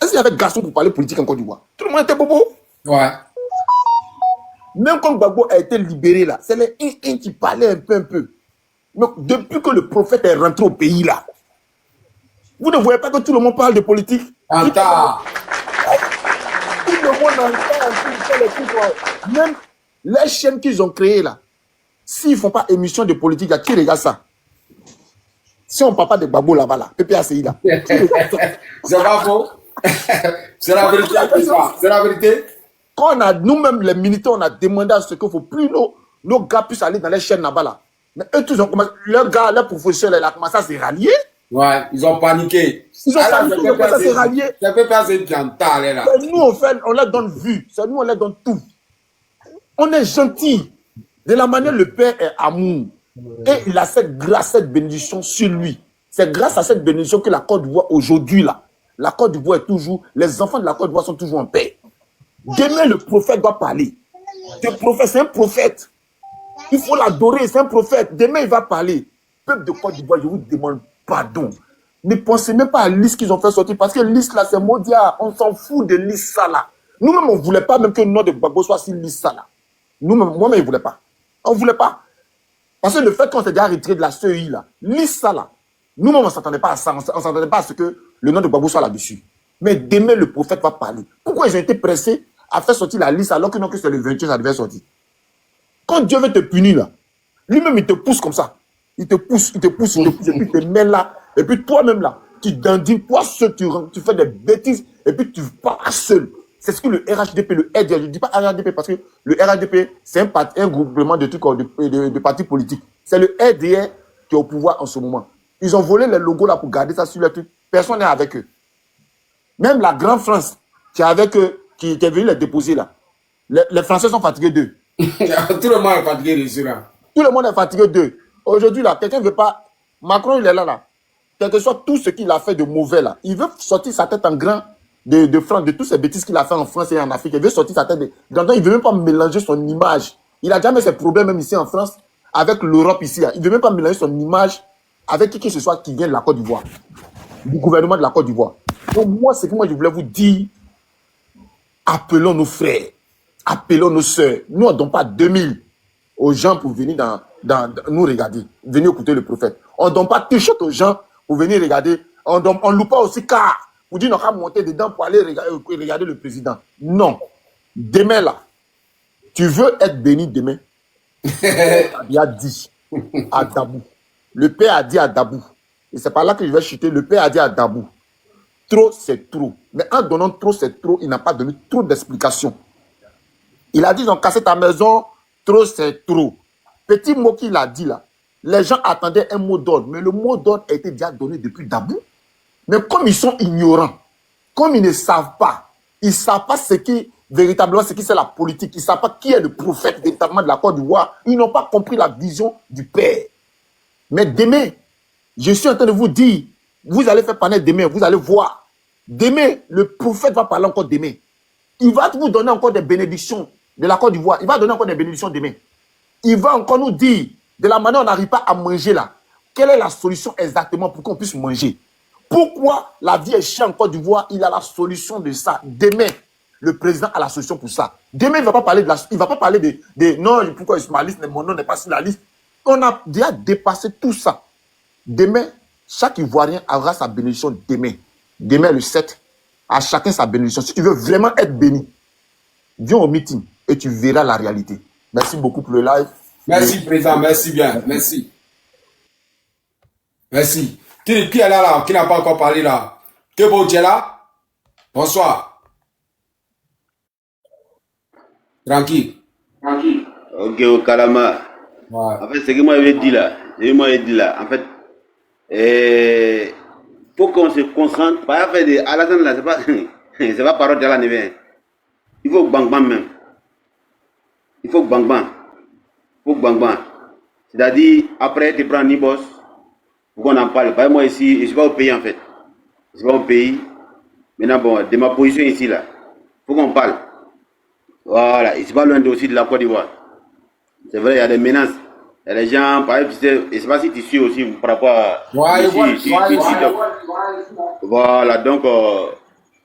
Est-ce qu'il y avait garçon pour parler politique en Côte d'Ivoire? Tout le monde était bobo. Ouais. Même quand Gbagbo a été libéré, là, c'est les qui parlaient un peu. Mais depuis que le prophète est rentré au pays, là, vous ne voyez pas que tout le monde parle de politique? Tout le monde entend. Même les chaînes qu'ils ont créées, là, s'ils ne font pas émission de politique, là, qui regarde ça? Si on ne parle pas de Gbagbo là-bas, là, PPACI là. C'est pas faux. C'est la vérité. C'est la vérité. Quand nous-mêmes, les militaires, on a demandé à ce qu'il ne faut plus nos gars puissent aller dans les chaînes là-bas. Là. Mais eux, tous ont commencé, leurs gars, leurs professeurs, ils ont commencé à se rallier. Ouais, ils ont paniqué. Ils ont commencé à se rallier. Ça peut pas se chanter là. Nous, on leur donne vue. C'est nous, on leur donne tout. On est gentil. De la manière, le Père est amour. Et il a cette grâce, cette bénédiction sur lui. C'est grâce à cette bénédiction que la Côte d'Ivoire, aujourd'hui, là, la Côte d'Ivoire est toujours, les enfants de la Côte d'Ivoire sont toujours en paix. Demain, le prophète doit parler. Le prophète, c'est un prophète. Il faut l'adorer, c'est un prophète. Demain, il va parler. Peuple de Côte d'Ivoire, je vous demande pardon. Ne pensez même pas à l'IS qu'ils ont fait sortir, parce que l'IS, là, c'est mondial. On s'en fout de l'IS, ça, là. Nous-mêmes, on ne voulait pas même que le nom de Gbagbo soit sur l'IS, ça, là. Nous-mêmes, moi-même, je ne voulais pas. On ne voulait pas. Parce que le fait qu'on s'est déjà retiré de la CEI, là, l'IS, ça, là, nous-mêmes, on ne s'attendait pas à ça. On ne s'attendait pas à ce que le nom de Gbagbo soit là-dessus. Mais demain, le prophète va parler. Pourquoi ils ont été pressés à faire sortir la liste alors que non, que c'est le 21, ça devait sortir? Quand Dieu veut te punir, là, lui-même, il te pousse comme ça. Il te pousse, et puis il te met là. Et puis toi-même, là, tu dandines, toi seul, tu fais des bêtises, et puis tu pars seul. C'est ce que le RHDP, le aide. Je ne dis pas RHDP parce que le RHDP, c'est un groupement de trucs de partis politiques. C'est le RDR qui est au pouvoir en ce moment. Ils ont volé les logos là pour garder ça sur le truc. Personne n'est avec eux. Même la Grande France qui est avec eux, qui était venue les déposer là. Les Français sont fatigués d'eux. Tout le monde est fatigué de cela. Tout le monde est fatigué d'eux. Aujourd'hui là, quelqu'un ne veut pas. Macron, il est là. Quel que soit tout ce qu'il a fait de mauvais là, il veut sortir sa tête en grand de France, de toutes ces bêtises qu'il a fait en France et en Afrique. Il veut sortir sa tête de... Donc, il ne veut même pas mélanger son image. Il a jamais ses problèmes même ici en France avec l'Europe ici. Il ne veut même pas mélanger son image avec qui que ce soit qui vient de la Côte d'Ivoire, du gouvernement de la Côte d'Ivoire. Donc moi, c'est que moi je voulais vous dire, appelons nos frères, appelons nos soeurs. Nous, on ne donne pas 2000 aux gens pour venir dans nous regarder, venir écouter le prophète. On ne donne pas t-shirt aux gens pour venir regarder. On ne loue pas aussi car pour dire qu'on va monter dedans pour aller regarder le président. Non. Demain là, tu veux être béni demain. Il a dit à Dabou. Le père a dit à Dabou. Et c'est par là que je vais chuter. Le père a dit à Dabou. Trop, c'est trop. Mais en donnant trop, c'est trop, il n'a pas donné trop d'explications. Il a dit, ils ont cassé ta maison. Trop, c'est trop. Petit mot qu'il a dit là. Les gens attendaient un mot d'ordre. Mais le mot d'ordre a été déjà donné depuis Dabou. Mais comme ils sont ignorants, comme ils ne savent pas, ils ne savent pas ce qui, véritablement, ce qui c'est la politique, ils ne savent pas qui est le prophète véritablement de la Côte d'Ivoire, ils n'ont pas compris la vision du Père. Mais demain, je suis en train de vous dire, vous allez faire parler demain, vous allez voir. Demain, le prophète va parler encore demain. Il va vous donner encore des bénédictions de la Côte d'Ivoire. Il va donner encore des bénédictions demain. Il va encore nous dire, de la manière dont on n'arrive pas à manger là, quelle est la solution exactement pour qu'on puisse manger. Pourquoi la vie est chère en Côte d'Ivoire? Il a la solution de ça. Demain, le président a la solution pour ça. Demain, il ne va pas parler de non, pourquoi ma liste, mon nom n'est pas sur la liste. On a déjà dépassé tout ça. Demain, chaque Ivoirien aura sa bénédiction demain. Demain, le 7, à chacun sa bénédiction. Si tu veux vraiment être béni, viens au meeting et tu verras la réalité. Merci beaucoup pour le live. Merci, président. Merci bien. Merci. Merci. Qui est là, qui n'a pas encore parlé là? Kebo, tu es là? Bonsoir. Tranquille. Ok, au Kalama. Ouais. En fait, ce que moi je dis là, en fait, faut qu'on se concentre. Pas faire de Alassane là, c'est pas parole de la neve. Il faut bang bang même. Il faut bang bang. C'est-à-dire, après, tu prends Nibos, pour qu'on en parle. Pas moi ici, je suis pas au pays en fait. Je suis pas au pays. Maintenant, bon, de ma position ici là, faut qu'on parle. Voilà, et c'est pas loin aussi de la Côte d'Ivoire. C'est vrai, il y a des menaces. Il y a des gens, par exemple, tu sais, et c'est pas si tu suis aussi par rapport à. Voilà, donc,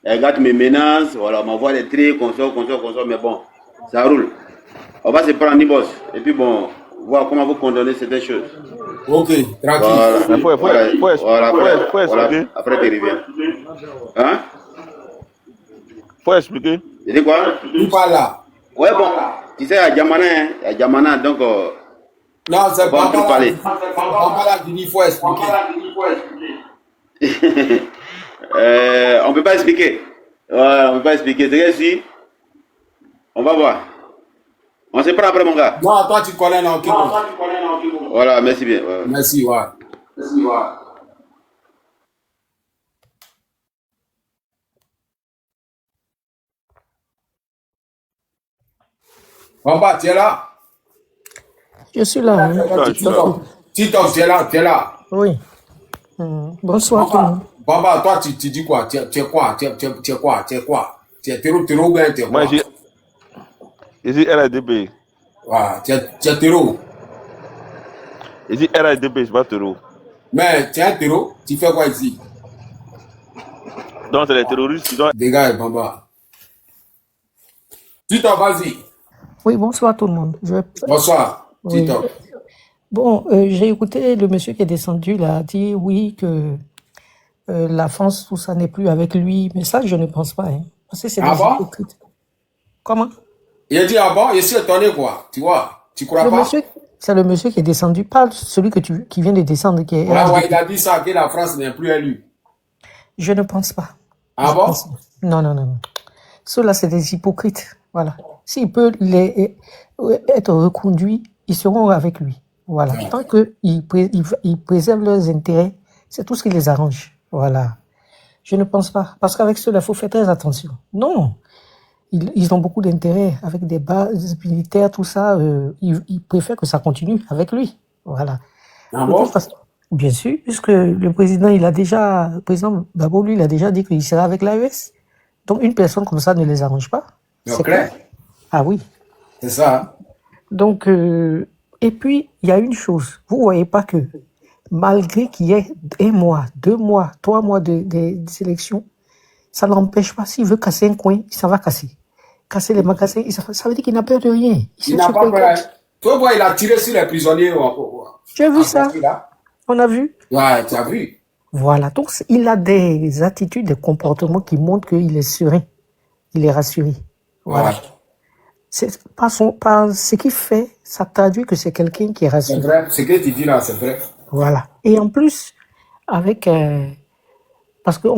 les gars me menacent, voilà, on m'envoie des trucs, qu'on sort, mais bon, ça roule. On va se prendre en boss, et puis bon, voir comment vous condamnez certaines choses. Ok, tranquille. Voilà, après tu reviens. Hein? Faut expliquer. Tu dis quoi? Tu parles là. Ouais, bon, tu sais, il y a Djamana, donc. Non, c'est pas pour parler. Il faut expliquer. On peut pas expliquer. Ouais, on peut pas expliquer. C'est que si, on va voir. On se prend après, mon gars. Non, toi tu connais, non. Voilà, merci bien. Ouais. Merci, ouais. Bamba, tu es là? Je suis là. Tito, tu es là. Oui. Bonsoir tout le monde. Bamba, toi tu dis quoi? Tu es quoi? Tu es terreau ou bien tu es quoi? Moi, ici, RADP. Ouais, tu es terreau. Ici, RADP, c'est pas terreau. Mais tu es un terreau? Tu fais quoi ici? Donc, c'est les terroristes qui doivent... Dégage, Bamba. Tito, vas-y. Oui, bonsoir tout le monde. Bonsoir, Tito. Oui. Bon, j'ai écouté le monsieur qui est descendu, là, dit oui, que la France, tout ça n'est plus avec lui. Mais ça, je ne pense pas. Hein, parce que c'est des hypocrites. Comment? Il a dit, ah bon, je suis étonné, quoi. Tu vois, tu crois pas? C'est le monsieur qui est descendu, pas celui qui vient de descendre. Qui est ouais, il a dit ça, que la France n'est plus élue. Je ne pense pas. Ah bon? Non. Ceux-là, c'est des hypocrites. Voilà. S'il peut être reconduit, ils seront avec lui. Voilà. Tant qu'ils préservent leurs intérêts, c'est tout ce qui les arrange. Voilà. Je ne pense pas. Parce qu'avec ceux-là, il faut faire très attention. Non. Ils ont beaucoup d'intérêts avec des bases militaires, tout ça. Ils préfèrent que ça continue avec lui. Voilà. Ah bon? Bien sûr, puisque le président, le président Gbagbo, lui, il a déjà dit qu'il sera avec l'AES. Donc, une personne comme ça ne les arrange pas. C'est clair. Ah oui. C'est ça. Hein? Donc, et puis, il y a une chose. Vous voyez pas que malgré qu'il y ait 1 mois, 2 mois, 3 mois des élections, ça n'empêche pas. S'il veut casser un coin, ça va casser. Casser les magasins, ça veut dire qu'il n'a peur de rien. Il n'a pas peur. Tu vois, il a tiré sur les prisonniers. Tu as vu ça? On a vu? Ouais, tu as vu. Voilà. Donc, il a des attitudes, des comportements qui montrent qu'il est serein. Il est rassuré. Voilà. Ouais. C'est par ce qu'il fait, ça traduit que c'est quelqu'un qui est rassuré. C'est vrai. Ce que tu dis là, c'est vrai. Voilà. Et en plus, avec... parce qu'on